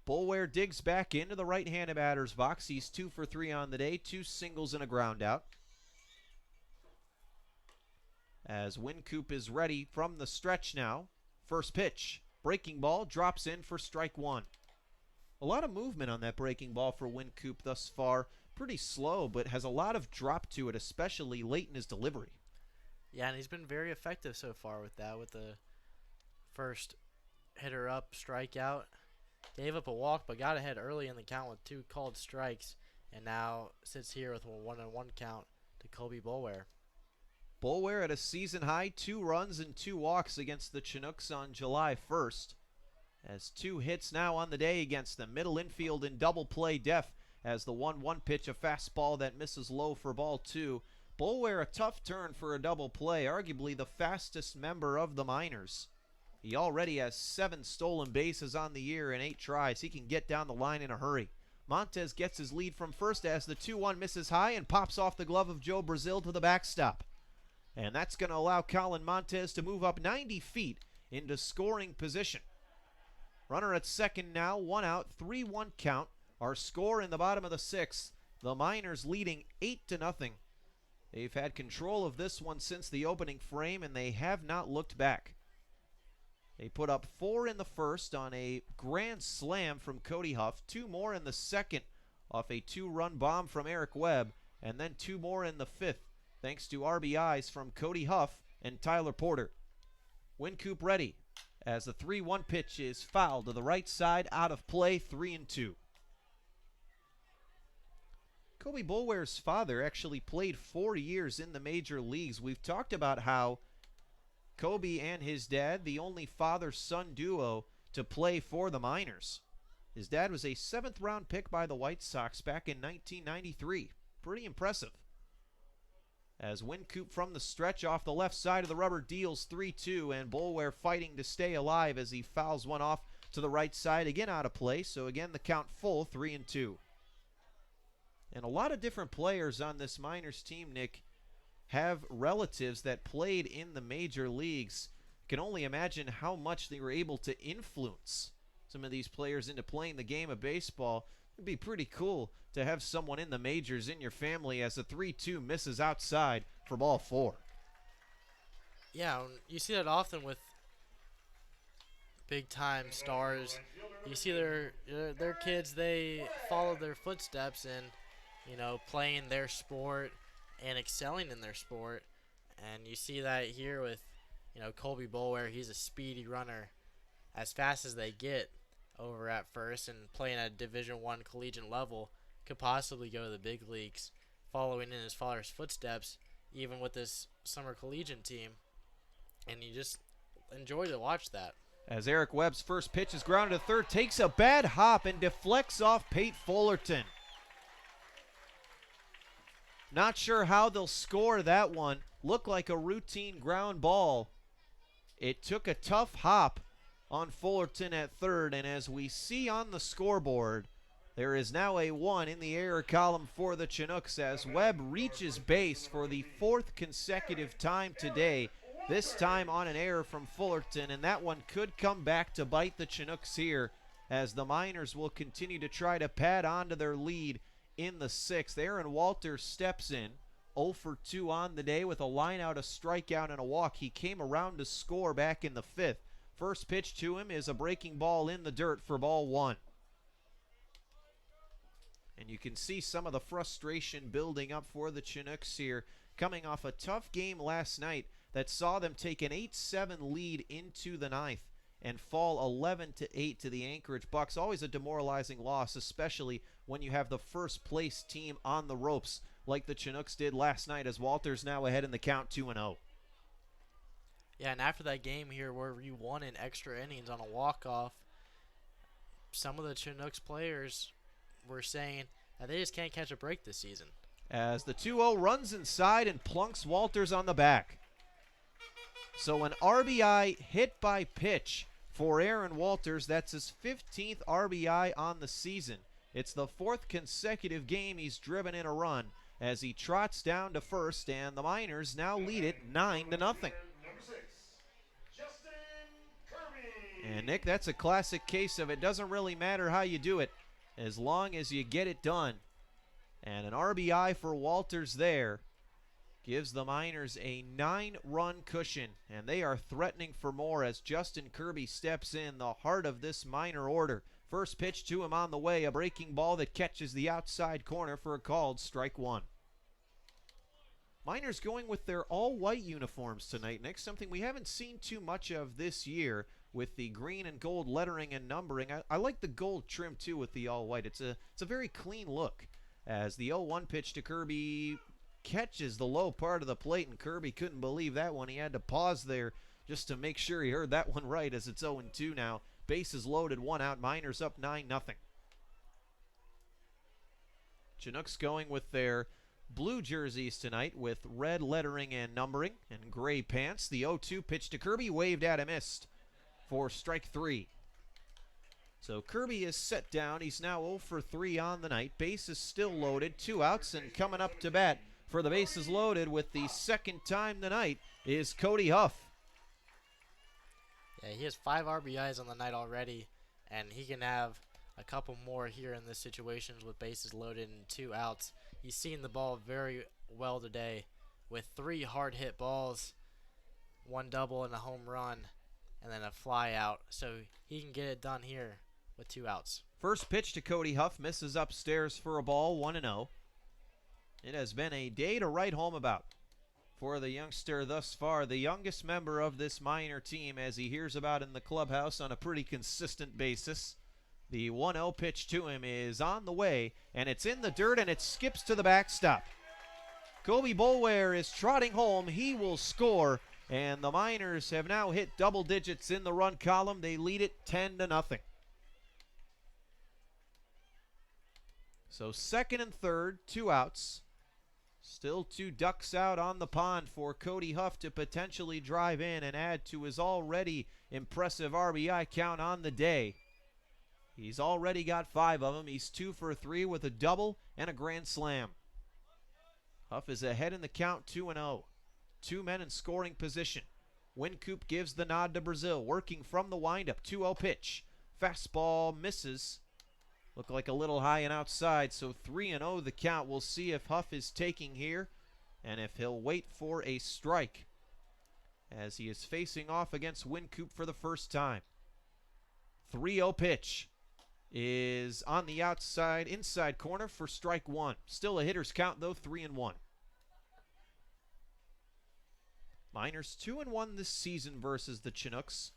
[SPEAKER 4] Boulware digs back into the right-handed batter's box. He's 2 for 3 on the day, 2 singles and a ground out. As Wincoop is ready from the stretch now. First pitch, breaking ball, drops in for strike 1. A lot of movement on that breaking ball for Wincoop thus far. Pretty slow, but has a lot of drop to it, especially late in his delivery.
[SPEAKER 1] Yeah, and he's been very effective so far with that, with the first hitter up, strikeout. Gave up a walk, but got ahead early in the count with 2 called strikes, and now sits here with a 1-1 count to Kobe Boulware.
[SPEAKER 4] Boulware at a season high, 2 runs and 2 walks against the Chinooks on July 1st. Has 2 hits now on the day against them. Middle infield in double play def as the 1-1 pitch, a fastball that misses low for ball 2. Boulware a tough turn for a double play, arguably the fastest member of the Miners. He already has 7 stolen bases on the year in 8 tries. He can get down the line in a hurry. Montez gets his lead from first as the 2-1 misses high and pops off the glove of Joe Brazil to the backstop. And that's going to allow Colin Montez to move up 90 feet into scoring position. Runner at second now, 1 out, 3-1 count. Our score in the bottom of the 6th. The Miners leading 8-0 They've had control of this one since the opening frame, and they have not looked back. They put up 4 in the first on a grand slam from Cody Huff, 2 more in the second off a 2-run bomb from Eric Webb, and then 2 more in the fifth thanks to RBIs from Cody Huff and Tyler Porter. Wincoop ready as the 3-1 pitch is fouled to the right side, out of play, 3-2. Kobe Boulware's father actually played 4 years in the major leagues. We've talked about how Kobe and his dad, the only father-son duo to play for the minors. His dad was a 7th-round pick by the White Sox back in 1993. Pretty impressive. As Wincoop from the stretch off the left side of the rubber deals 3-2, and Boulware fighting to stay alive as he fouls one off to the right side, again out of play, so again the count full, 3-2. And a lot of different players on this minors team, Nick, have relatives that played in the major leagues. Can only imagine how much they were able to influence some of these players into playing the game of baseball. It'd be pretty cool to have someone in the majors in your family as the 3-2 misses outside for ball 4.
[SPEAKER 1] Yeah, you see that often with big-time stars. You see their kids, they follow their footsteps in, playing their sport and excelling in their sport. And you see that here with, Colby Boulware. He's a speedy runner, as fast as they get over at first, and playing at Division I collegiate level, could possibly go to the big leagues, following in his father's footsteps, even with this summer collegiate team. And you just enjoy to watch that.
[SPEAKER 4] As Eric Webb's first pitch is grounded to third, takes a bad hop and deflects off Pate Fullerton. Not sure how they'll score that one. Looked like a routine ground ball. It took a tough hop on Fullerton at third, and as we see on the scoreboard, there is now a 1 in the error column for the Chinooks as Webb reaches base for the 4th consecutive time today, this time on an error from Fullerton, and that one could come back to bite the Chinooks here as the Miners will continue to try to pad onto their lead in the 6th. Aaron Walters steps in, 0 for 2 on the day with a lineout, a strikeout, and a walk. He came around to score back in the 5th. First pitch to him is a breaking ball in the dirt for ball 1. And you can see some of the frustration building up for the Chinooks here, coming off a tough game last night that saw them take an 8-7 lead into the 9th and fall 11-8 to the Anchorage Bucks. Always a demoralizing loss, especially when you have the first place team on the ropes like the Chinooks did last night, as Walters now ahead in the count 2-0.
[SPEAKER 1] Yeah, and after that game here where you won in extra innings on a walk-off, some of the Chinooks players were saying that they just can't catch a break this season.
[SPEAKER 4] As the 2-0 runs inside and plunks Walters on the back. So an RBI hit by pitch for Aaron Walters. That's his 15th RBI on the season. It's the 4th consecutive game he's driven in a run as he trots down to first, and the Miners now lead it 9-0. And Nick, that's a classic case of it doesn't really matter how you do it as long as you get it done. And an RBI for Walters there gives the Miners a 9-run cushion, and they are threatening for more as Justin Kirby steps in, the heart of this Miner order. First pitch to him on the way, a breaking ball that catches the outside corner for a called strike 1. Miners going with their all-white uniforms tonight, Nick, something we haven't seen too much of this year with the green and gold lettering and numbering. I like the gold trim, too, with the all-white. It's a very clean look. As the 0-1 pitch to Kirby catches the low part of the plate, and Kirby couldn't believe that one. He had to pause there just to make sure he heard that one right, as it's 0-2 now. Bases loaded, 1 out. Miners up 9-0. Chinooks going with their blue jerseys tonight with red lettering and numbering and gray pants. The 0-2 pitch to Kirby, waved at and missed for strike 3. So Kirby is set down. He's now 0 for 3 on the night. Bases still loaded, 2 outs, and coming up to bat for the bases loaded with the second time tonight is Cody Huff.
[SPEAKER 1] Yeah, he has 5 RBIs on the night already, and he can have a couple more here in this situations with bases loaded and 2 outs. He's seen the ball very well today, with 3 hard hit balls, 1 double and a home run, and then a fly out. So he can get it done here with 2 outs.
[SPEAKER 4] First pitch to Cody Huff misses upstairs for a ball, 1-0. It has been a day to write home about for the youngster thus far, the youngest member of this minor team, as he hears about in the clubhouse on a pretty consistent basis. The 1-0 pitch to him is on the way, and it's in the dirt, and it skips to the backstop. Kobe Boulware is trotting home. He will score, and the Miners have now hit double digits in the run column. They lead it 10-0. So second and third, 2 outs. Still 2 ducks out on the pond for Cody Huff to potentially drive in and add to his already impressive RBI count on the day. He's already got 5 of them. He's 2 for 3 with a double and a grand slam. Huff is ahead in the count, 2-0. 2 men in scoring position. Wincoop gives the nod to Brazil, working from the windup. 2-0 pitch. Fastball misses. Look like a little high and outside, so 3-0 the count. We'll see if Huff is taking here and if he'll wait for a strike as he is facing off against Wincoop for the first time. 3-0 pitch is on the outside, inside corner for strike 1. Still a hitter's count, though, 3-1. Miners 2-1 this season versus the Chinooks.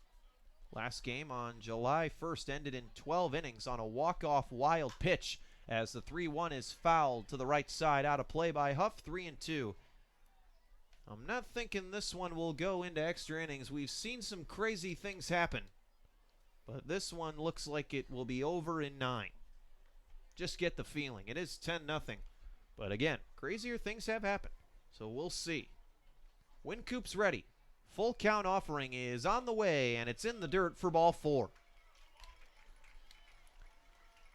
[SPEAKER 4] Last game on July 1st ended in 12 innings on a walk-off wild pitch as the 3-1 is fouled to the right side, out of play by Huff, 3-2. I'm not thinking this one will go into extra innings. We've seen some crazy things happen, but this one looks like it will be over in 9. Just get the feeling. It is 10-0, but again, crazier things have happened, so we'll see. Wincoop's ready. Full count offering is on the way, and it's in the dirt for ball 4.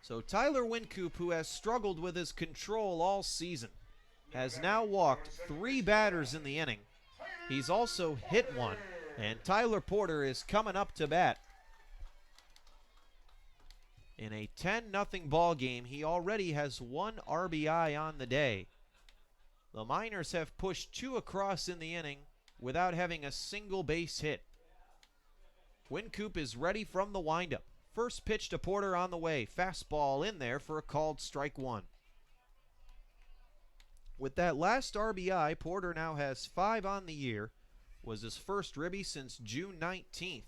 [SPEAKER 4] So Tyler Wincoop, who has struggled with his control all season, has now walked 3 batters in the inning. He's also hit 1, and Tyler Porter is coming up to bat. In a 10-0 ball game, he already has 1 RBI on the day. The Miners have pushed 2 across in the inning without having a single base hit. Wincoop is ready from the windup. First pitch to Porter on the way. Fastball in there for a called strike 1. With that last RBI, Porter now has 5 on the year. Was his first ribby since June 19th.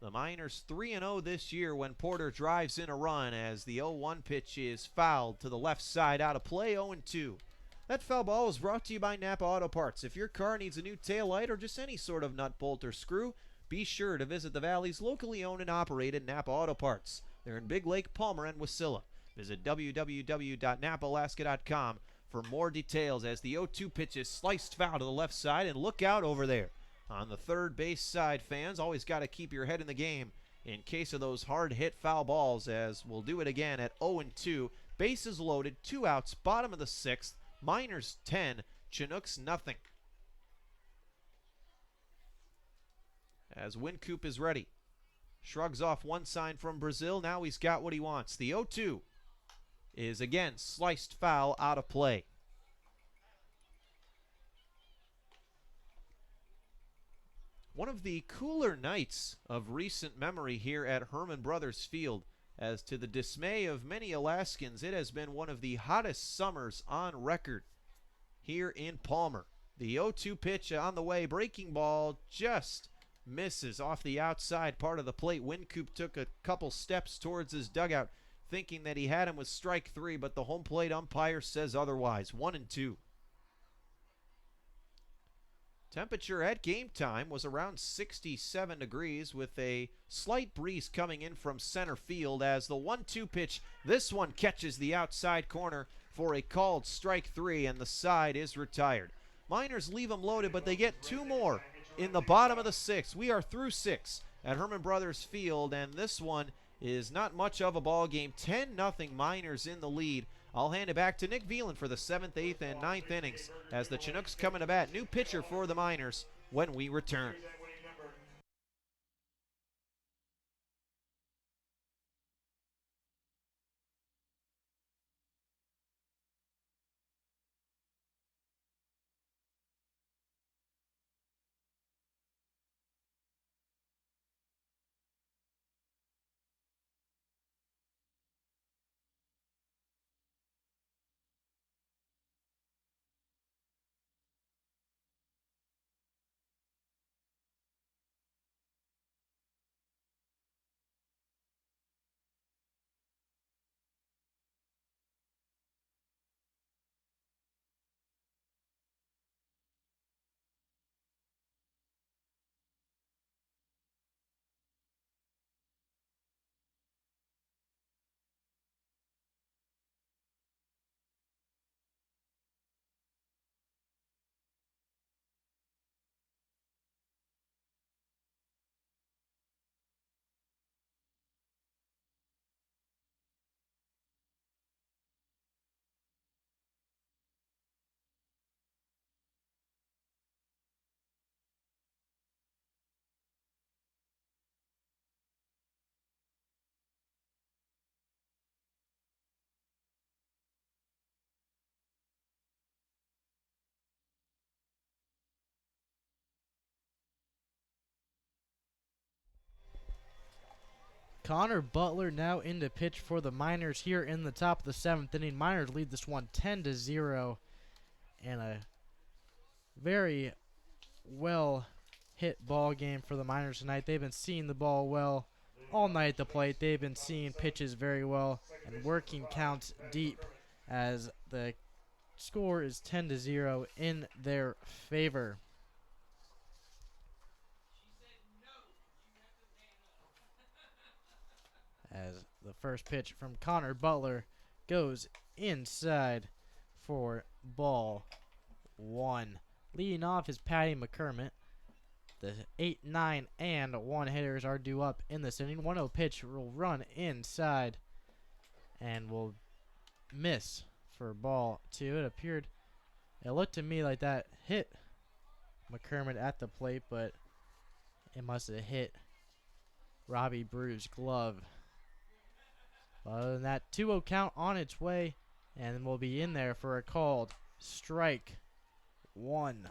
[SPEAKER 4] The Miners 3-0 this year when Porter drives in a run as the 0-1 pitch is fouled to the left side, out of play, 0-2. That foul ball was brought to you by Napa Auto Parts. If your car needs a new taillight or just any sort of nut, bolt, or screw, be sure to visit the Valley's locally owned and operated Napa Auto Parts. They're in Big Lake, Palmer, and Wasilla. Visit www.napalaska.com for more details as the 0-2 pitch is sliced foul to the left side, and look out over there. On the third base side, fans, always got to keep your head in the game in case of those hard-hit foul balls, as we'll do it again at 0-2. Bases loaded, 2 outs, bottom of the 6th. Miners 10, Chinooks nothing. As Wincoop is ready. Shrugs off one sign from Brazil. Now he's got what he wants. The 0-2 is again sliced foul, out of play. One of the cooler nights of recent memory here at Herman Brothers Field. As to the dismay of many Alaskans, it has been one of the hottest summers on record here in Palmer. The 0-2 pitch on the way. Breaking ball just misses off the outside part of the plate. Wincoop took a couple steps towards his dugout, thinking that he had him with strike 3, but the home plate umpire says otherwise. 1-2. Temperature at game time was around 67 degrees with a slight breeze coming in from center field as the 1-2 pitch, this one catches the outside corner for a called strike 3, and the side is retired. Miners leave them loaded, but they get 2 more in the bottom of the 6th. We are through 6 at Herman Brothers Field, and this one is not much of a ball game. 10-0 Miners in the lead. I'll hand it back to Nick Veland for the 7th, 8th, and 9th innings as the Chinooks come in to bat. New pitcher for the Miners when we return.
[SPEAKER 1] Connor Butler now in to pitch for the Miners here in the top of the 7th inning. Miners lead this one 10-0, and a very well hit ball game for the Miners tonight. They've been seeing the ball well all night at the plate. They've been seeing pitches very well and working counts deep, as the score is 10-0 in their favor. As the first pitch from Connor Butler goes inside for ball 1. Leading off is Patty McCormick. The 8, 9, and 1 hitters are due up in this inning. 1-0 pitch will run inside and will miss for ball 2. It looked to me like that hit McCormick at the plate, but it must have hit Robbie Brew's glove. Other than that, 2-0 count on its way, and we'll be in there for a called strike 1.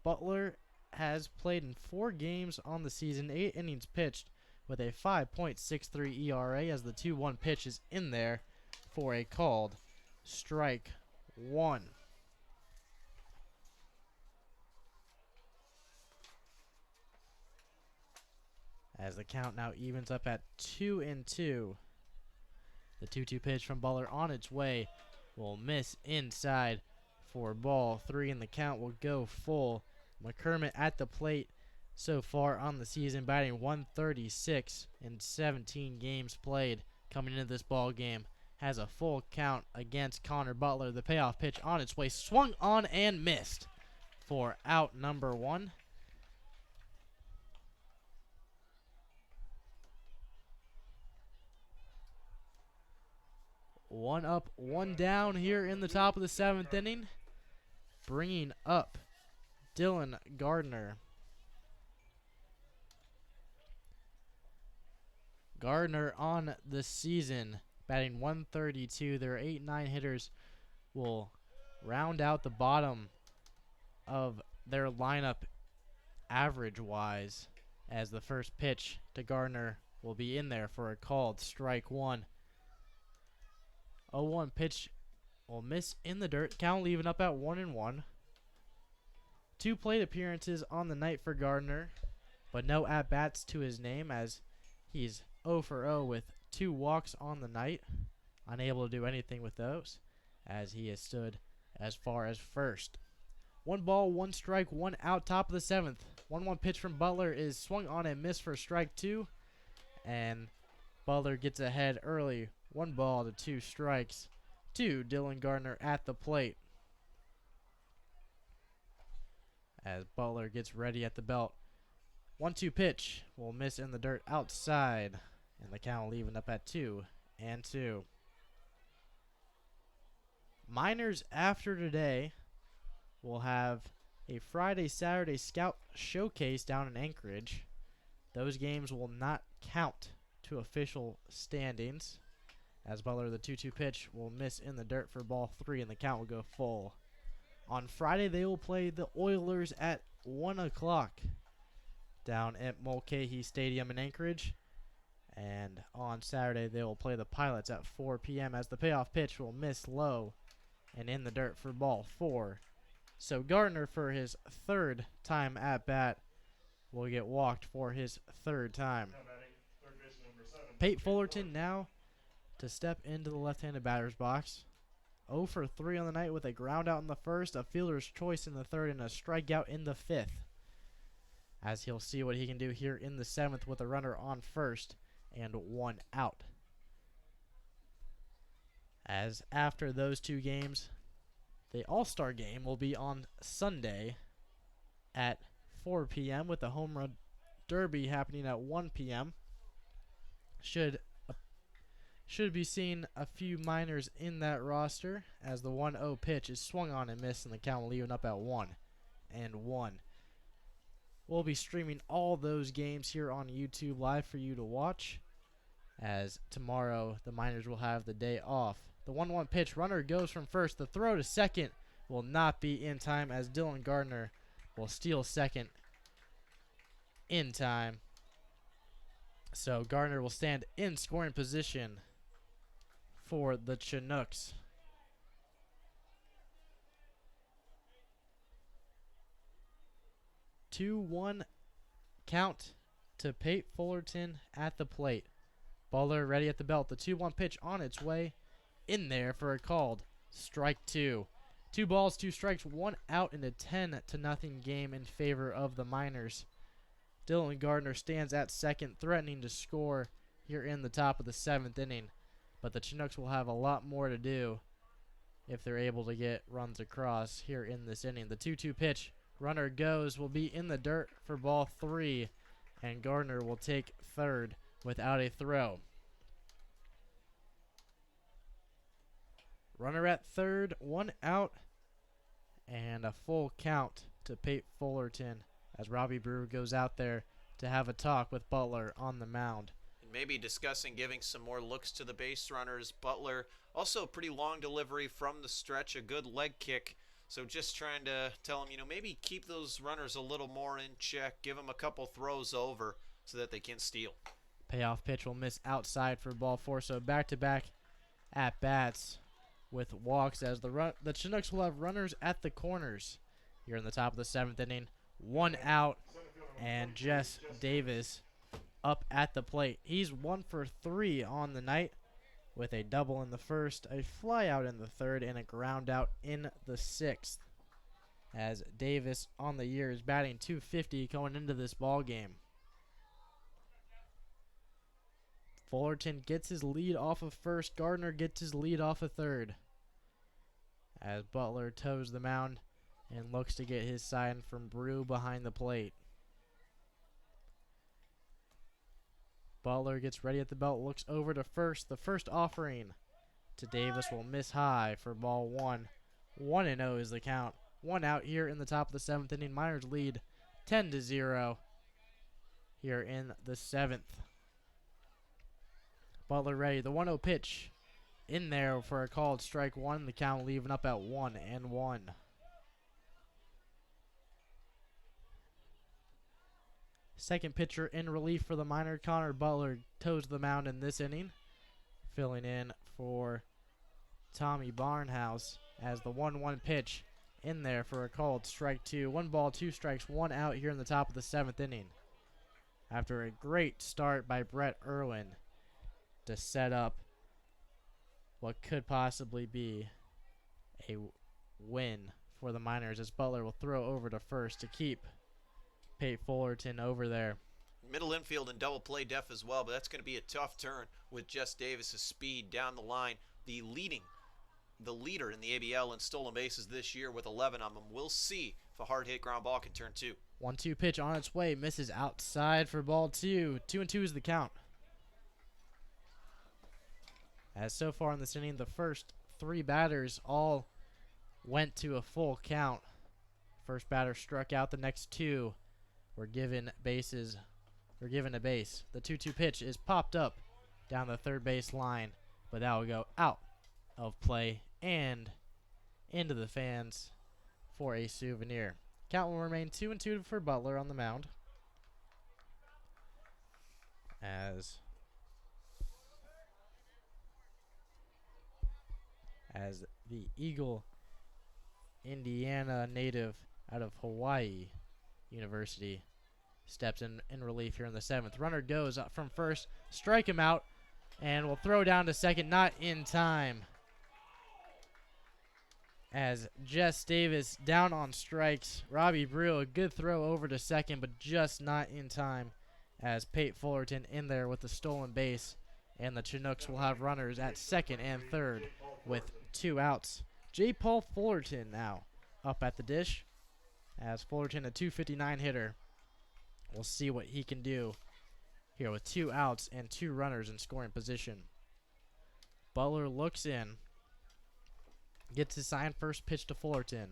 [SPEAKER 1] Butler has played in 4 games on the season, 8 innings pitched, with a 5.63 ERA, as the 2-1 pitch is in there for a called strike 1. As the count now evens up at 2-2. The 2-2 pitch from Butler on its way will miss inside for ball 3, and the count will go full. McCormick at the plate so far on the season, batting 136 in 17 games played. Coming into this ball game, has a full count against Connor Butler. The payoff pitch on its way, swung on and missed for out number 1. One up, one down here in the top of the 7th inning. Bringing up Dylan Gardner. Gardner on the season, batting 132. Their 8, 9 hitters will round out the bottom of their lineup average-wise, as the first pitch to Gardner will be in there for a called strike 1. 0-1 pitch will miss in the dirt. Count leaving up at 1-1. 2 plate appearances on the night for Gardner, but no at-bats to his name, as he's 0 for 0 with 2 walks on the night. Unable to do anything with those, as he has stood as far as first. 1 ball, 1 strike, 1 out, top of the 7th. 1-1 pitch from Butler is swung on and missed for strike 2, and Butler gets ahead early. 1 ball to 2 strikes to Dylan Gardner at the plate, as Butler gets ready at the belt. 1-2 pitch will miss in the dirt outside, and the count leaving up at 2-2. Miners after today will have a Friday-Saturday scout showcase down in Anchorage. Those games will not count to official standings, as Butler, the 2-2 pitch will miss in the dirt for ball 3, and the count will go full. On Friday, they will play the Oilers at 1 o'clock down at Mulcahy Stadium in Anchorage. And on Saturday, they will play the Pilots at 4 p.m. as the payoff pitch will miss low and in the dirt for ball 4. So Gardner, for his 3rd time at bat, will get walked for his 3rd time. Pate Fullerton now to step into the left-handed batter's box. 0 for 3 on the night with a ground out in the 1st, a fielder's choice in the 3rd, and a strikeout in the 5th. As he'll see what he can do here in the 7th with a runner on 1st and 1 out. As after those 2 games, the All-Star game will be on Sunday at 4 p.m. with the Home Run Derby happening at 1 p.m. Should be seeing a few Miners in that roster, as the 1-0 pitch is swung on and missed, and the count will leave up at 1-1. We'll be streaming all those games here on YouTube Live for you to watch, as tomorrow the Miners will have the day off. The 1-1 pitch, runner goes from first. The throw to second will not be in time, as Dylan Gardner will steal second in time. So Gardner will stand in scoring position for the Chinooks. Two one count to Pate Fullerton at the plate. Butler ready at the belt. The 2-1 pitch on its way in there for a called strike two. 2 balls, 2 strikes, 1 out in a 10-0 game in favor of the Miners. Dylan Gardner stands at second, threatening to score here in the top of the 7th inning. But the Chinooks will have a lot more to do if they're able to get runs across here in this inning. The 2-2 pitch, runner goes, will be in the dirt for ball 3, and Gardner will take third without a throw. Runner at third, 1 out, and a full count to Pate Fullerton as Robbie Brewer goes out there to have a talk with Butler on the mound.
[SPEAKER 2] And maybe discussing giving some more looks to the base runners. Butler, also a pretty long delivery from the stretch, a good leg kick. So just trying to tell him, maybe keep those runners a little more in check, give them a couple throws over so that they can steal.
[SPEAKER 1] Payoff pitch will miss outside for ball 4, so back-to-back at-bats with walks as the Chinooks will have runners at the corners here in the top of the 7th inning. 1 out, and Jess Davis up at the plate. He's 1 for 3 on the night with a double in the first, a fly out in the third, and a ground out in the 6th. As Davis on the year is batting .250 going into this ball game. Fullerton gets his lead off of first. Gardner gets his lead off of third. As Butler toes the mound and looks to get his sign from Brew behind the plate. Butler gets ready at the belt, looks over to first. The first offering to Davis will miss high for ball 1. 1-0 is the count. 1 out here in the top of the 7th inning. Miners lead 10-0 here in the 7th. Butler ready. The 1-0 pitch in there for a called strike 1. The count leaving up at 1-1. Second pitcher in relief for the Miner, Connor Butler, toes the mound in this inning. Filling in for Tommy Barnhouse as the 1-1 pitch in there for a called strike 2. 1 ball, 2 strikes, 1 out here in the top of the 7th inning. After a great start by Brett Irwin to set up what could possibly be a win for the Miners, as Butler will throw over to first to keep Pate Fullerton over there.
[SPEAKER 2] Middle infield and double play def as well, but that's going to be a tough turn with Jess Davis's speed down the line. The leader in the ABL in stolen bases this year with 11 on them. We'll see if a hard hit ground ball can turn 2.
[SPEAKER 1] 1-2 pitch on its way, misses outside for ball 2. 2-2 is the count. As so far in this inning, the first 3 batters all went to a full count. First batter struck out, the next 2 were given a base. The 2-2 pitch is popped up down the third base line, but that will go out of play and into the fans for a souvenir. Count will remain 2-2 for Butler on the mound. As the Eagle, Indiana native out of Hawaii University, steps in relief here in the 7th. Runner goes up from first, strike him out, and will throw down to second, not in time. As Jess Davis down on strikes. Robbie Brew, a good throw over to second, but just not in time, as Pate Fullerton in there with the stolen base, and the Chinooks will have runners at second and third with 2 outs. J. Paul Fullerton now up at the dish, as Fullerton, a .259 hitter. We'll see what he can do here with 2 outs and 2 runners in scoring position. Butler looks in, gets his sign, first pitch to Fullerton.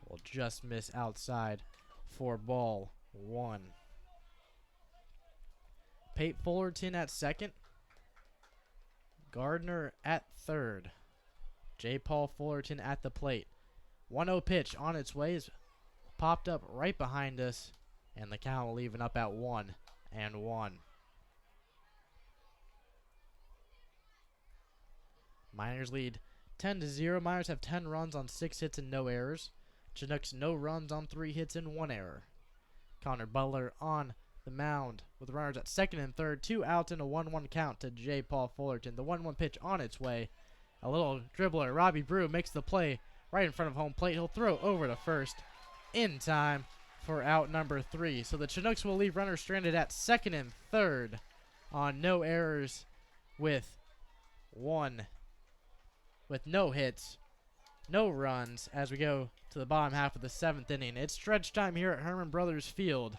[SPEAKER 1] Will just miss outside for ball 1. Pate Fullerton at second. Gardner at third. J. Paul Fullerton at the plate. 1-0 pitch on its way is popped up right behind us, and the count will even up at 1-1. Miners lead 10-0. Miners have 10 runs on 6 hits and no errors. Chinooks no runs on 3 hits and 1 error. Connor Butler on the mound with runners at second and third. 2 outs and a 1-1 count to J. Paul Fullerton. The 1-1 pitch on its way. A little dribbler, Robbie Brew, makes the play right in front of home plate. He'll throw over to first in time for out number 3. So the Chinooks will leave runners stranded at second and third on no errors with no hits, no runs as we go to the bottom half of the 7th inning. It's stretch time here at Herman Brothers Field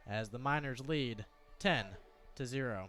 [SPEAKER 1] as the Miners lead 10-0.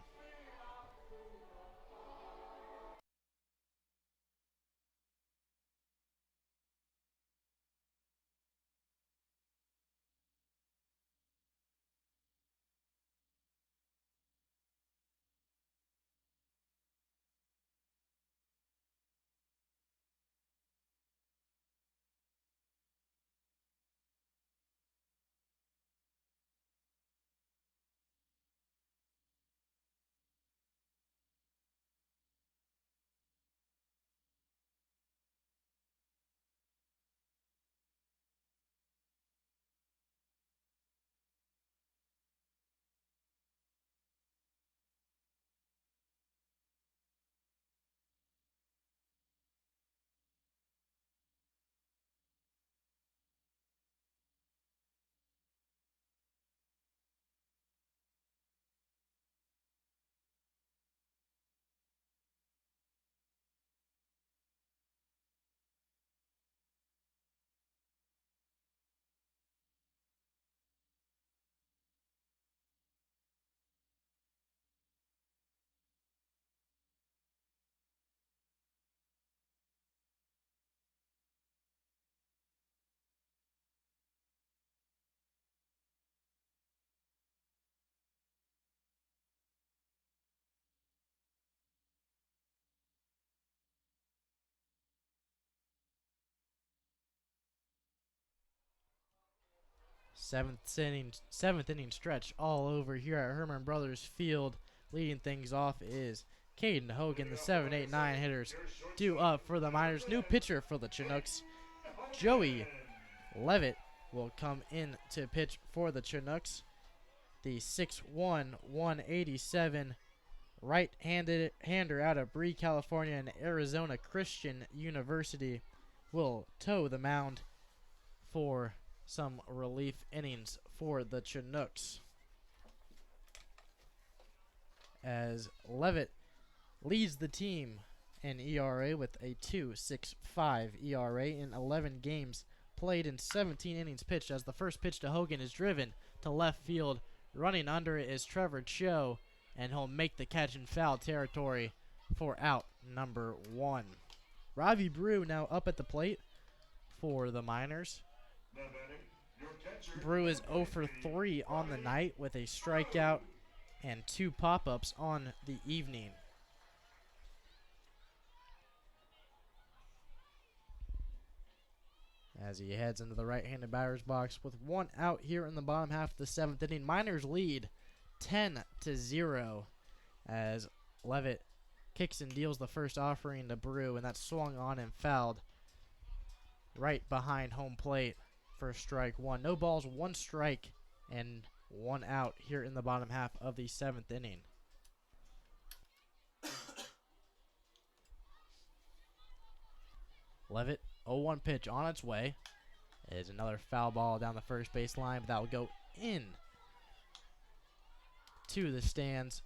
[SPEAKER 1] Seventh inning stretch all over here at Herman Brothers Field. Leading things off is Caden Hogan. The 7-8-9 hitters due up for the Miners. New pitcher for the Chinooks, Joey Levitt, will come in to pitch for the Chinooks. The 6'1", 187 right-hander out of Bree, California, and Arizona Christian University will toe the mound for some relief innings for the Chinooks, as Levitt leads the team in ERA with a 2.65 ERA in 11 games played in 17 innings pitched, as the first pitch to Hogan is driven to left field. Running under it is Trevor Cho, and he'll make the catch in foul territory for out number 1. Robbie Brew now up at the plate for the Miners. Brew is 0 for 3 on the night with a strikeout and 2 pop-ups on the evening. As he heads into the right-handed batter's box with 1 out here in the bottom half of the 7th inning. Miners lead 10-0 as Levitt kicks and deals the first offering to Brew, and that's swung on and fouled right behind home plate for strike 1. No balls, 1 strike, and 1 out here in the bottom half of the 7th inning. Levitt, 0-1 pitch on its way. Is another foul ball down the first base line, but that will go in to the stands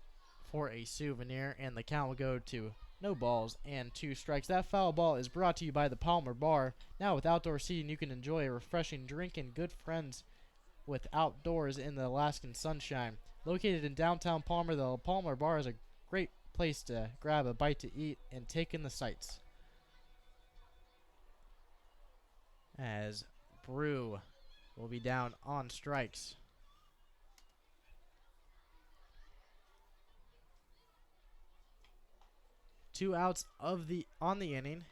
[SPEAKER 1] for a souvenir, and the count will go to no balls and 2 strikes. That foul ball is brought to you by the Palmer Bar. Now with outdoor seating, you can enjoy a refreshing drink and good friends with outdoors in the Alaskan sunshine. Located in downtown Palmer, the Palmer Bar is a great place to grab a bite to eat and take in the sights. As Brew will be down on strikes. Two outs on the inning,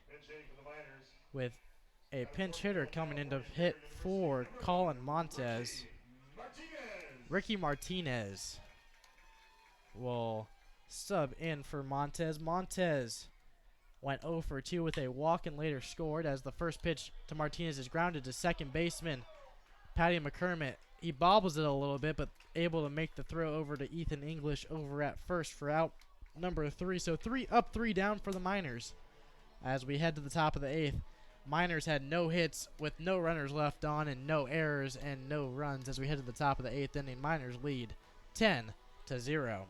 [SPEAKER 1] with a pinch hitter coming in to hit for Colin Montez. Ricky Martinez will sub in for Montez. Montez went 0 for 2 with a walk and later scored, as the first pitch to Martinez is grounded to second baseman Patty McCormick. He bobbles it a little bit, but able to make the throw over to Ethan English over at first for out number 3. So 3 up, 3 down for the Miners. As we head to the top of the 8th, Miners had no hits with no runners left on and no errors and no runs. As we head to the top of the 8th inning, Miners lead 10-0.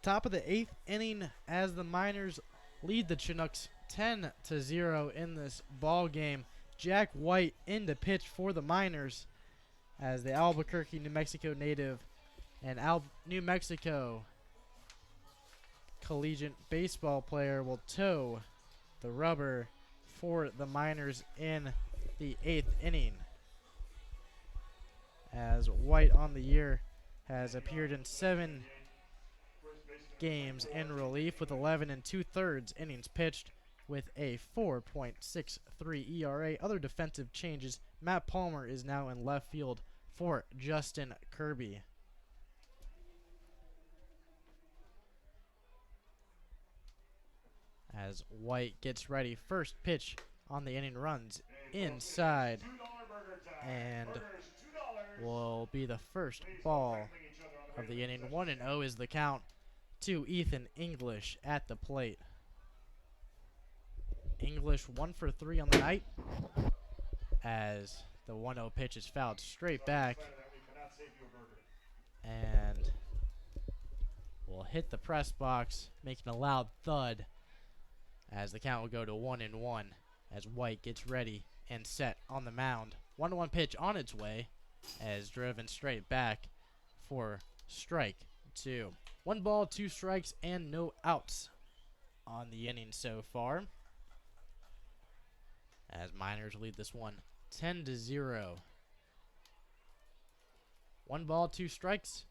[SPEAKER 1] Top of the 8th inning as the Miners lead the Chinooks 10-0 in this ball game. Jack White in to pitch for the Miners as the Albuquerque, New Mexico native and New Mexico collegiate baseball player will toe the rubber for the Miners in the 8th inning. As White on the year has appeared in 7 games in relief with 11 2/3 innings pitched with a 4.63 ERA. Other defensive changes, Matt Palmer is now in left field for Justin Kirby. As White gets ready, first pitch on the inning runs inside and will be the first ball of the inning. 1-0 is the count to Ethan English at the plate. English 1 for 3 on the night as the 1-0 pitch is fouled straight back and will hit the press box, making a loud thud as the count will go to 1-1 as White gets ready and set on the mound. 1-1 pitch on its way as driven straight back for strike 2. 1 ball, 2 strikes, and no outs on the inning so far. As Miners lead this one 10-0. 1 ball, 2 strikes.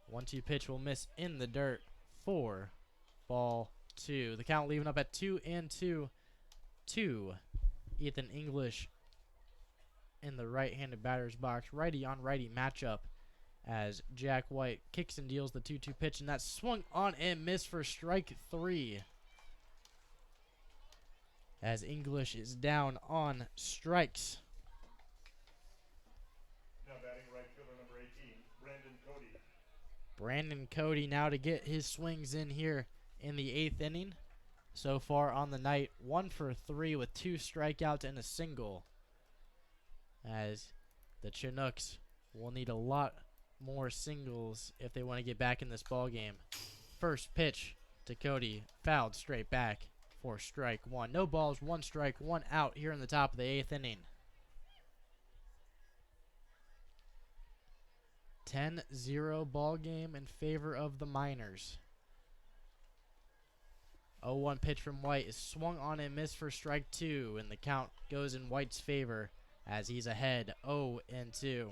[SPEAKER 1] 1-2 pitch will miss in the dirt. 4 ball, 2. The count leaving up at 2-2 to Ethan English in the right-handed batter's box. Righty on righty matchup as Jack White kicks and deals the 2-2 pitch, and that's swung on and missed for strike 3. As English is down on strikes.
[SPEAKER 3] Now batting right fielder number 18, Brandon Cody.
[SPEAKER 1] Brandon Cody now to get his swings in here in the 8th inning. So far on the night, 1 for 3 with 2 strikeouts and a single. As the Chinooks will need a lot more singles if they want to get back in this ball game. First pitch to Cody, fouled straight back for strike one. No balls, 1 strike, 1 out here in the top of the 8th inning. 10-0 ball game in favor of the Miners. 0-1 pitch from White is swung on and missed for strike 2, and the count goes in White's favor as he's ahead 0-2.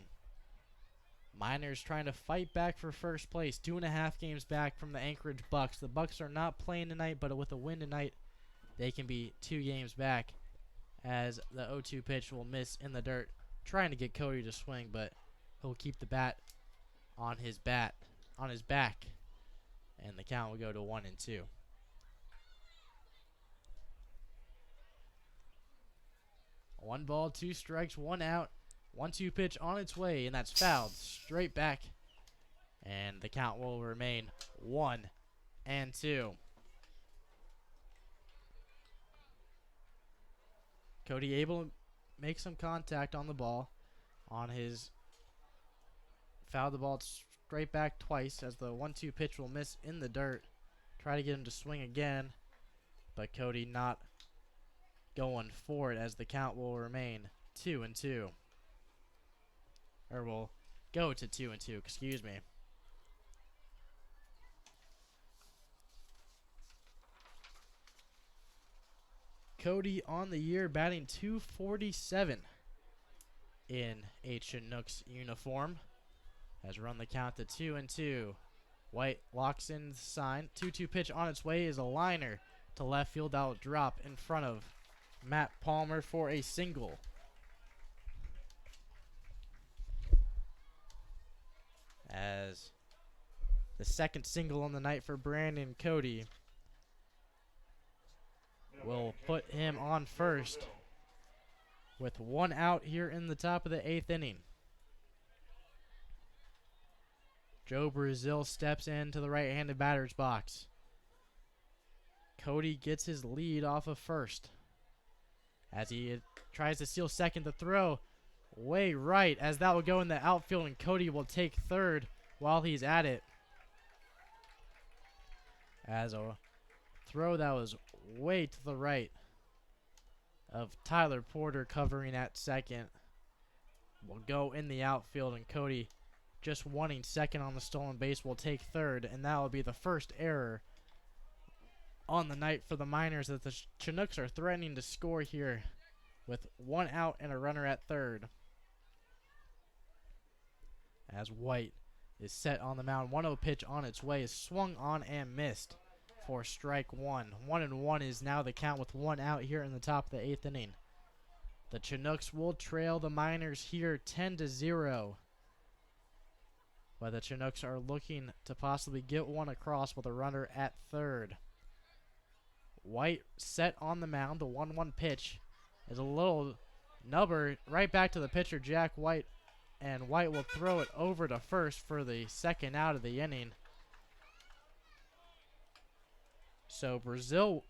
[SPEAKER 1] Miners trying to fight back for first place, 2.5 games back from the Anchorage Bucks. The Bucks are not playing tonight, but with a win tonight, they can be 2 games back as the 0-2 pitch will miss in the dirt, trying to get Cody to swing, but he'll keep the bat on his back, and the count will go to 1-2. One ball, 2 strikes, 1 out. 1-2 pitch on its way, and that's fouled straight back. And the count will remain 1-2. Cody able to make some contact on the ball. Fouled the ball straight back twice as the 1-2 pitch will miss in the dirt. Try to get him to swing again, but Cody not going for it as the count will remain 2-2. Or will go to 2-2, excuse me. Cody on the year batting .247 in a Chinooks uniform. Has run the count to 2-2. White locks in the sign. 2-2 pitch on its way is a liner to left field. That will drop in front of Matt Palmer for a single. As the second single on the night for Brandon Cody will put him on first with 1 out here in the top of the 8th inning. Joe Brazil steps into the right-handed batter's box. Cody gets his lead off of first as he tries to steal second. The throw way right as that will go in the outfield, and Cody will take third while he's at it. As a throw that was way to the right of Tyler Porter covering at second will go in the outfield, and Cody just wanting second on the stolen base will take third, and that will be the first error on the night for the Miners, that the Chinooks are threatening to score here with 1 out and a runner at third. As White is set on the mound, 1-0 pitch on its way is swung on and missed for strike 1. 1-1 is now the count with 1 out here in the top of the 8th inning. The Chinooks will trail the Miners here 10-0. But the Chinooks are looking to possibly get one across with a runner at third. White set on the mound. The 1-1 pitch is a little nubber right back to the pitcher, Jack White. And White will throw it over to first for the second out of the inning. So Brazil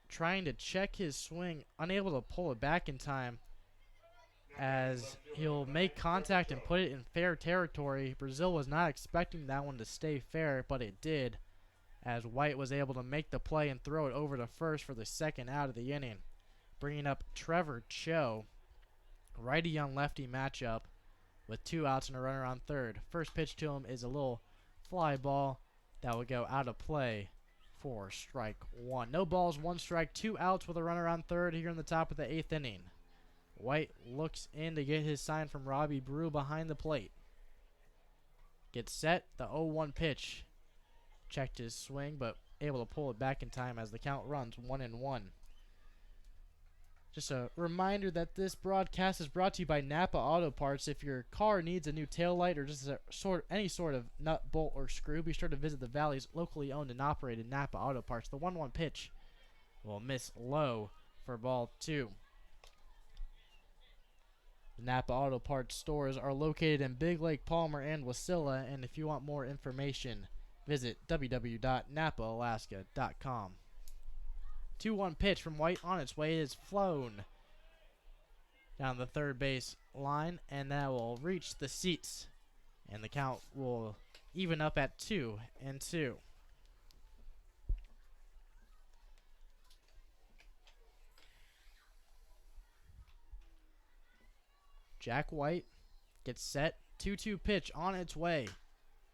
[SPEAKER 1] trying to check his swing, unable to pull it back in time, as he'll make contact and put it in fair territory. Brazil was not expecting that one to stay fair, but it did, as White was able to make the play and throw it over to first for the second out of the inning. Bringing up Trevor Cho, righty on lefty matchup with 2 outs and a runner on third. First pitch to him is a little fly ball that will go out of play for strike 1. No balls, 1 strike, 2 outs with a runner on third here in the top of the 8th inning. White looks in to get his sign from Robbie Brew behind the plate. Gets set, the 0-1 pitch. Checked his swing, but able to pull it back in time as the count runs 1-1. Just a reminder that this broadcast is brought to you by Napa Auto Parts. If your car needs a new taillight or just any sort of nut, bolt, or screw, be sure to visit the Valley's locally owned and operated Napa Auto Parts. The 1-1 pitch will miss low for ball 2. The Napa Auto Parts stores are located in Big Lake, Palmer, and Wasilla, and if you want more information, visit www.napaalaska.com. 2-1 pitch from White on its way is flown down the third base line, and that will reach the seats, and the count will even up at 2-2. Jack White gets set. 2-2 pitch on its way.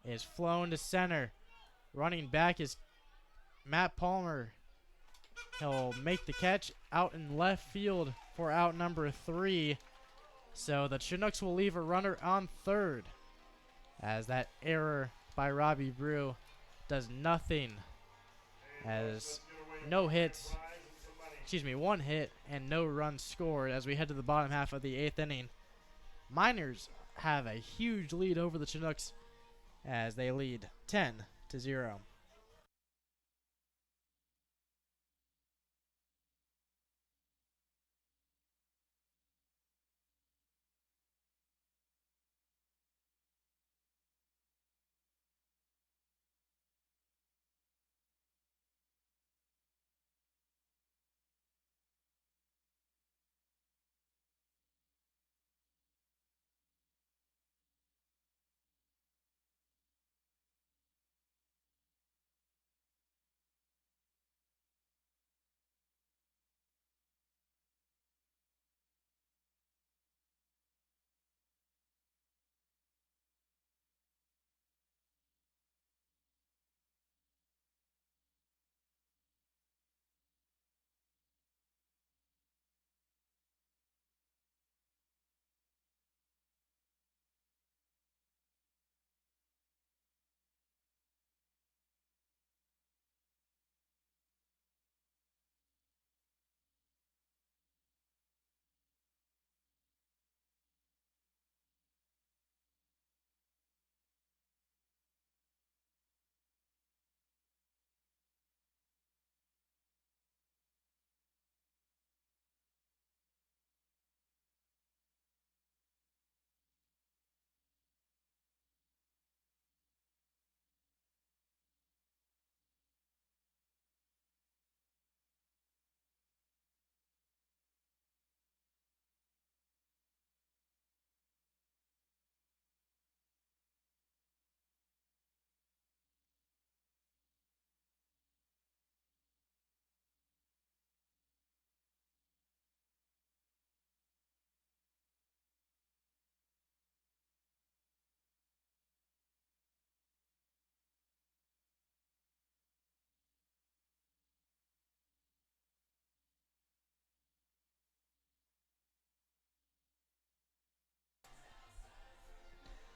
[SPEAKER 1] Is flown to center. Running back is Matt Palmer. He'll make the catch out in left field for out number 3. So the Chinooks will leave a runner on third, as that error by Robbie Brew does nothing, as no hits, one hit and no runs scored as we head to the bottom half of the 8th inning. Miners have a huge lead over the Chinooks as they lead 10-0.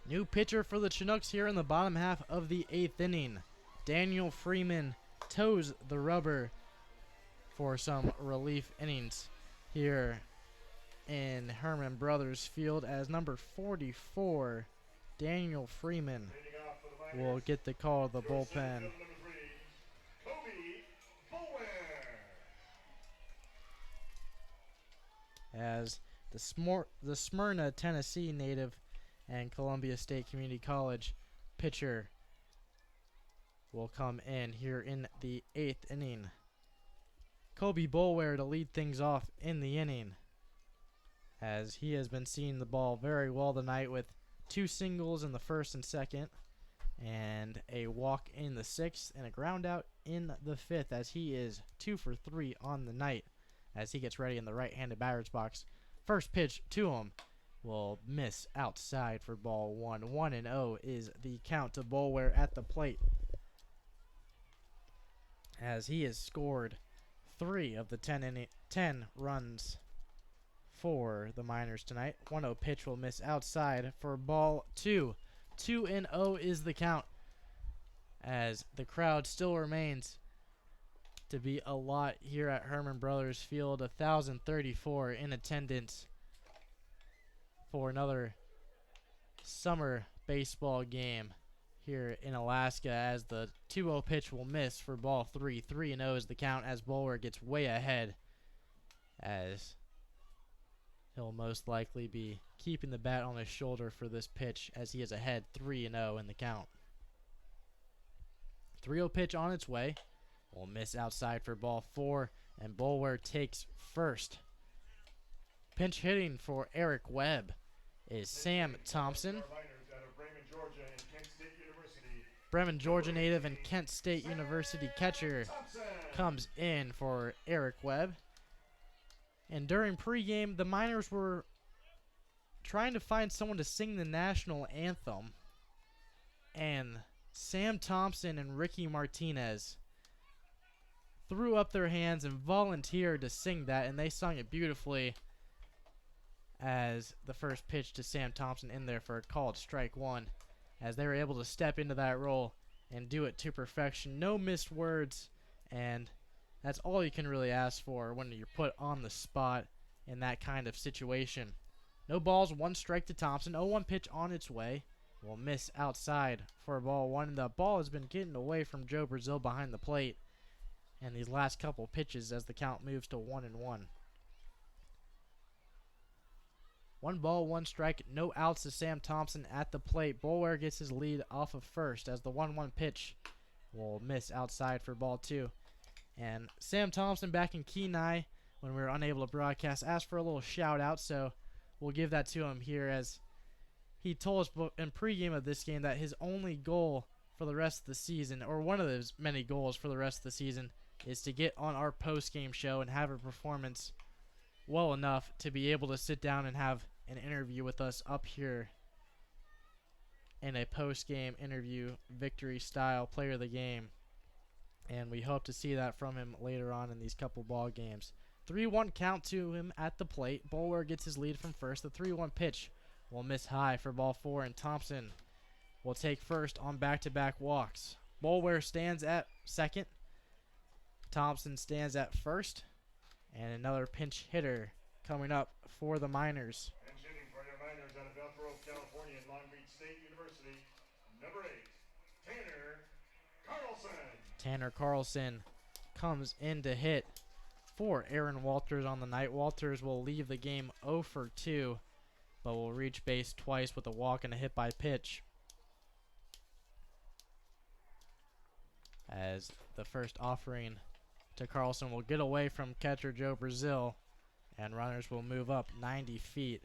[SPEAKER 1] New pitcher for the Chinooks here in the bottom half of the 8th inning. Daniel Freeman toes the rubber for some relief innings here in Herman Brothers Field, as number 44, Daniel Freeman, will get the call of the bullpen. As the Smyrna, Tennessee native and Columbia State Community College pitcher will come in here in the 8th inning. Kobe Boulware to lead things off in the inning, as he has been seeing the ball very well tonight with 2 singles in the 1st and 2nd, and a walk in the 6th, and a ground out in the 5th, as he is 2 for 3 on the night as he gets ready in the right-handed batter's box. First pitch to him will miss outside for ball 1. 1-0 is the count to Boulware at the plate, as he has scored 3 of the 10 runs for the Miners tonight. 1-0 pitch will miss outside for ball 2. 2-0 is the count, as the crowd still remains to be a lot here at Herman Brothers Field. 1,034 in attendance for another summer baseball game here in Alaska, as the 2-0 pitch will miss for ball 3. 3-0 is the count, as Boulware gets way ahead, as he'll most likely be keeping the bat on his shoulder for this pitch, as he is ahead 3-0 in the count. 3-0 pitch on its way will miss outside for ball 4, and Boulware takes first. Pinch hitting for Eric Webb is Sam Thompson. Bremen, Georgia native and Kent State University catcher comes in for Eric Webb. And during pregame, the Miners were trying to find someone to sing the national anthem. And Sam Thompson and Ricky Martinez threw up their hands and volunteered to sing that, and they sung it beautifully as the first pitch to Sam Thompson in there for a called strike one, as they were able to step into that role and do it to perfection. No missed words, and that's all you can really ask for when you're put on the spot in that kind of situation. No balls, 1 strike to Thompson. 0-1 pitch on its way. Will miss outside for ball 1. The ball has been getting away from Joe Brazil behind the plate, and these last couple pitches as the count moves to 1-1. 1 ball, 1 strike, no outs to Sam Thompson at the plate. Boulware gets his lead off of first as the 1-1 pitch will miss outside for ball 2. And Sam Thompson back in Kenai when we were unable to broadcast asked for a little shout out, so we'll give that to him here as he told us in pregame of this game that his only goal for the rest of the season, or one of his many goals for the rest of the season, is to get on our post-game show and have a performance well enough to be able to sit down and have an interview with us up here in a post-game interview, victory style, player of the game. And we hope to see that from him later on in these couple ball games. 3-1 count to him at the plate. Boulware gets his lead from first. The 3-1 pitch will miss high for ball 4, and Thompson will take first on back-to-back walks. Boulware stands at second. Thompson stands at first. And another pinch hitter coming up for the Miners.
[SPEAKER 3] And shooting for your Miners out of Elk California and Long Beach State University, number 8, Tanner Carlson.
[SPEAKER 1] Tanner Carlson comes in to hit for Aaron Walters on the night. Walters will leave the game 0 for 2, but will reach base twice with a walk and a hit by pitch. As the first offering to Carlson will get away from catcher Joe Brazil, and runners will move up 90 feet.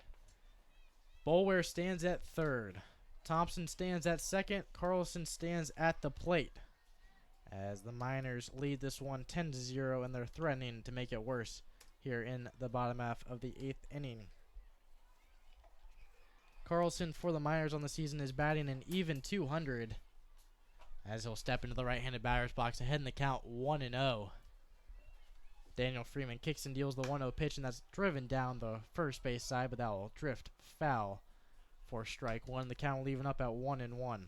[SPEAKER 1] Boulware stands at third. Thompson stands at second. Carlson stands at the plate, as the Miners lead this one 10-0, and they're threatening to make it worse here in the bottom half of the 8th inning. Carlson for the Miners on the season is batting an even 200, as he'll step into the right-handed batter's box ahead in the count 1-0. Daniel Freeman kicks and deals the 1-0 pitch, and that's driven down the first base side, but that will drift foul for strike one. The count leaving up at 1-1.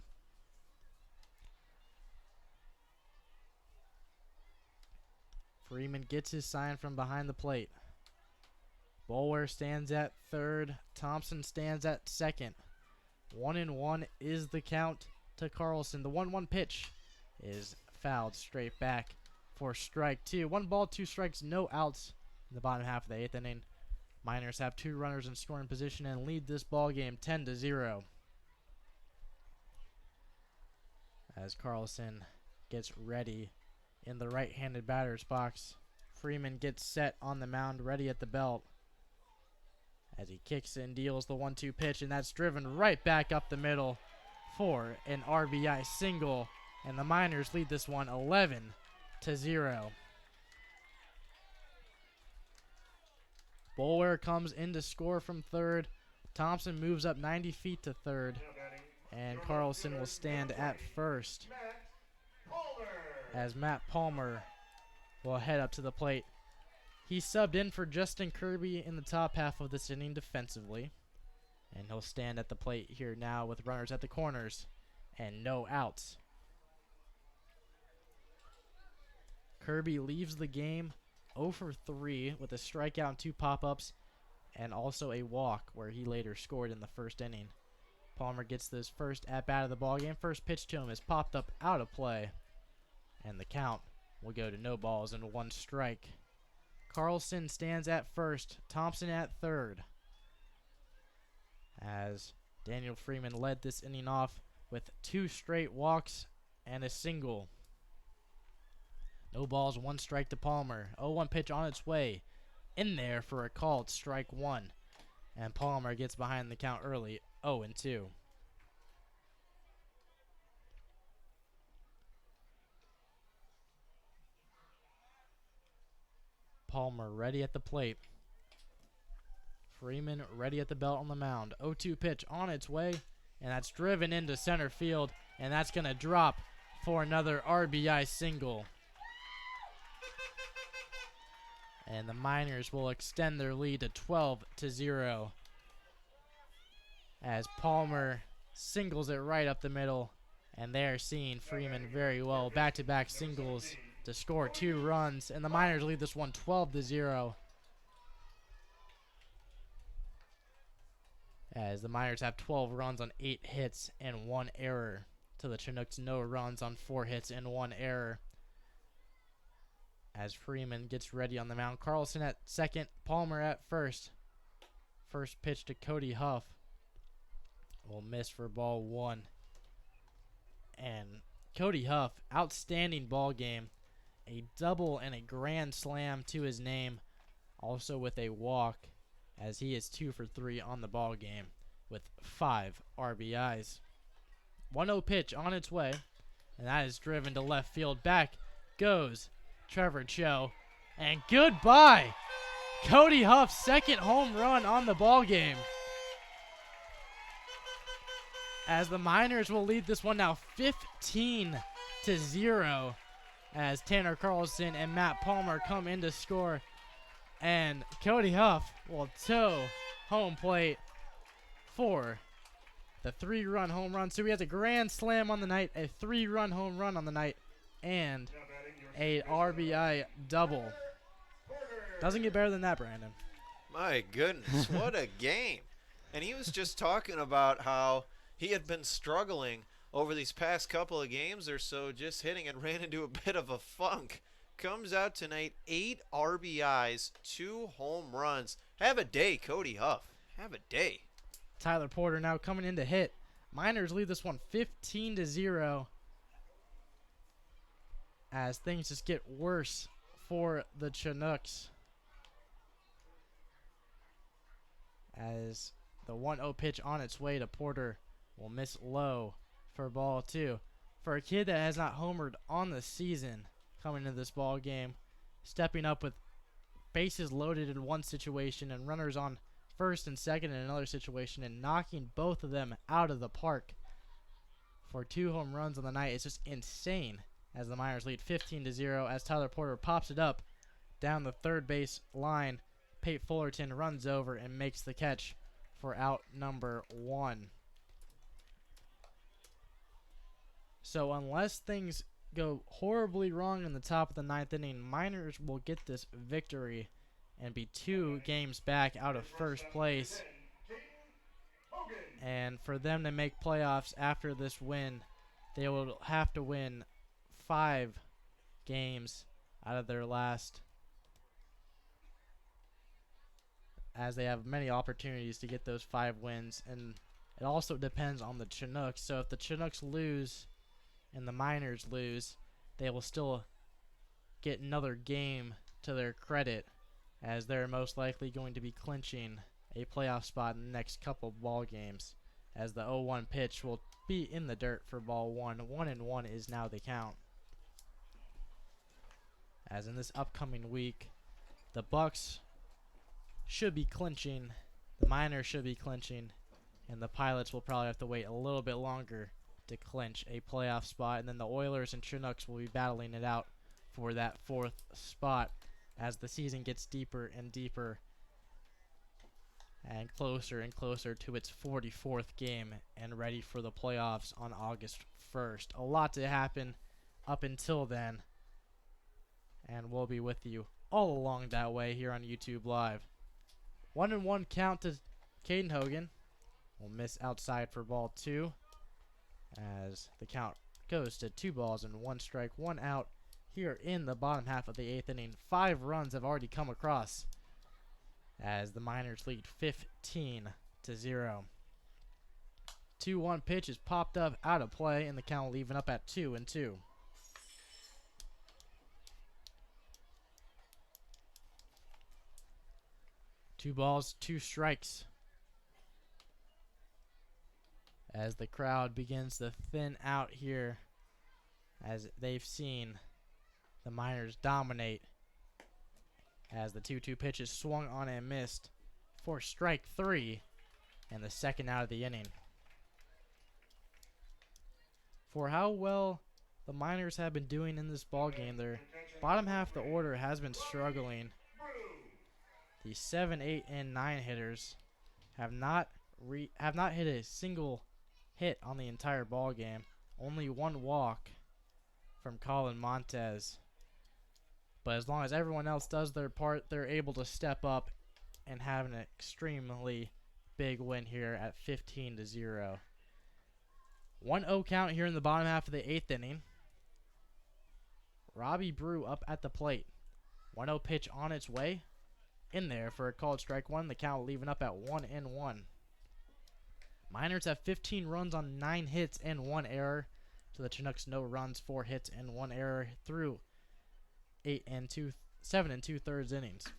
[SPEAKER 1] Freeman gets his sign from behind the plate. Boulware stands at third. Thompson stands at second. 1-1 is the count to Carlson. The 1-1 pitch is fouled straight back for strike 2. 1 ball, 2 strikes, no outs in the bottom half of the 8th inning. Miners have 2 runners in scoring position and lead this ball game 10-0. As Carlson gets ready in the right-handed batter's box, Freeman gets set on the mound, ready at the belt, as he kicks and deals the 1-2 pitch, and that's driven right back up the middle for an RBI single, and the Miners lead this one 11-0. Boulware comes in to score from third. Thompson moves up 90 feet to third, and Carlson will stand at first as Matt Palmer will head up to the plate. He subbed in for Justin Kirby in the top half of this inning defensively, and he'll stand at the plate here now with runners at the corners and no outs. Kirby leaves the game 0 for 3 with a strikeout and 2 pop-ups, and also a walk where he later scored in the first inning. Palmer gets this first at-bat of the ballgame. First pitch to him is popped up out of play, and the count will go to no balls and 1 strike. Carlson stands at first, Thompson at third, as Daniel Freeman led this inning off with 2 straight walks and a single. No balls, 1 strike to Palmer. 0-1 pitch on its way in there for a called strike 1, and Palmer gets behind the count early, 0-2. Palmer ready at the plate. Freeman ready at the belt on the mound. 0-2 pitch on its way, and that's driven into center field, and that's going to drop for another RBI single. And the Miners will extend their lead to 12-0 as Palmer singles it right up the middle, and they are seeing Freeman very well. Back-to-back singles to score 2 runs, and the Miners lead this one 12-0. As the Miners have 12 runs on 8 hits and 1 error, to the Chinooks no runs on 4 hits and 1 error. As Freeman gets ready on the mound, Carlson at second, Palmer at first. First pitch to Cody Huff will miss for ball 1. And Cody Huff, outstanding ball game. A double and a grand slam to his name, also with a walk, as he is 2 for 3 on the ball game with 5 RBIs. 1-0 pitch on its way, and that is driven to left field. Back goes Trevor Cho, and goodbye. Cody Huff's second home run on the ball game, as the Miners will lead this one now 15-0, as Tanner Carlson and Matt Palmer come in to score, and Cody Huff will toe home plate for the 3-run home run. So he has a grand slam on the night, a 3-run home run on the night, and a RBI double. Doesn't get better than that, Brandon.
[SPEAKER 2] My goodness, what a game. And he was just talking about how he had been struggling over these past couple of games or so, just hitting and ran into a bit of a funk. Comes out tonight, 8 RBIs, 2 home runs. Have a day, Cody Huff. Have a day.
[SPEAKER 1] Tyler Porter now coming in to hit. Miners lead this one 15-0, as things just get worse for the Chinooks, as the 1-0 pitch on its way to Porter will miss low for ball 2. For a kid that has not homered on the season coming into this ball game, stepping up with bases loaded in one situation and runners on first and second in another situation, and knocking both of them out of the park for 2 home runs on the night, it's just insane, as the Miners lead 15-0 as Tyler Porter pops it up down the third base line. Pate Fullerton runs over and makes the catch for out number 1. So unless things go horribly wrong in the top of the 9th inning, Miners will get this victory and be 2 games back out of first place. And for them to make playoffs after this win, they will have to win 5 games out of their last, as they have many opportunities to get those 5 wins. And it also depends on the Chinooks. So if the Chinooks lose and the Miners lose, they will still get another game to their credit, as they're most likely going to be clinching a playoff spot in the next couple ball games, as the 0-1 pitch will be in the dirt for ball 1. 1-1 is now the count. As in this upcoming week, the Bucks should be clinching, the Miners should be clinching, and the Pilots will probably have to wait a little bit longer to clinch a playoff spot, and then the Oilers and Chinooks will be battling it out for that 4th spot as the season gets deeper and deeper and closer to its 44th game, and ready for the playoffs on August 1st. A lot to happen up until then, and we'll be with you all along that way here on YouTube Live. 1-1 count to Caden Hogan. Will miss outside for ball 2, as the count goes to 2 balls and 1 strike, 1 out here in the bottom half of the 8th inning. 5 runs have already come across, as the Miners lead 15-0. 2-1 pitch is popped up out of play, and the count will even up at 2-2. Two balls, 2 strikes, as the crowd begins to thin out here, as they've seen the Miners dominate, as the 2-2 pitch is swung on and missed for strike 3 and the second out of the inning. For how well the Miners have been doing in this ball game, their bottom half of the order has been struggling. The 7, 8, and 9 hitters have not hit a single hit on the entire ball game. Only one walk from Colin Montez. But as long as everyone else does their part, they're able to step up and have an extremely big win here at 15-0. 1-0 count here in the bottom half of the 8th inning. Robbie Brew up at the plate. 1-0 pitch on its way. In there for a called strike 1. The count leaving up at 1-1. Miners have 15 runs on 9 hits and 1 error. So the Chinooks no runs, 4 hits, and 1 error through 7 2/3 innings.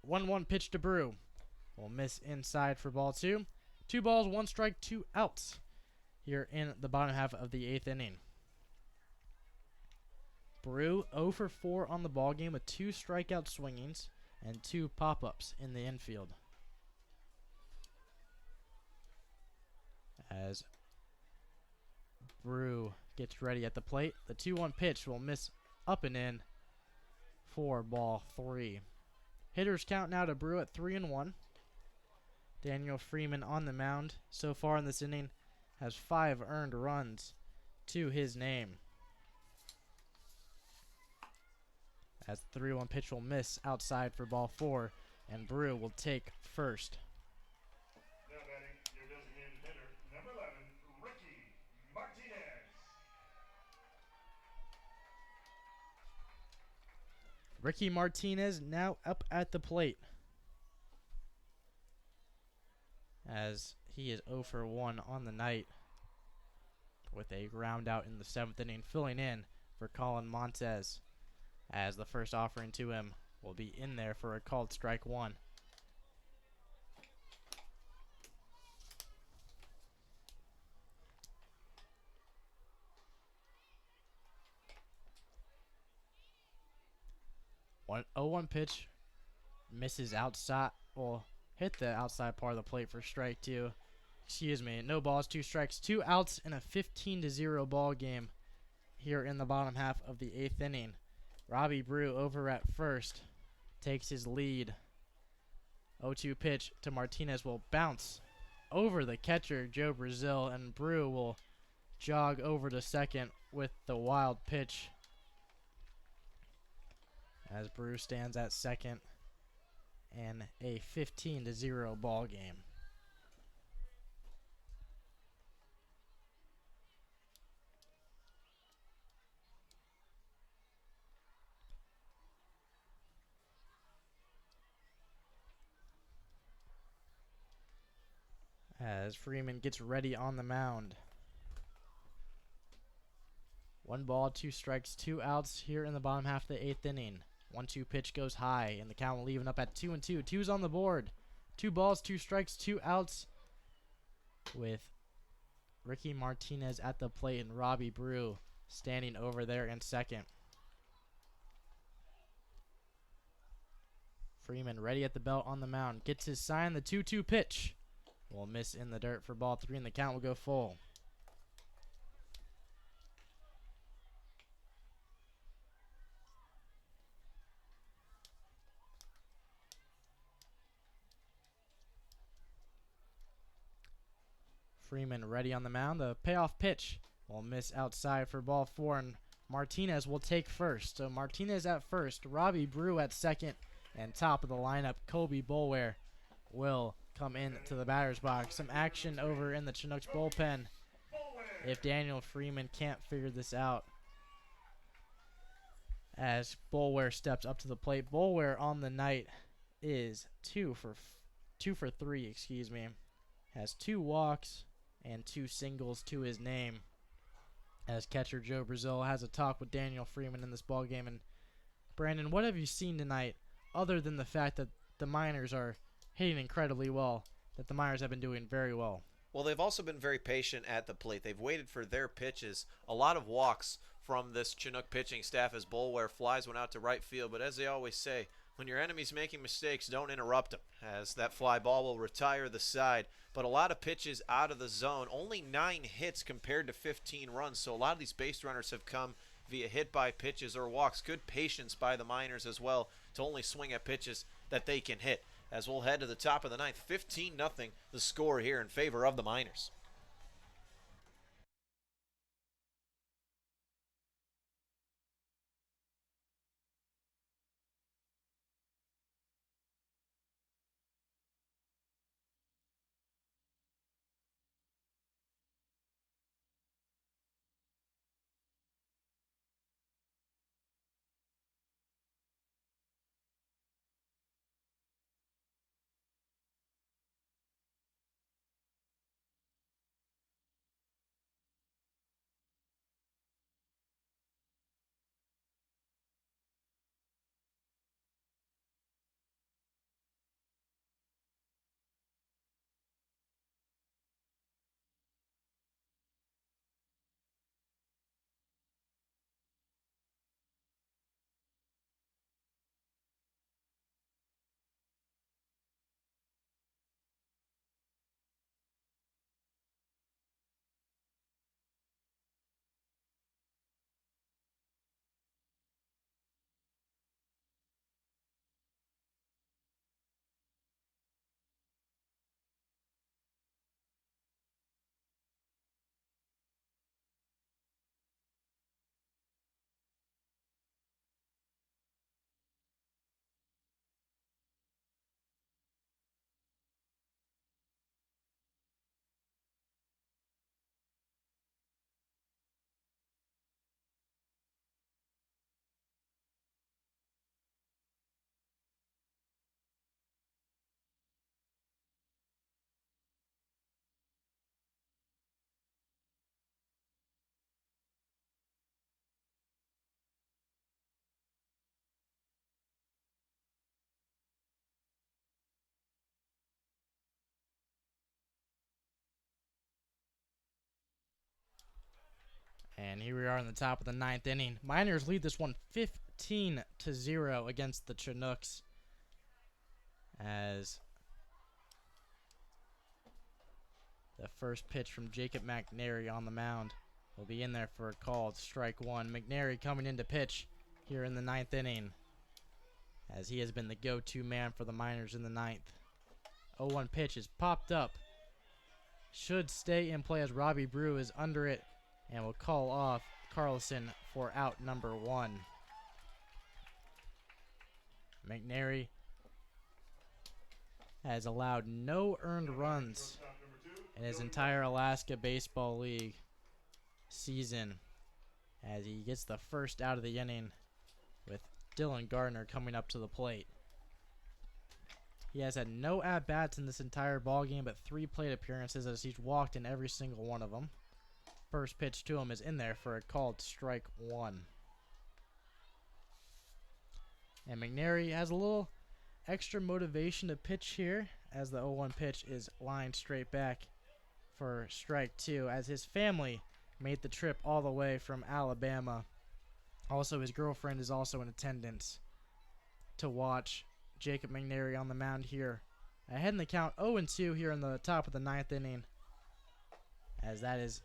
[SPEAKER 1] 1-1 pitch to Brew. Will miss inside for ball 2. 2 balls, 1 strike, 2 outs here in the bottom half of the 8th inning. Brew 0 for 4 on the ball game with 2 strikeout swingings and 2 pop-ups in the infield. As Brew gets ready at the plate, the 2-1 pitch will miss up and in for ball 3. Hitters count now to Brew at 3-1. Daniel Freeman on the mound so far in this inning has 5 earned runs to his name. As the 3-1 pitch will miss outside for ball 4, and Brew will take first.
[SPEAKER 3] Now batting, your designated hitter, number 11, Ricky Martinez.
[SPEAKER 1] Ricky Martinez now up at the plate, as he is 0 for 1 on the night with a ground out in the 7th inning, filling in for Colin Montez, as the first offering to him will be in there for a called strike 1. One 0-1 pitch misses outside, will hit the outside part of the plate for strike 2. Excuse me, no balls, 2 strikes, 2 outs in a 15-0 ball game here in the bottom half of the 8th inning. Robbie Brew over at first takes his lead. 0-2 pitch to Martinez will bounce over the catcher, Joe Brazil, and Brew will jog over to second with the wild pitch, as Brew stands at second in a 15-0 ball game. As Freeman gets ready on the mound. 1 ball, 2 strikes, 2 outs here in the bottom half of the 8th inning. 1-2 pitch goes high, and the count will leave up at 2-2. 2's on the board. 2 balls, 2 strikes, 2 outs, with Ricky Martinez at the plate and Robbie Brew standing over there in second. Freeman ready at the belt on the mound. Gets his sign, the 2-2 pitch will miss in the dirt for ball 3, and the count will go full. Freeman ready on the mound. The payoff pitch will miss outside for ball 4, and Martinez will take first. So Martinez at first, Robbie Brew at second, and top of the lineup, Kobe Boulware will come into the batter's box. Some action over in the Chinooks bullpen if Daniel Freeman can't figure this out, as Boulware steps up to the plate. Boulware on the night is 2 for 3, excuse me. Has 2 walks and 2 singles to his name, as catcher Joe Brazil has a talk with Daniel Freeman in this ball game. And Brandon, what have you seen tonight other than the fact that the Miners are hitting incredibly well, that the Miners have been doing very well?
[SPEAKER 2] Well, they've also been very patient at the plate. They've waited for their pitches. A lot of walks from this Chinook pitching staff as Boulware flies one out to right field. But as they always say, When your enemy's making mistakes, don't interrupt them, as that fly ball will retire the side. But a lot of pitches out of the zone, only 9 hits compared to 15 runs, so a lot of these base runners have come via hit by pitches or walks. Good patience by the Miners as well to only swing at pitches that they can hit. As we'll head to the top of the ninth, 15-0 the score here in favor of the Miners.
[SPEAKER 1] And here we are in the top of the ninth inning. Miners lead this one 15-0 against the Chinooks, as the first pitch from Jacob McNary on the mound will be in there for a call. It's strike one. McNary coming in to pitch here in the ninth inning, as he has been the go-to man for the Miners in the ninth. 0-1 pitch is popped up. Should stay in play as Robbie Brew is under it and will call off Carlson for out number one. McNary has allowed no earned runs in his entire Alaska Baseball League season, as he gets the first out of the inning with Dylan Gardner coming up to the plate. He has had no at-bats in this entire ballgame, but 3 plate appearances, as he's walked in every single one of them. First pitch to him is in there for a called strike one. And McNary has a little extra motivation to pitch here, as the 0-1 pitch is lined straight back for strike two, as his family made the trip all the way from Alabama. Also, his girlfriend is also in attendance to watch Jacob McNary on the mound here. Ahead in the count, 0-2 here in the top of the ninth inning, as that is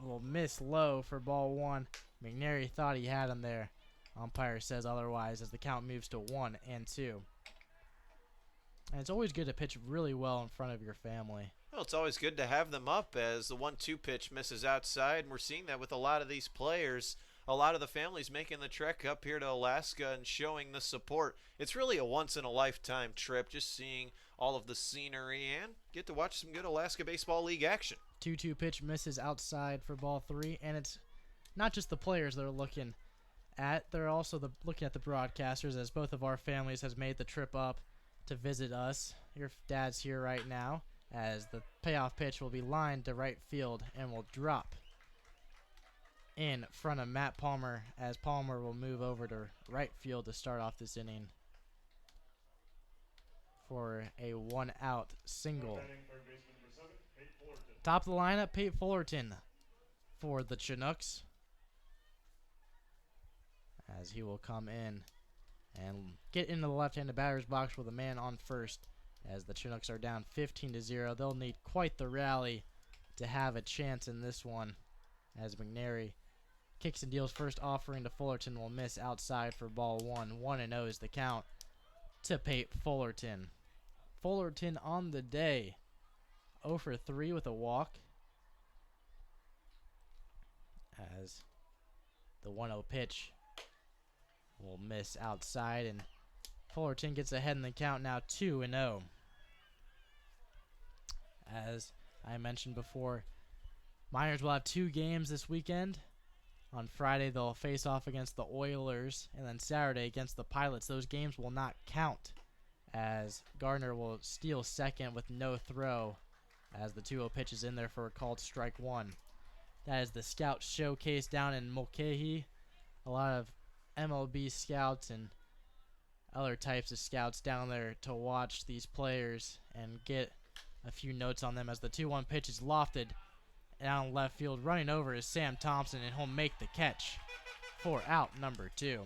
[SPEAKER 1] a little miss low for ball one. McNary thought he had him there. Umpire says otherwise, as the count moves to 1-2. And it's always good to pitch really well in front of your family.
[SPEAKER 2] Well, it's always good to have them up, as the 1-2 pitch misses outside, and we're seeing that with a lot of these players. A lot of the families making the trek up here to Alaska and showing the support. It's really a once-in-a-lifetime trip, just seeing all of the scenery and get to watch some good Alaska Baseball League action.
[SPEAKER 1] 2-2 pitch misses outside for ball three, and it's not just the players that are looking at, they're also looking at the broadcasters, as both of our families has made the trip up to visit us. Your dad's here right now, as the payoff pitch will be lined to right field and will drop in front of Matt Palmer, as Palmer will move over to right field to start off this inning for a 1-out single. Top of the lineup, Pate Fullerton for the Chinooks, as he will come in and get into the left-handed batter's box with a man on first. As the Chinooks are down 15-0, they'll need quite the rally to have a chance in this one. As McNary kicks and deals first offering to Fullerton, will miss outside for ball one. 1-0 is the count to Pate Fullerton. Fullerton on the day, 0 for 3 with a walk. As the 1-0 pitch will miss outside, and Fullerton gets ahead in the count now 2-0. As I mentioned before, Miners will have 2 games this weekend. On Friday, they'll face off against the Oilers, and then Saturday against the Pilots. Those games will not count, as Gardner will steal second with no throw, as the 2-0 pitch is in there for a called strike one. That is the scout showcase down in Mulcahy. A lot of MLB scouts and other types of scouts down there to watch these players and get a few notes on them, as the 2-1 pitch is lofted down left field. Running over is Sam Thompson, and he'll make the catch for out number 2.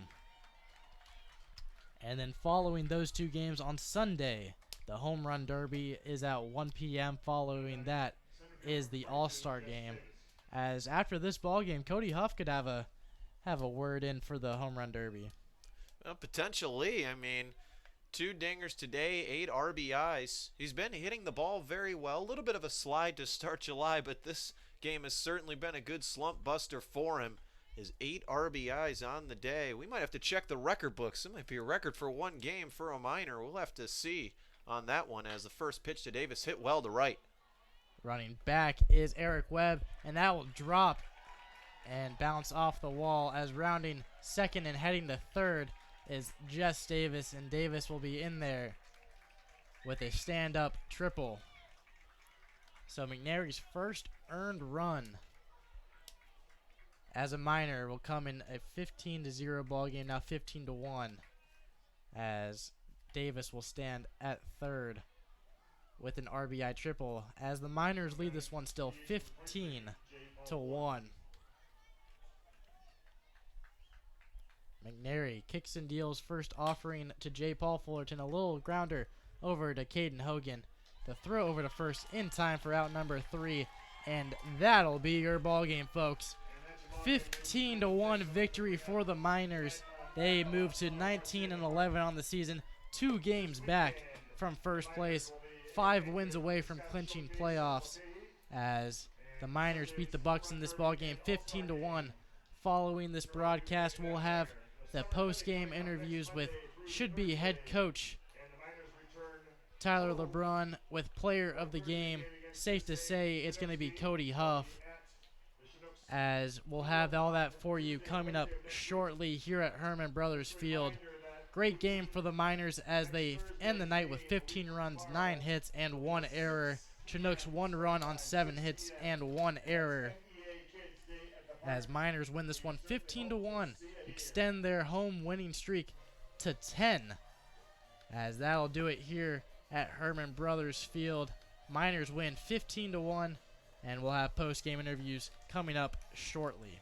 [SPEAKER 1] And then following those 2 games on Sunday, the Home Run Derby is at 1 p.m. Following that is the All-Star Game. As after this ball game, Cody Huff could have a word in for the Home Run Derby.
[SPEAKER 2] Well, potentially. I mean, 2 dingers today, 8 RBIs. He's been hitting the ball very well. A little bit of a slide to start July, but this game has certainly been a good slump buster for him. His 8 RBIs on the day. We might have to check the record books. It might be a record for 1 game for a Miner. We'll have to see on that one, as the first pitch to Davis hit well to right.
[SPEAKER 1] Running back is Eric Webb, and that will drop and bounce off the wall, as rounding second and heading to third is Jess Davis, and Davis will be in there with a stand-up triple. So McNary's first earned run as a Miner will come in a 15-0 ball game, now 15-1, as Davis will stand at third with an RBI triple, as the Miners lead this one still 15-1. McNary kicks and deals first offering to J. Paul Fullerton, a little grounder over to Caden Hogan. The throw over to first in time for out number 3, and that'll be your ball game, folks. 15-1 victory for the Miners. They move to 19-11 on the season, 2 games back from first place, 5 wins away from clinching playoffs, as the Miners beat the Bucks in this ball game 15-1. Following this broadcast, we'll have the post-game interviews with should-be head coach Tyler LeBron with player of the game. Safe to say it's going to be Cody Huff, as we'll have all that for you coming up shortly here at Herman Brothers Field. Great game for the Miners as they end the night with 15 runs, 9 hits, and 1 error. Chinooks 1 run on 7 hits and 1 error, as Miners win this one 15-1, extend their home winning streak to 10, as that'll do it here at Herman Brothers Field. Miners win 15-1, and we'll have post-game interviews coming up shortly.